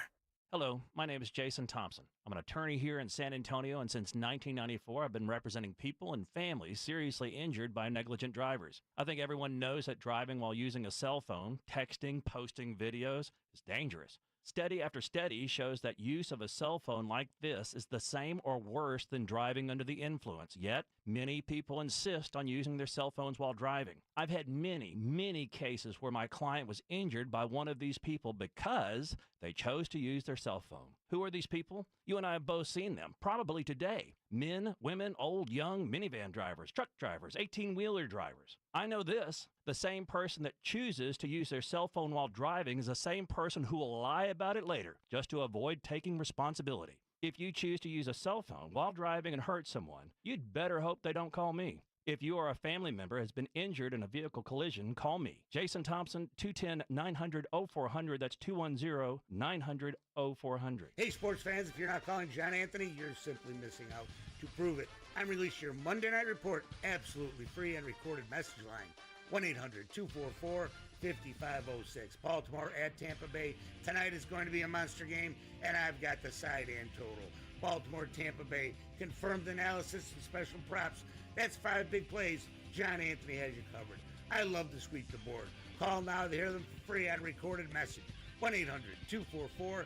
Hello, my name is Jason Thompson. I'm an attorney here in San Antonio, and since 1994, I've been representing people and families seriously injured by negligent drivers. I think everyone knows that driving while using a cell phone, texting, posting videos is dangerous. Study after study shows that use of a cell phone like this is the same or worse than driving under the influence. Yet, many people insist on using their cell phones while driving. I've had many cases where my client was injured by one of these people because they chose to use their cell phone. Who are these people? You and I have both seen them, probably today. Men, women, old, young, minivan drivers, truck drivers, 18-wheeler drivers. I know this. The same person that chooses to use their cell phone while driving is the same person who will lie about it later just to avoid taking responsibility. If you choose to use a cell phone while driving and hurt someone, you'd better hope they don't call me. If you or a family member has been injured in a vehicle collision, call me. Jason Thompson, 210-900-0400. That's 210-900-0400. Hey, sports fans, if you're not calling John Anthony, you're simply missing out. To prove it, I'm releasing your Monday Night Report absolutely free and recorded message line. 1-800-244-5506. Baltimore at Tampa Bay. Tonight is going to be a monster game, and I've got the side and total. Baltimore, Tampa Bay. Confirmed analysis and special props. That's 5 big plays. John Anthony has you covered. I love to sweep the board. Call now to hear them for free on recorded message. 1-800-244-5506.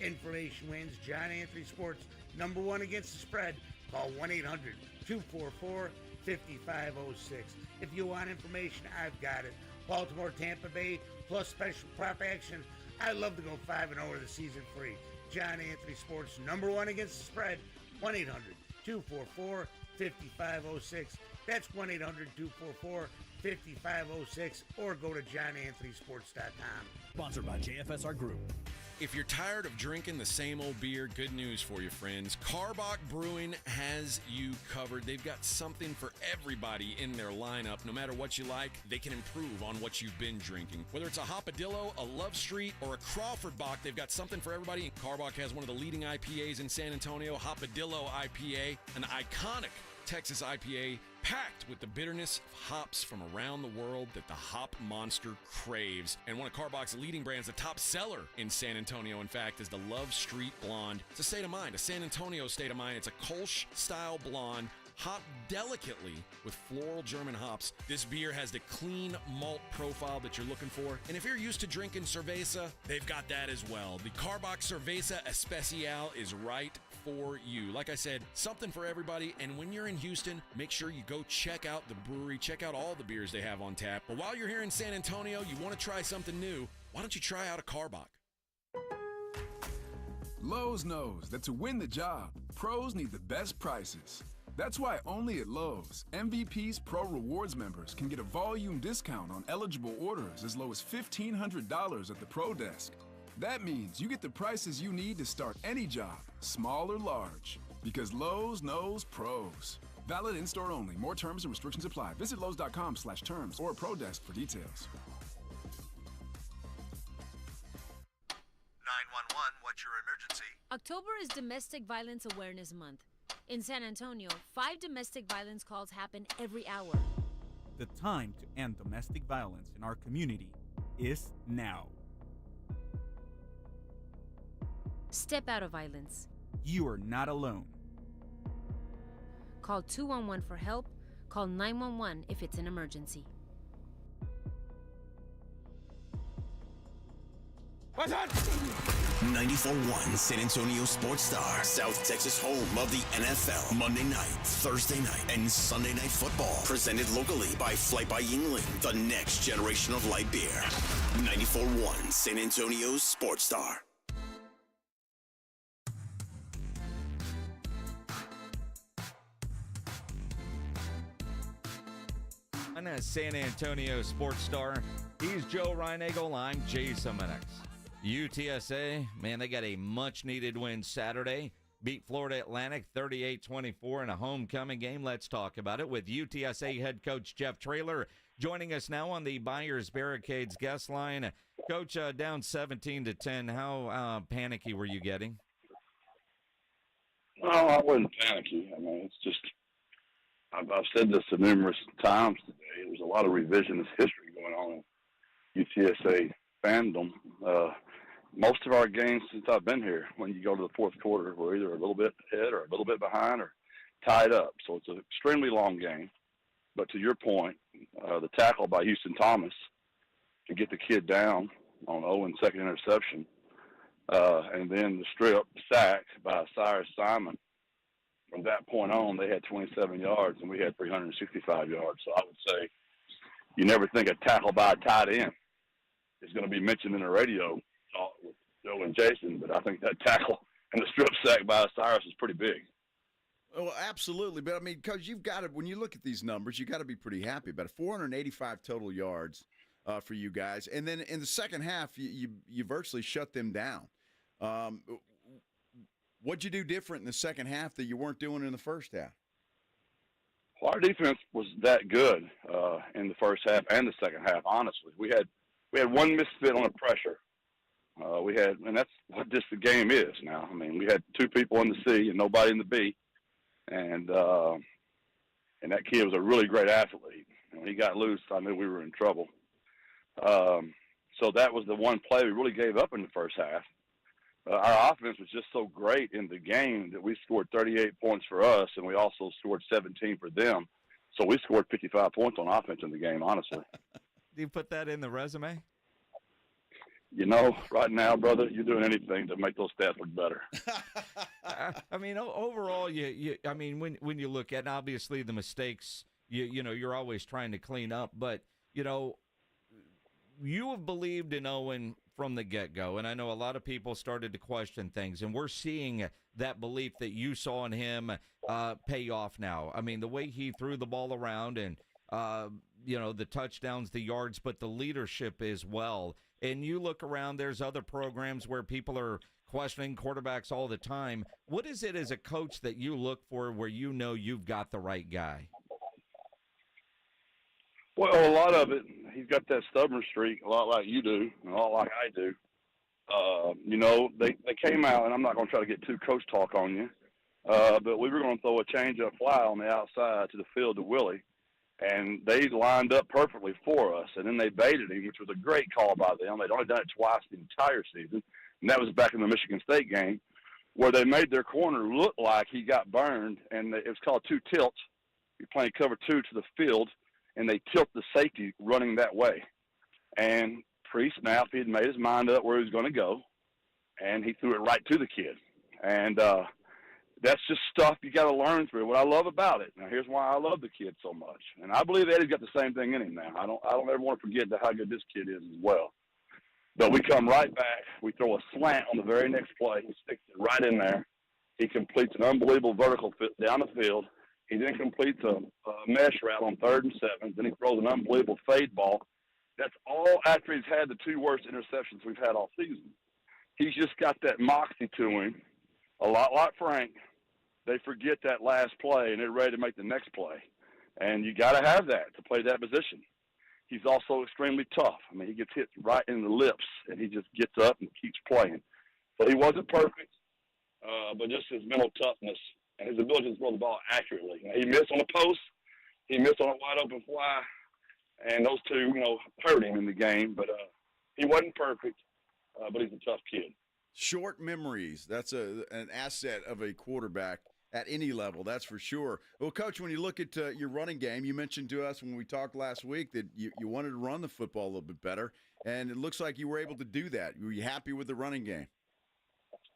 Information wins. John Anthony Sports, #1 against the spread. Call 1-800-244-5506. If you want information, I've got it. Baltimore, Tampa Bay, plus special prop action. I love to go 5-0 the season free. John Anthony Sports, #1 against the spread. 1-800-244-5506. That's 1-800-244-5506, or go to johnanthonysports.com. Sponsored by JFSR Group. If you're tired of drinking the same old beer, good news for you, friends. Karbach Brewing has you covered. They've got something for everybody in their lineup. No matter what you like, they can improve on what you've been drinking. Whether it's a Hopadillo, a Love Street, or a Crawford Bock, they've got something for everybody. Karbach has one of the leading IPAs in San Antonio, Hopadillo IPA, an iconic Texas IPA packed with the bitterness of hops from around the world that the hop monster craves. And one of Karbach's leading brands, the top seller in San Antonio, in fact, is the Love Street Blonde. It's a state of mind, a San Antonio state of mind. It's a Kolsch-style blonde, hopped delicately with floral German hops. This beer has the clean malt profile that you're looking for. And if you're used to drinking cerveza, they've got that as well. The Karbach Cerveza Especial is right for you. Like I said, something for everybody. And when you're in Houston, make sure you go check out the brewery, check out all the beers they have on tap. But while you're here in San Antonio, you want to try something new, why don't you try out a Karbach? Lowe's knows that to win the job, pros need the best prices. That's why only at Lowe's, MVP's Pro Rewards members can get a volume discount on eligible orders as low as $1,500 at the Pro Desk. That means you get the prices you need to start any job, small or large, because Lowe's knows pros. Valid in-store only. More terms and restrictions apply. Visit Lowe's.com/terms or Pro Desk for details. 911, what's your emergency? October is Domestic Violence Awareness Month. In San Antonio, 5 domestic violence calls happen every hour. The time to end domestic violence in our community is now. Step out of violence. You are not alone. Call 211 for help. Call 911 if it's an emergency. What's on? 94.1 San Antonio Sports Star, South Texas home of the NFL. Monday night, Thursday night, and Sunday night football. Presented locally by Flight by Yingling, the next generation of light beer. 94.1 San Antonio Sports Star. On a San Antonio Sports Star, he's Joe Reinagel. I'm Jason Minnix. UTSA, man, they got a much-needed win Saturday. Beat Florida Atlantic 38-24 in a homecoming game. Let's talk about it with UTSA head coach Jeff Traylor joining us now on the Buyers Barricades guest line. Coach, down 17-10, how panicky were you getting? Well, I wasn't panicky. I mean, it's just, I've said this numerous times today. There's a lot of revisionist history going on in UTSA fandom. Most of our games since I've been here, when you go to the fourth quarter, we're either a little bit ahead or a little bit behind or tied up. So it's an extremely long game. But to your point, the tackle by Houston Thomas to get the kid down on Owen's second interception. And then the strip sack by Cyrus Simon. From that point on, they had 27 yards, and we had 365 yards. So I would say you never think a tackle by a tight end is going to be mentioned in the radio talk with Joe and Jason, but I think that tackle and the strip sack by Cyrus is pretty big. Oh, absolutely. But, I mean, Coach, you've got to, when you look at these numbers, you've got to be pretty happy about it. 485 total yards for you guys. And then in the second half, you virtually shut them down. What'd you do different in the second half that you weren't doing in the first half? Well, our defense was that good in the first half and the second half, honestly. We had one misfit on a pressure. And that's what just the game is now. I mean, we had two people in the C and nobody in the B. And that kid was a really great athlete. And when he got loose, I knew we were in trouble. So that was the one play we really gave up in the first half. Our offense was just so great in the game that we scored 38 points for us, and we also scored 17 for them. So we scored 55 points on offense in the game, honestly. Do you put that in the resume? You know, right now, brother, you're doing anything to make those stats look better. I mean, overall, I mean, when you look at, obviously, the mistakes, you know, you're always trying to clean up. But, you know, you have believed in Owen from the get-go, and I know a lot of people started to question things, and we're seeing that belief that you saw in him pay off now. I mean, the way he threw the ball around and, you know, the touchdowns, the yards, but the leadership as well. And you look around, there's other programs where people are questioning quarterbacks all the time. What is it as a coach that you look for where you know you've got the right guy? Well, a lot of it, he's got that stubborn streak, a lot like you do, and a lot like I do. You know, they came out, and I'm not going to try to get too coach talk on you, but we were going to throw a change-up fly on the outside to the field to Willie, and they lined up perfectly for us, and then they baited him, which was a great call by them. They'd only done it twice the entire season, and that was back in the Michigan State game, where they made their corner look like he got burned, and it was called two tilts. You're playing cover two to the field, and they tilt the safety running that way. And pre-snap, he had made his mind up where he was going to go, and he threw it right to the kid. And that's just stuff you got to learn through. What I love about it, now here's why I love the kid so much. And I believe Eddie's got the same thing in him now. I don't ever want to forget how good this kid is as well. But we come right back. We throw a slant on the very next play. He sticks it right in there. He completes an unbelievable vertical fit down the field. He then completes a mesh route on 3rd and 7. Then he throws an unbelievable fade ball. That's all after he's had the two worst interceptions we've had all season. He's just got that moxie to him, a lot like Frank. They forget that last play, and they're ready to make the next play. And you got to have that to play that position. He's also extremely tough. I mean, he gets hit right in the lips, and he just gets up and keeps playing. So he wasn't perfect, but just his mental toughness and his ability to throw the ball accurately. He missed on a post. He missed on a wide-open fly. And those two, you know, hurt him in the game. But he wasn't perfect, but he's a tough kid. Short memories. That's an asset of a quarterback at any level, that's for sure. Well, Coach, when you look at your running game, you mentioned to us when we talked last week that you wanted to run the football a little bit better, and it looks like you were able to do that. Were you happy with the running game?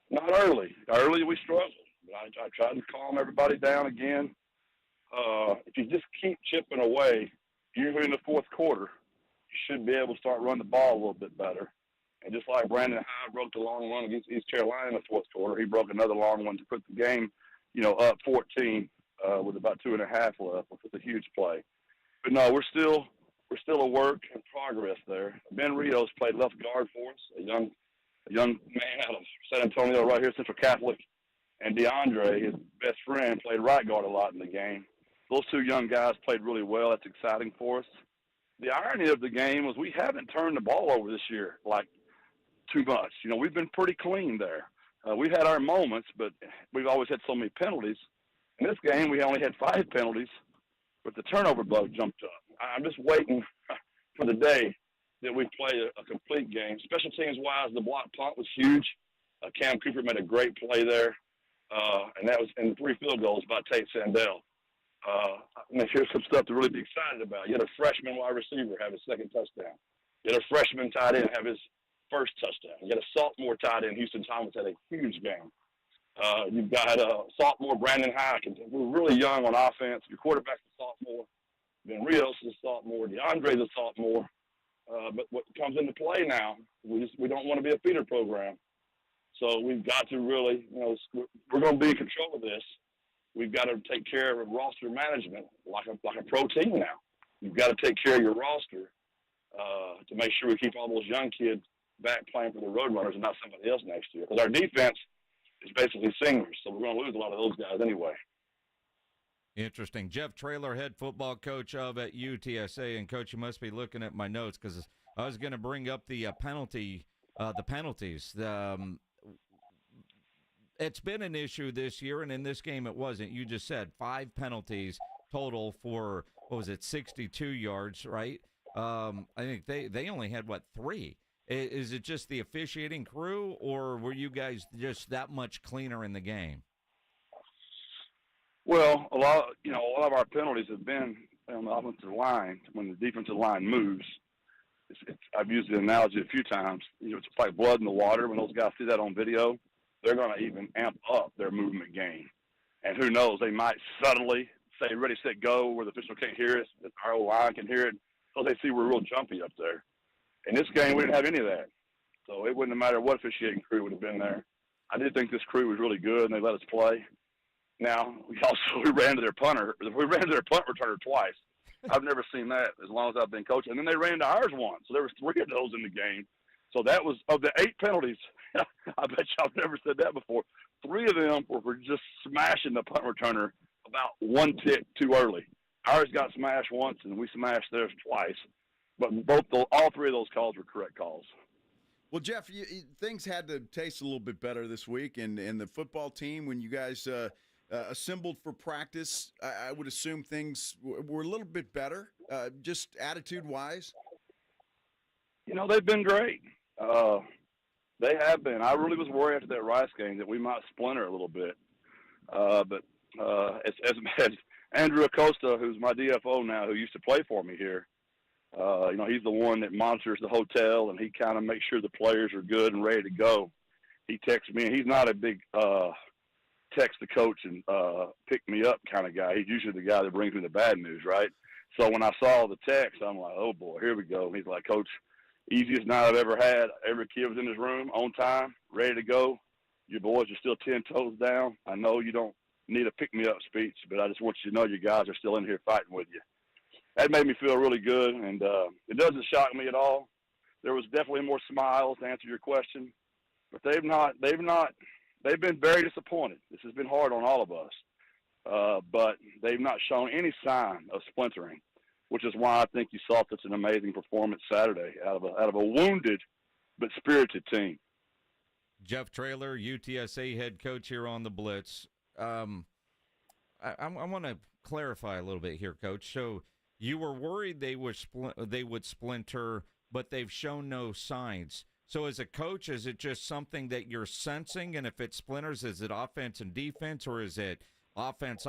Not early. Early we struggled. I tried to calm everybody down again. If you just keep chipping away, usually in the fourth quarter, you should be able to start running the ball a little bit better. And just like Brandon Hyde broke the long run against East Carolina in the fourth quarter, he broke another long one to put the game, up 14 with about 2.5 left, which was a huge play. But no, we're still a work in progress there. Ben Rios played left guard for us, a young man out of San Antonio right here, Central Catholic. And DeAndre, his best friend, played right guard a lot in the game. Those two young guys played really well. That's exciting for us. The irony of the game was we haven't turned the ball over this year, like, too much. We've been pretty clean there. We've had our moments, but we've always had so many penalties. In this game, we only had 5 penalties, but the turnover bug jumped up. I'm just waiting for the day that we play a complete game. Special teams-wise, the block punt was huge. Cam Cooper made a great play there, and that was in the 3 field goals by Tate Sandell. Here's some stuff to really be excited about. You had a freshman wide receiver have his second touchdown. You had a freshman tight end have his first touchdown. You got a sophomore tight end, Houston Thomas, had a huge game. You've got sophomore Brandon Hykins. We're really young on offense. Your quarterback's a sophomore. Ben Rios is a sophomore. DeAndre's a sophomore. But what comes into play now, we don't want to be a feeder program. So we've got to really, we're going to be in control of this. We've got to take care of roster management like a pro team now. You've got to take care of your roster to make sure we keep all those young kids back playing for the Roadrunners and not somebody else next year. Because our defense is basically seniors, so we're going to lose a lot of those guys anyway. Interesting. Jeff Traylor, head football coach at UTSA. And, Coach, you must be looking at my notes because I was going to bring up the penalties. It's been an issue this year, and in this game it wasn't. You just said 5 penalties total for, 62 yards, right? I think they only had, 3? Is it just the officiating crew, or were you guys just that much cleaner in the game? Well, a lot of our penalties have been on the offensive line when the defensive line moves. I've used the analogy a few times. It's like blood in the water. When those guys see that on video, they're going to even amp up their movement game. And who knows, they might subtly say, ready, set, go, where the official can't hear us, our line can hear it, because they see we're real jumpy up there. In this game, we didn't have any of that. So it wouldn't have mattered what officiating crew would have been there. I did think this crew was really good, and they let us play. Now, we ran to their punt returner twice. I've never seen that as long as I've been coaching. And then they ran to ours once. So there was 3 of those in the game. So that was, of the 8 penalties, I bet y'all never said that before, 3 of them were just smashing the punt returner about 1 tick too early. Ours got smashed once, and we smashed theirs twice. But all 3 of those calls were correct calls. Well, Jeff, things had to taste a little bit better this week. And the football team, when you guys assembled for practice, I would assume things were a little bit better, just attitude-wise. They've been great. They have been. I really was worried after that Rice game that we might splinter a little bit. But as Andrew Acosta, who's my DFO now, who used to play for me here, he's the one that monitors the hotel, and he kind of makes sure the players are good and ready to go. He texts me, and he's not a big text the coach and pick me up kind of guy. He's usually the guy that brings me the bad news, right? So when I saw the text, I'm like, oh, boy, here we go. And he's like, Coach, easiest night I've ever had. Every kid was in his room on time, ready to go. Your boys are still 10 toes down. I know you don't need a pick-me-up speech, but I just want you to know your guys are still in here fighting with you. That made me feel really good, and it doesn't shock me at all. There was definitely more smiles to answer your question, but they've been very disappointed. This has been hard on all of us, but they've not shown any sign of splintering, which is why I think you saw such an amazing performance Saturday out of a wounded but spirited team. Jeff Traylor, UTSA head coach here on the Blitz. I want to clarify a little bit here, Coach. So you were worried they would splinter, but they've shown no signs. So as a coach, is it just something that you're sensing? And if it splinters, is it offense and defense, or is it offense,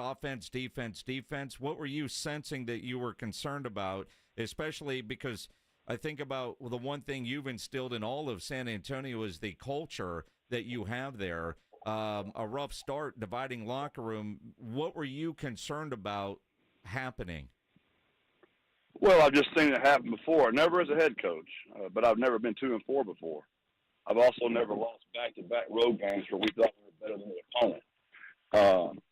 defense? What were you sensing that you were concerned about, especially because I think about the one thing you've instilled in all of San Antonio is the culture that you have there. A rough start, dividing locker room. What were you concerned about happening? Well, I've just seen it happen before. Never as a head coach, but I've never been 2-4 before. I've also never lost back-to-back road games where we thought we were better than the opponent.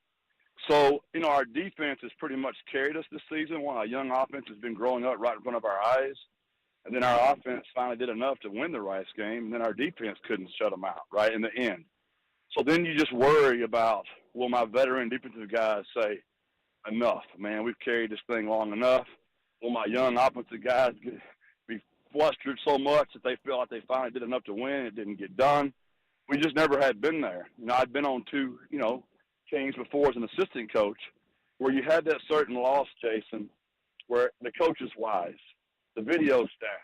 So, our defense has pretty much carried us this season while our young offense has been growing up right in front of our eyes. And then our offense finally did enough to win the Rice game, and then our defense couldn't shut them out right in the end. So then you just worry about, will my veteran defensive guys say, enough, man, we've carried this thing long enough? Will my young offensive guys be flustered so much that they feel like they finally did enough to win? It didn't get done. We just never had been there. I'd been on 2, teams before as an assistant coach where you had that certain loss, Jason, where the coach's wives, the video staff,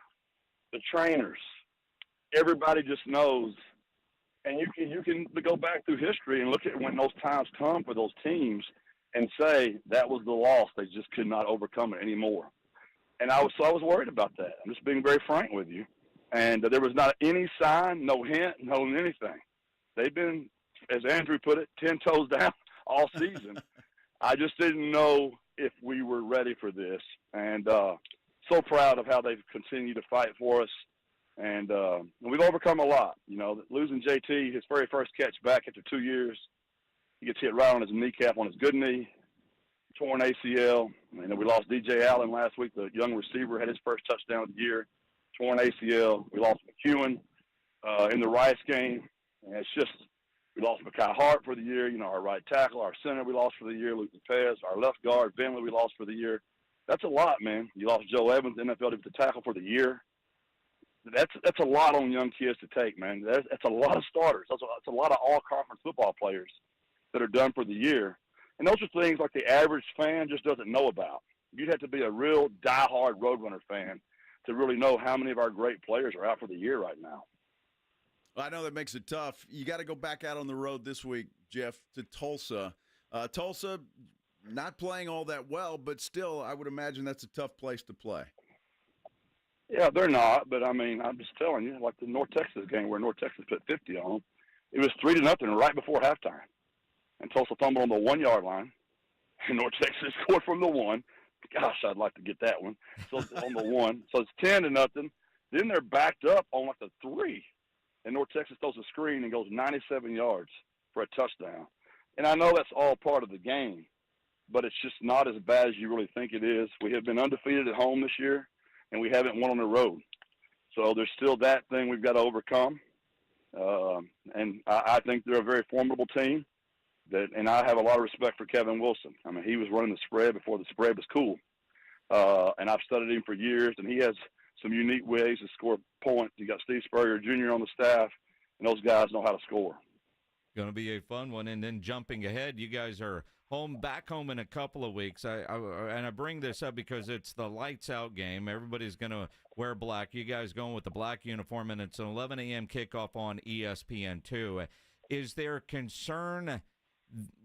the trainers, everybody just knows. And you can go back through history and look at when those times come for those teams and say that was the loss. They just could not overcome it anymore. And I was worried about that. I'm just being very frank with you. And there was not any sign, no hint, no anything. They've been, as Andrew put it, 10 toes down all season. I just didn't know if we were ready for this. And so proud of how they've continued to fight for us. And we've overcome a lot. You know, losing JT, his very first catch back after 2 years, he gets hit right on his kneecap on his good knee, torn ACL. And then we lost DJ Allen last week, the young receiver, had his first touchdown of the year, torn ACL. We lost McEwen in the Rice game. And it's just, we lost Mekhi Hart for the year, you know, our right tackle, our center we lost for the year, Luke Lopez, our left guard, Bentley, we lost for the year. That's a lot, man. You lost Joe Evans, NFL defensive tackle for the year. That's a lot on young kids to take, man. That's a lot of starters. That's a lot of all-conference football players that are done for the year. And those are things like the average fan just doesn't know about. You'd have to be a real diehard Roadrunner fan to really know how many of our great players are out for the year right now. Well, I know that makes it tough. You got to go back out on the road this week, Jeff, to Tulsa. Tulsa not playing all that well, but still I would imagine that's a tough place to play. Yeah, they're not, but I mean, I'm just telling you, like the North Texas game where North Texas put 50 on them, it was 3-0 right before halftime. And Tulsa fumbled on the 1 yard line, and North Texas scored from the 1. Gosh, I'd like to get that one. So on the 1, so it's 10-0. Then they're backed up on like the 3, and North Texas throws a screen and goes 97 yards for a touchdown. And I know that's all part of the game, but it's just not as bad as you really think it is. We have been undefeated at home this year, and we haven't won on the road. So there's still that thing we've got to overcome. And I think they're a very formidable team. And I have a lot of respect for Kevin Wilson. I mean, he was running the spread before the spread was cool. And I've studied him for years, and he has some unique ways to score points. You got Steve Spurrier Jr. on the staff, and those guys know how to score. Going to be a fun one. And then jumping ahead, you guys are back home in a couple of weeks. I bring this up because it's the lights out game. Everybody's going to wear black. You guys going with the black uniform, and it's an 11 a.m. kickoff on ESPN2. Is there concern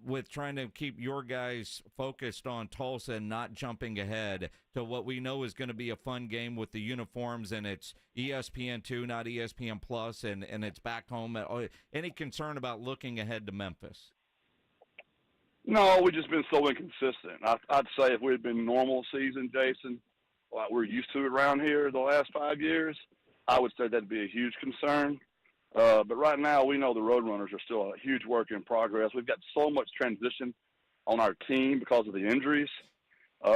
with trying to keep your guys focused on Tulsa and not jumping ahead to what we know is going to be a fun game with the uniforms, and it's ESPN2, not ESPN Plus, and it's back home? Any concern about looking ahead to Memphis? No, we've just been so inconsistent. I'd say if we had been normal season, Jason, like we're used to around here the last 5 years, I would say that'd be a huge concern. But right now, we know the Roadrunners are still a huge work in progress. We've got so much transition on our team because of the injuries.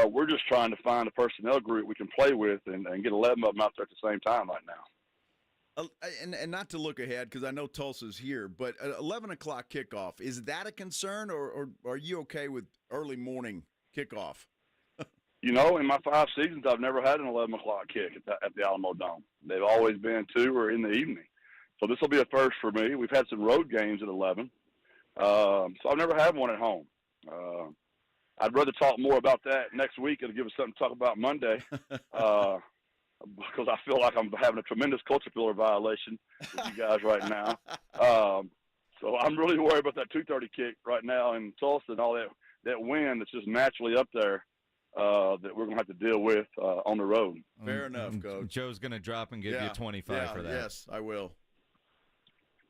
We're just trying to find a personnel group we can play with and get 11 of them out there at the same time right now. And not to look ahead because I know Tulsa's here, but 11 o'clock kickoff, is that a concern, or are you okay with early morning kickoff? You know, in my 5 seasons, I've never had an 11 o'clock kick at the Alamo Dome. They've always been 2 or in the evening. So this will be a first for me. We've had some road games at 11. So I've never had one at home. I'd rather talk more about that next week and give us something to talk about Monday. Because I feel like I'm having a tremendous culture pillar violation with you guys right now. So I'm really worried about that 2:30 kick right now in Tulsa and all that wind that's just naturally up there that we're going to have to deal with on the road. Fair enough, Coach. Joe's going to drop and give you 25 for that. Yes, I will.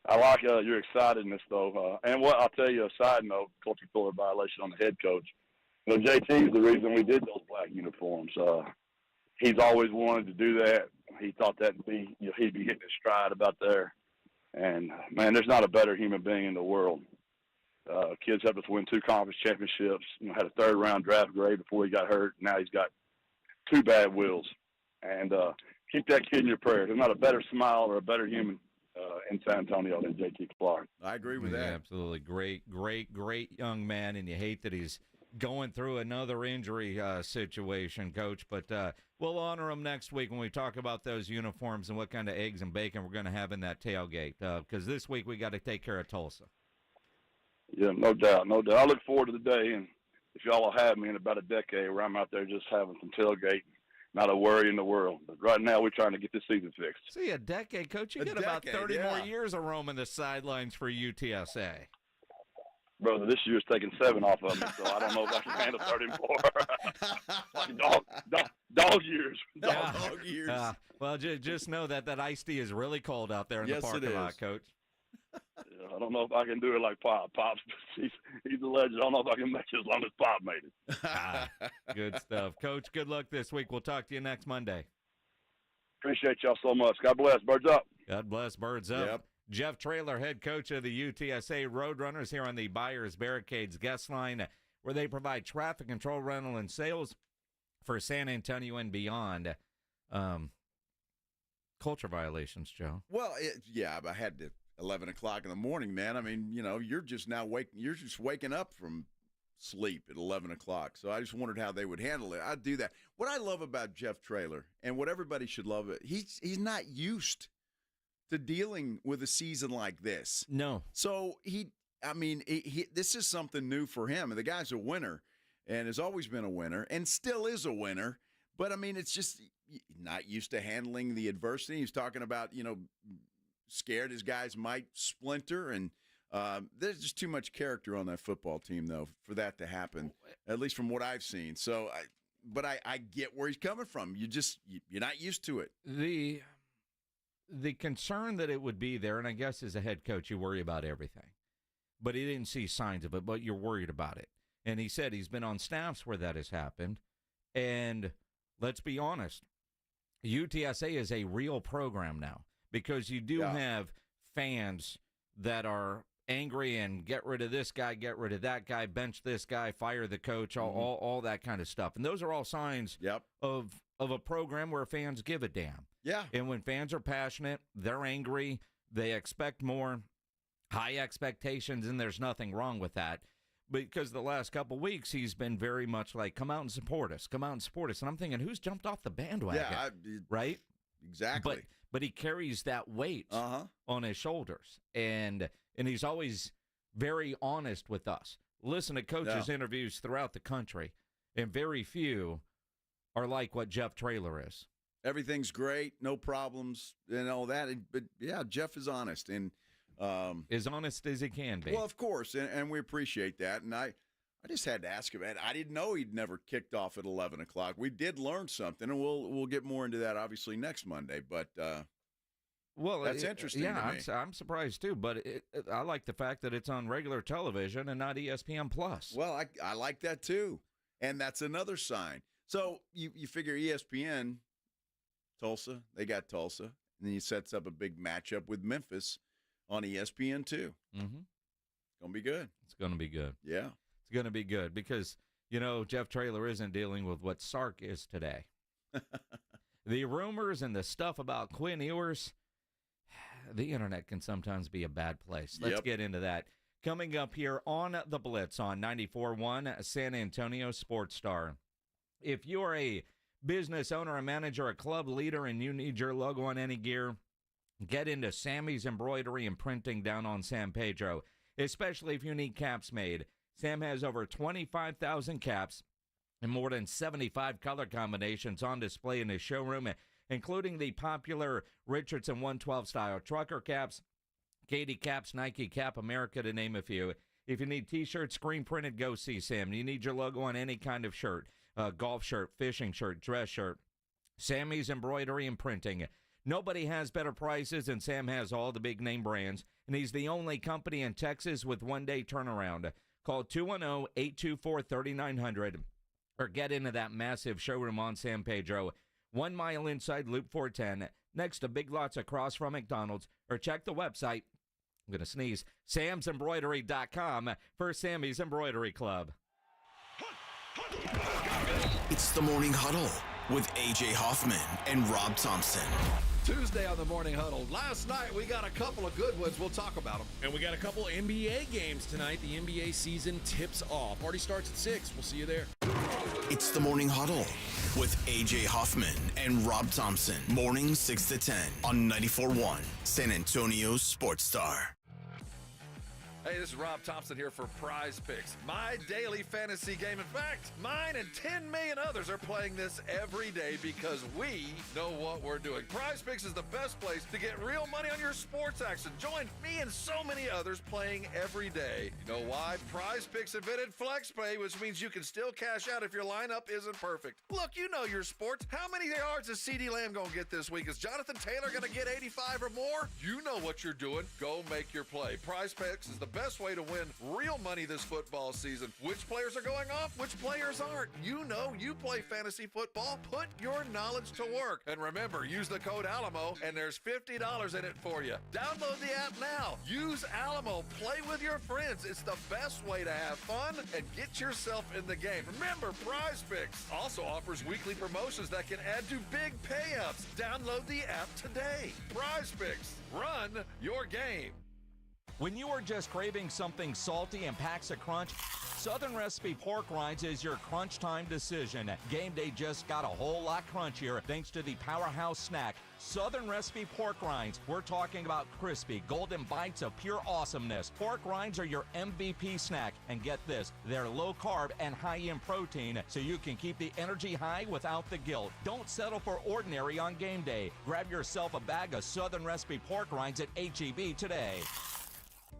I like your excitedness, though. And what I'll tell you, a side note, culture pillar violation on the head coach. You know, JT's the reason we did those black uniforms. He's always wanted to do that. He thought that'd be, he'd be hitting his stride about there. And, man, there's not a better human being in the world. Kids helped us win 2 conference championships, had a 3rd-round draft grade before he got hurt. Now he's got 2 bad wills. And keep that kid in your prayers. There's not a better smile or a better human in San Antonio than JT Clark. I agree with that. Absolutely. Great young man, and you hate that he's going through another injury situation, Coach. But we'll honor him next week when we talk about those uniforms and what kind of eggs and bacon we're going to have in that tailgate. Because this week we got to take care of Tulsa. Yeah, no doubt. I look forward to the day, and if y'all will have me in about a decade where I'm out there just having some tailgate, not a worry in the world. But right now we're trying to get this season fixed. See, a decade, Coach. You get about 30 more years of roaming the sidelines for UTSA. brother, this year's taking 7 off of me, so I don't know if I can handle 34. Like dog years. Dog years. Well, just know that iced tea is really cold out there in the parking lot, Coach. Yeah, I don't know if I can do it like Pop. Pop's he's a legend. I don't know if I can make it as long as Pop made it. Good stuff. Coach, good luck this week. We'll talk to you next Monday. Appreciate y'all so much. God bless. Birds up. God bless. Birds up. Yep. Jeff Traylor, head coach of the UTSA Roadrunners, here on the Buyers Barricades guest line, where they provide traffic control, rental, and sales for San Antonio and beyond. Culture violations, Joe. Well, I had to 11 o'clock in the morning, man. I mean, you're just waking up from sleep at 11 o'clock. So I just wondered how they would handle it. I'd do that. What I love about Jeff Traylor, and what everybody should love, he's not used to dealing with a season like this. No. So this is something new for him. And the guy's a winner and has always been a winner and still is a winner. But, I mean, it's just not used to handling the adversity. He's talking about, scared his guys might splinter. And there's just too much character on that football team, though, for that to happen, at least from what I've seen. So, I get where he's coming from. You're not used to it. The concern that it would be there, and I guess as a head coach, you worry about everything. But he didn't see signs of it, but you're worried about it. And he said he's been on staffs where that has happened. And let's be honest, UTSA is a real program now because you do have fans that are angry and get rid of this guy, get rid of that guy, bench this guy, fire the coach, all that kind of stuff. And those are all signs of a program where fans give a damn. Yeah. And when fans are passionate, they're angry, they expect more, high expectations, and there's nothing wrong with that. Because the last couple weeks, he's been very much like, come out and support us, come out and support us. And I'm thinking, who's jumped off the bandwagon? Yeah, right? Exactly. But he carries that weight on his shoulders. And he's always very honest with us. Listen to coaches' interviews throughout the country, and very few are like what Jeff Traylor is. Everything's great, no problems, and all that. But, yeah, Jeff is honest. And as honest as he can be. Well, of course, and we appreciate that. And I just had to ask him, man. I didn't know he'd never kicked off at 11 o'clock. We did learn something, and we'll get more into that, obviously, next Monday. But that's interesting to me. I'm surprised, too. But I like the fact that it's on regular television and not ESPN+. Well, I like that, too. And that's another sign. So you figure ESPN, Tulsa, they got Tulsa. And then he sets up a big matchup with Memphis on ESPN, too. Mm-hmm. Going to be good. It's going to be good. Yeah. It's going to be good because, Jeff Traylor isn't dealing with what Sark is today. The rumors and the stuff about Quinn Ewers, the internet can sometimes be a bad place. Let's get into that. Coming up here on The Blitz on 94.1 San Antonio Sports Star. If you're a business owner, a manager, a club leader, and you need your logo on any gear, get into Sammy's Embroidery and Printing down on San Pedro, especially if you need caps made. Sam has over 25,000 caps and more than 75 color combinations on display in his showroom, including the popular Richardson 112 style trucker caps, Katie caps, Nike Cap America, to name a few. If you need T-shirts, screen printed, go see Sam. You need your logo on any kind of shirt, golf shirt, fishing shirt, dress shirt. Sammy's Embroidery and Printing. Nobody has better prices, and Sam has all the big name brands, and he's the only company in Texas with one-day turnaround. Call 210-824-3900 or get into that massive showroom on San Pedro, 1 mile inside Loop 410, next to Big Lots across from McDonald's, or check the website, I'm going to sneeze, samsembroidery.com for Sammy's Embroidery Club. It's the Morning Huddle with A.J. Hoffman and Rob Thompson. Tuesday on the Morning Huddle. Last night, we got a couple of good ones. We'll talk about them. And we got a couple NBA games tonight. The NBA season tips off. Party starts at 6. We'll see you there. It's the Morning Huddle with A.J. Hoffman and Rob Thompson. Mornings 6 to 10 on 94.1 San Antonio Sports Star. Hey, this is Rob Thompson here for Prize Picks, my daily fantasy game. In fact, mine and 10 million others are playing this every day because we know what we're doing. Prize Picks is the best place to get real money on your sports action. Join me and so many others playing every day. You know why? Prize Picks invented FlexPay, which means you can still cash out if your lineup isn't perfect. Look, you know your sports. How many yards is CeeDee Lamb going to get this week? Is Jonathan Taylor going to get 85 or more? You know what you're doing. Go make your play. Prize Picks is the best way to win real money this football season. Which players are going off? Which players aren't? You know you play fantasy football. Put your knowledge to work. And remember, use the code Alamo, and there's $50 in it for you. Download the app now. Use Alamo. Play with your friends. It's the best way to have fun and get yourself in the game. Remember, Prize Picks also offers weekly promotions that can add to big payouts. Download the app today. Prize Picks. Run your game. When you are just craving something salty and packs a crunch, Southern Recipe Pork Rinds is your crunch time decision. Game day just got a whole lot crunchier thanks to the powerhouse snack, Southern Recipe Pork Rinds. We're talking about crispy, golden bites of pure awesomeness. Pork rinds are your MVP snack. And get this, they're low carb and high in protein, so you can keep the energy high without the guilt. Don't settle for ordinary on game day. Grab yourself a bag of Southern Recipe Pork Rinds at H-E-B today.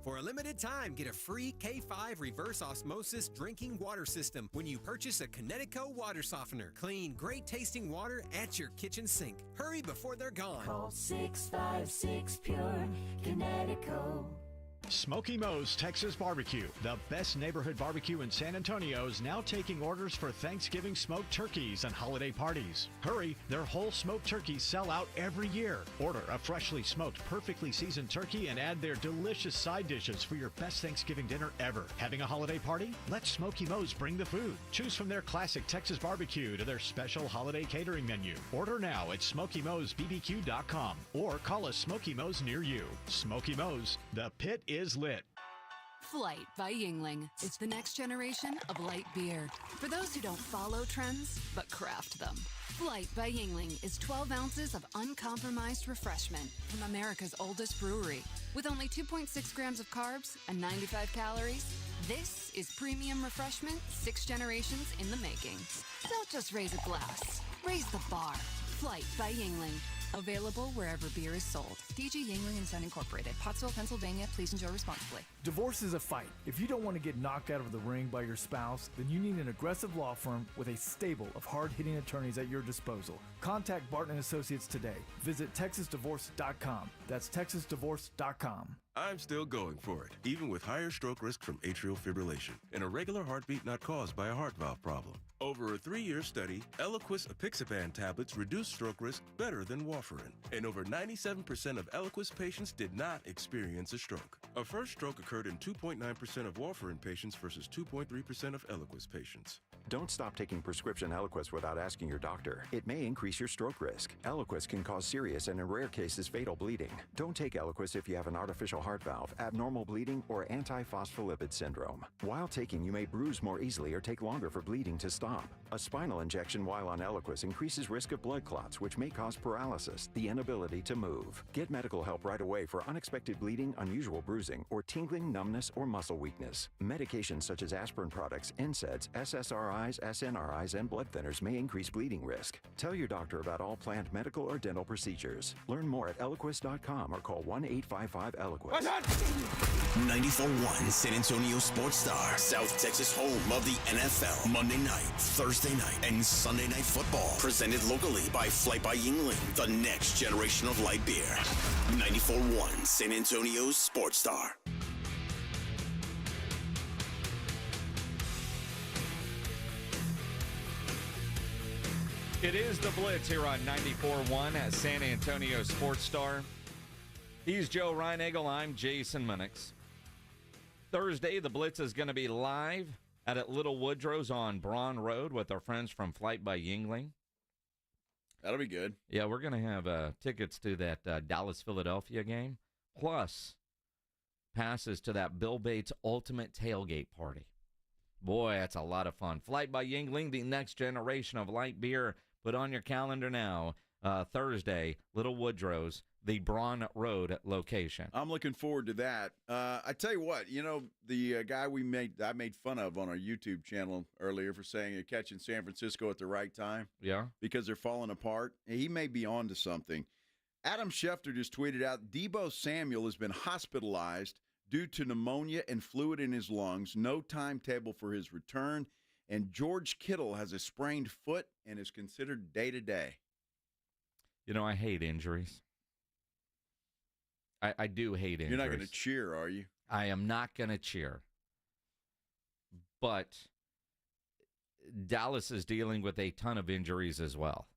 For a limited time, get a free K5 reverse osmosis drinking water system when you purchase a Connecticut water softener. Clean, great tasting water at your kitchen sink. Hurry before they're gone. Call 656 Pure Connecticut. Smoky Moe's Texas Barbecue, the best neighborhood barbecue in San Antonio, is now taking orders for Thanksgiving smoked turkeys and holiday parties. Hurry, their whole smoked turkeys sell out every year. Order a freshly smoked, perfectly seasoned turkey and add their delicious side dishes for your best Thanksgiving dinner ever. Having a holiday party? Let Smoky Moe's bring the food. Choose from their classic Texas barbecue to their special holiday catering menu. Order now at SmokyMoe'sBBQ.com or call a Smoky Moe's near you. Smoky Moe's, the pit is lit. Flight by Yingling. It's the next generation of light beer. For those who don't follow trends, but craft them. Flight by Yingling is 12 ounces of uncompromised refreshment from America's oldest brewery. With only 2.6 grams of carbs and 95 calories, this is premium refreshment 6 generations in the making. Don't just raise a glass, raise the bar. Flight by Yingling. Available wherever beer is sold. DG Yingling & Son Incorporated, Pottsville, Pennsylvania. Please enjoy responsibly. Divorce is a fight. If you don't want to get knocked out of the ring by your spouse, then you need an aggressive law firm with a stable of hard-hitting attorneys at your disposal. Contact Barton & Associates today. Visit TexasDivorce.com. That's TexasDivorce.com. I'm still going for it, even with higher stroke risk from atrial fibrillation, and a regular heartbeat not caused by a heart valve problem. Over a 3-year study, Eliquis apixaban tablets reduced stroke risk better than warfarin, and over 97% of Eliquis patients did not experience a stroke. A first stroke occurred in 2.9% of warfarin patients versus 2.3% of Eliquis patients. Don't stop taking prescription Eliquis without asking your doctor. It may increase your stroke risk. Eliquis can cause serious and in rare cases fatal bleeding. Don't take Eliquis if you have an artificial heart valve, abnormal bleeding, or antiphospholipid syndrome. While taking, you may bruise more easily or take longer for bleeding to stop. A spinal injection while on Eliquis increases risk of blood clots, which may cause paralysis, the inability to move. Get medical help right away for unexpected bleeding, unusual bruising, or tingling, numbness, or muscle weakness. Medications such as aspirin products, NSAIDs, SSRIs, SNRIs, and blood thinners may increase bleeding risk. Tell your doctor about all planned medical or dental procedures. Learn more at Eliquis.com or call 1-855-ELIQUIS. 94.1 San Antonio Sports Star, South Texas home of the NFL. Monday night, Thursday night, and Sunday night football. Presented locally by Flight by Yingling, the next generation of light beer. 94.1 San Antonio Sports Star. It is the Blitz here on 94.1 at San Antonio Sports Star. He's Joe Reinagel. I'm Jason Minnix. Thursday, the Blitz is going to be live at Little Woodrow's on Braun Road with our friends from Flight by Yingling. That'll be good. Yeah, we're going to have tickets to that Dallas-Philadelphia game, plus passes to that Bill Bates Ultimate Tailgate Party. Boy, that's a lot of fun. Flight by Yingling, the next generation of light beer. Put on your calendar now. Thursday, Little Woodrow's, the Braun Road location. I'm looking forward to that. I tell you what, the guy I made fun of on our YouTube channel earlier for saying they're catching San Francisco at the right time. Yeah. Because they're falling apart. He may be on to something. Adam Schefter just tweeted out, Deebo Samuel has been hospitalized due to pneumonia and fluid in his lungs. No timetable for his return. And George Kittle has a sprained foot and is considered day-to-day. I hate injuries. I do hate injuries. You're not going to cheer, are you? I am not going to cheer. But Dallas is dealing with a ton of injuries as well.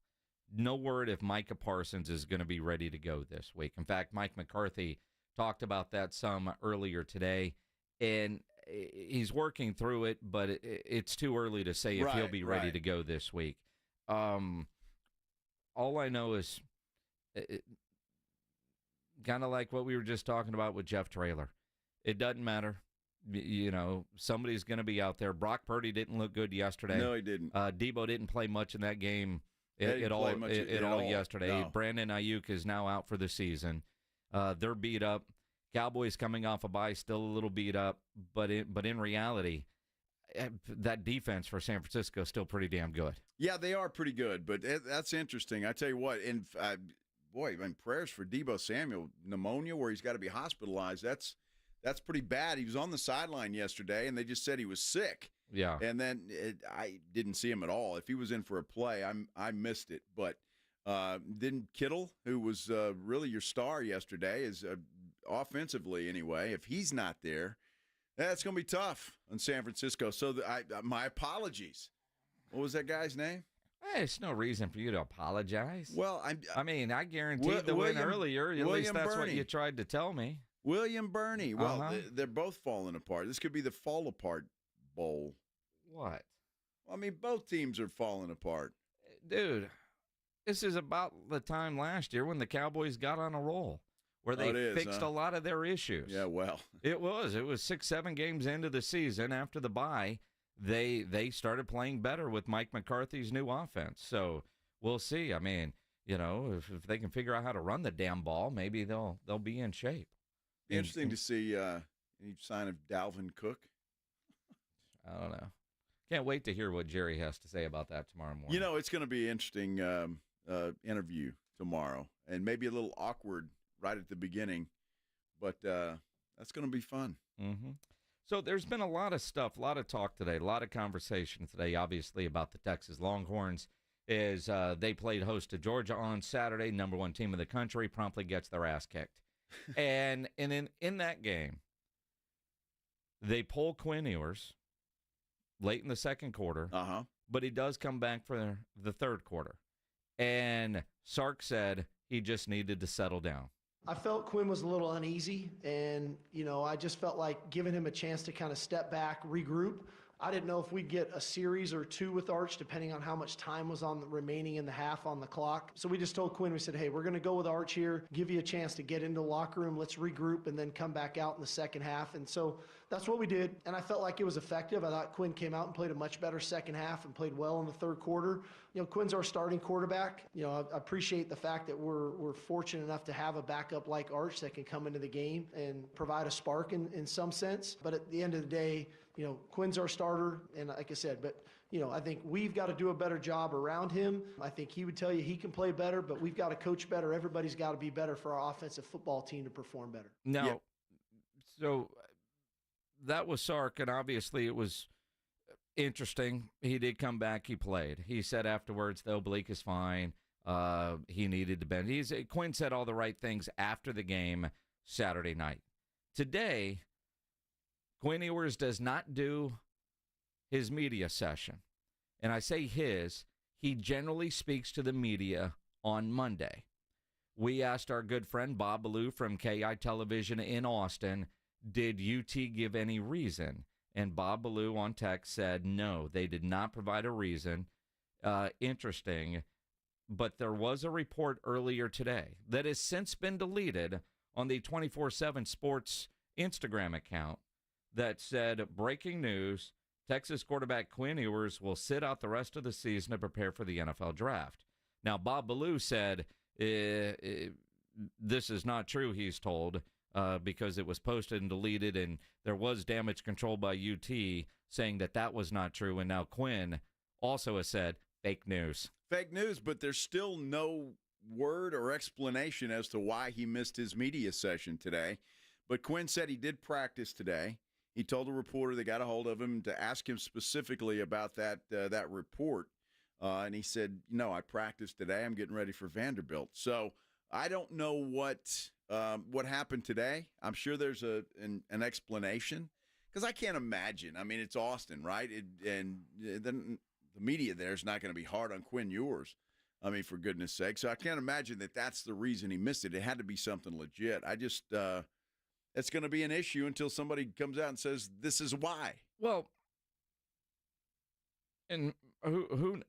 No word if Micah Parsons is going to be ready to go this week. In fact, Mike McCarthy talked about that some earlier today, and he's working through it, but it's too early to say if he'll be ready to go this week. All I know is kind of like what we were just talking about with Jeff Traylor. It doesn't matter. Somebody's going to be out there. Brock Purdy didn't look good yesterday. No, he didn't. Deebo didn't play much in that game at all yesterday. No. Brandon Ayuk is now out for the season. They're beat up. Cowboys coming off a bye, still a little beat up. But in reality, that defense for San Francisco is still pretty damn good. Yeah, they are pretty good, but that's interesting. I tell you what, prayers for Deebo Samuel. Pneumonia where he's got to be hospitalized, that's pretty bad. He was on the sideline yesterday, and they just said he was sick. Yeah. And then I didn't see him at all. If he was in for a play, I missed it. But then Kittle, who was really your star yesterday, is offensively anyway, if he's not there, that's going to be tough on San Francisco. So my apologies. What was that guy's name? Hey, it's no reason for you to apologize. Well, I guaranteed the win earlier. At least that's what you tried to tell me. William Burney. Well, they're both falling apart. This could be the fall apart bowl. What? I mean, both teams are falling apart. Dude, this is about the time last year when the Cowboys got on a roll, where they fixed a lot of their issues. Yeah, well. It was 6-7 games into the season after the bye. They started playing better with Mike McCarthy's new offense. So we'll see. I mean, if they can figure out how to run the damn ball, maybe they'll be in shape. Be interesting to see any sign of Dalvin Cook. I don't know. Can't wait to hear what Jerry has to say about that tomorrow morning. It's going to be an interesting interview tomorrow, and maybe a little awkward right at the beginning, but that's going to be fun. Mm-hmm. So there's been a lot of stuff, a lot of talk today, a lot of conversation today, obviously, about the Texas Longhorns as they played host to Georgia on Saturday, number one team in the country, promptly gets their ass kicked. and in that game, they pull Quinn Ewers late in the second quarter, but he does come back for the third quarter. And Sark said he just needed to settle down. I felt Quinn was a little uneasy, and, I just felt like giving him a chance to kind of step back, regroup. I didn't know if we'd get a series or two with Arch, depending on how much time was remaining in the half on the clock. So we just told Quinn, we said, hey, we're going to go with Arch here, give you a chance to get into the locker room, let's regroup, and then come back out in the second half. And so that's what we did, and I felt like it was effective. I thought Quinn came out and played a much better second half and played well in the third quarter. Quinn's our starting quarterback. I appreciate the fact that we're fortunate enough to have a backup like Arch that can come into the game and provide a spark in some sense. But at the end of the day, Quinn's our starter, and like I said, but I think we've got to do a better job around him. I think he would tell you he can play better, but we've got to coach better. Everybody's got to be better for our offensive football team to perform better. No, so that was Sark, and obviously it was interesting. He did come back. He played. He said afterwards, the oblique is fine. He needed to bend. Quinn said all the right things after the game Saturday night. Today, Quinn Ewers does not do his media session. And I say he generally speaks to the media on Monday. We asked our good friend Bob Ballou from KI Television in Austin, did UT give any reason? And Bob Ballou on text said, no, they did not provide a reason. Interesting. But there was a report earlier today that has since been deleted on the 24/7 Sports Instagram account that said, breaking news, Texas quarterback Quinn Ewers will sit out the rest of the season to prepare for the NFL draft. Now, Bob Ballou said this is not true, he's told, because it was posted and deleted, and there was damage control by UT saying that was not true. And now Quinn also has said fake news. Fake news, but there's still no word or explanation as to why he missed his media session today. But Quinn said he did practice today. He told a reporter that got a hold of him to ask him specifically about that report. And he said, no, I practiced today. I'm getting ready for Vanderbilt. So I don't know what happened today. I'm sure there's an explanation because I can't imagine. I mean, it's Austin, right? And then the media there is not going to be hard on Quinn Ewers. I mean, for goodness sake. So I can't imagine that's the reason he missed it. It had to be something legit. I just it's going to be an issue until somebody comes out and says this is why. Well, and who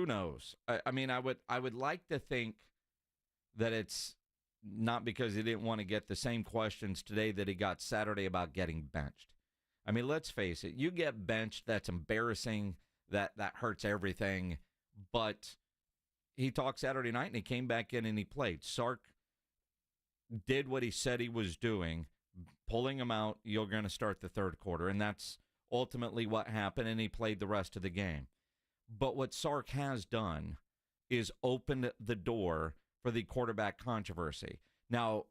knows? I mean, I would like to think that it's not because he didn't want to get the same questions today that he got Saturday about getting benched. I mean, let's face it. You get benched, that's embarrassing. That hurts everything. But he talked Saturday night, and he came back in and he played. Sark did what he said he was doing, pulling him out. You're going to start the third quarter, and that's ultimately what happened, and he played the rest of the game. But what Sark has done is opened the door for the quarterback controversy. Now,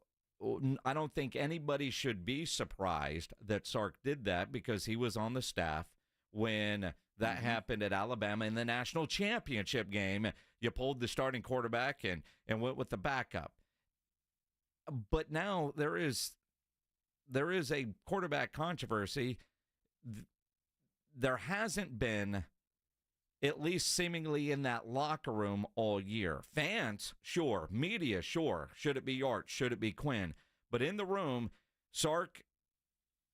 I don't think anybody should be surprised that Sark did that because he was on the staff when that happened at Alabama in the national championship game. You pulled the starting quarterback and went with the backup. But now there is a quarterback controversy. There hasn't been, at least seemingly in that locker room all year. Fans, sure. Media, sure. Should it be Arch? Should it be Quinn? But in the room, Sark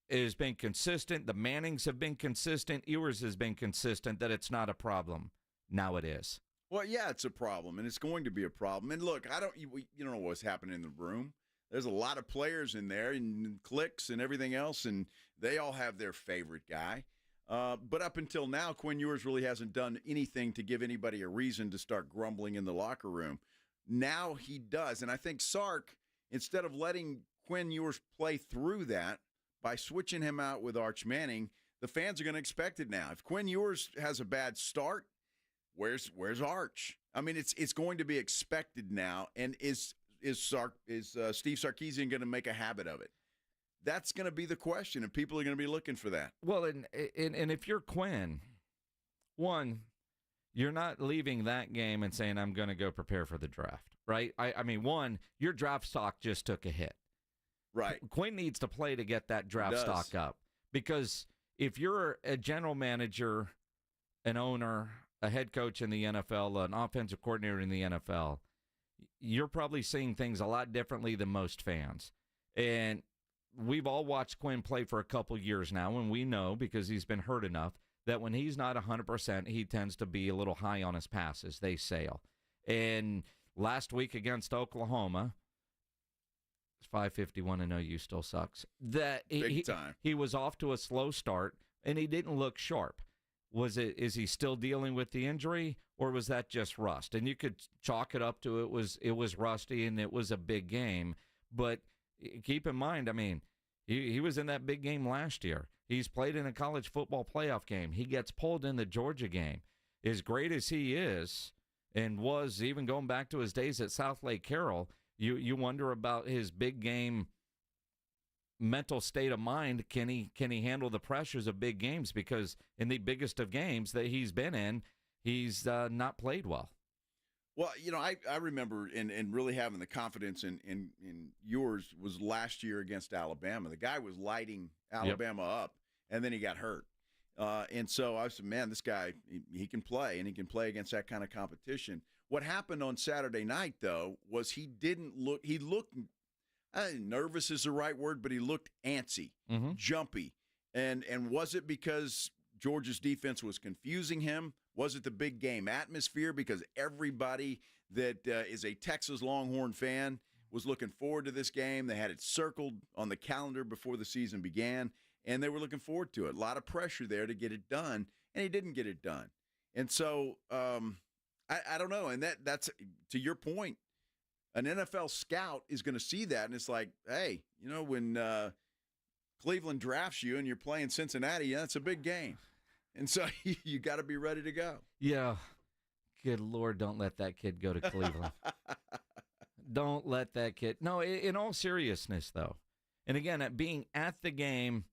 has been consistent. The Mannings have been consistent. Ewers has been consistent that it's not a problem. Now it is. Well, yeah, it's a problem, and it's going to be a problem. And look, you don't know what's happening in the room. There's a lot of players in there and cliques and everything else, and they all have their favorite guy. But up until now, Quinn Ewers really hasn't done anything to give anybody a reason to start grumbling in the locker room. Now he does. And I think Sark, instead of letting Quinn Ewers play through that by switching him out with Arch Manning, the fans are going to expect it now. If Quinn Ewers has a bad start, where's Arch? I mean, it's going to be expected now. And is Steve Sarkisian going to make a habit of it? That's going to be the question, and people are going to be looking for that. Well, and if you're Quinn, one, you're not leaving that game and saying, I'm going to go prepare for the draft, right? I mean, one, your draft stock just took a hit. Right. Quinn needs to play to get that draft stock up. Because if you're a general manager, an owner, a head coach in the NFL, an offensive coordinator in the NFL, you're probably seeing things a lot differently than most fans. And we've all watched Quinn play for a couple years now, and we know, because he's been hurt enough, that when he's not 100%, he tends to be a little high on his passes. They sail. And last week against Oklahoma, it's 5:51 and OU still sucks. Big time. He was off to a slow start, and he didn't look sharp. Is he still dealing with the injury, or was that just rust? And you could chalk it up to it was rusty and it was a big game. But keep in mind, I mean, he was in that big game last year. He's played in a college football playoff game. He gets pulled in the Georgia game. As great as he is, and was even going back to his days at South Lake Carroll, you wonder about his big game mental state of mind. Can he handle the pressures of big games? Because in the biggest of games that he's been in, he's not played well. Well, you know, I remember and really having the confidence in yours was last year against Alabama. The guy was lighting Alabama up, and then he got hurt. And so I said, man, this guy, he can play, and he can play against that kind of competition. What happened on Saturday night, though, was he looked, nervous is the right word, but he looked antsy, jumpy. And was it because Georgia's defense was confusing him? Was it the big game atmosphere? Because everybody that is a Texas Longhorn fan was looking forward to this game. They had it circled on the calendar before the season began, and they were looking forward to it. A lot of pressure there to get it done, and he didn't get it done. And so I don't know. And that's to your point. An NFL scout is going to see that, and it's like, hey, when Cleveland drafts you and you're playing Cincinnati, that's a big game. And so you got to be ready to go. Yeah. Good Lord, don't let that kid go to Cleveland. Don't let that kid. No, in all seriousness, though. And again, being at the game,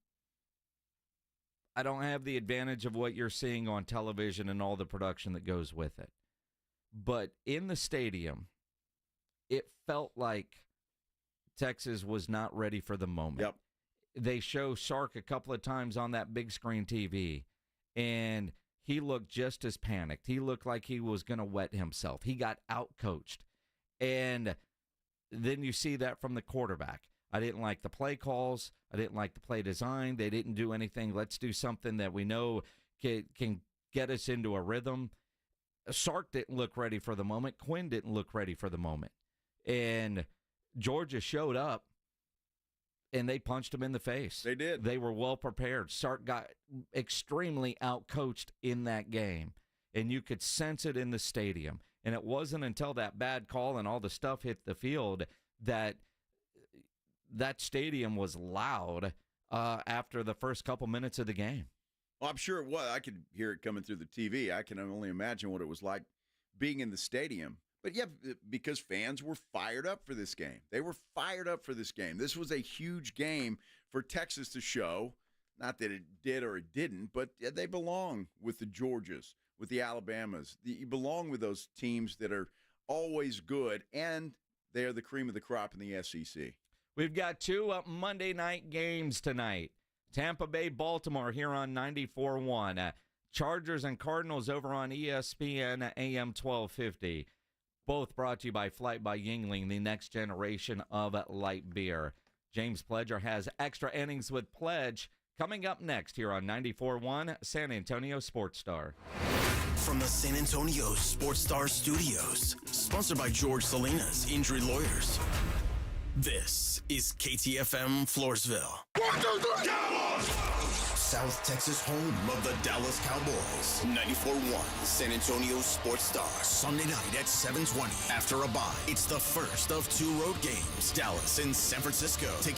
I don't have the advantage of what you're seeing on television and all the production that goes with it. But in the stadium, it felt like Texas was not ready for the moment. Yep. They show Sark a couple of times on that big screen TV, and he looked just as panicked. He looked like he was going to wet himself. He got out-coached. And then you see that from the quarterback. I didn't like the play calls. I didn't like the play design. They didn't do anything. Let's do something that we know can get us into a rhythm. Sark didn't look ready for the moment. Quinn didn't look ready for the moment. And Georgia showed up, and they punched him in the face. They did. They were well prepared. Sark got extremely out-coached in that game, and you could sense it in the stadium. And it wasn't until that bad call and all the stuff hit the field that stadium was loud after the first couple minutes of the game. Well, I'm sure it was. I could hear it coming through the TV. I can only imagine what it was like being in the stadium. But, yeah, because fans were fired up for this game. They were fired up for this game. This was a huge game for Texas to show. Not that it did or it didn't, but they belong with the Georgias, with the Alabamas. You belong with those teams that are always good, and they are the cream of the crop in the SEC. We've got two Monday night games tonight. Tampa Bay, Baltimore here on 94.1. Chargers and Cardinals over on ESPN AM 1250. Both brought to you by Flight by Yingling, the next generation of light beer. James Pledger has extra innings with Pledge coming up next here on 94.1 San Antonio Sports Star. From the San Antonio Sports Star Studios, sponsored by George Salinas Injury Lawyers. This is KTFM Floresville. 1, 2, 3, Cowboys! South Texas home of the Dallas Cowboys. 94.1 San Antonio Sports Star. Sunday night at 7:20. After a bye, it's the first of 2 road games. Dallas and San Francisco take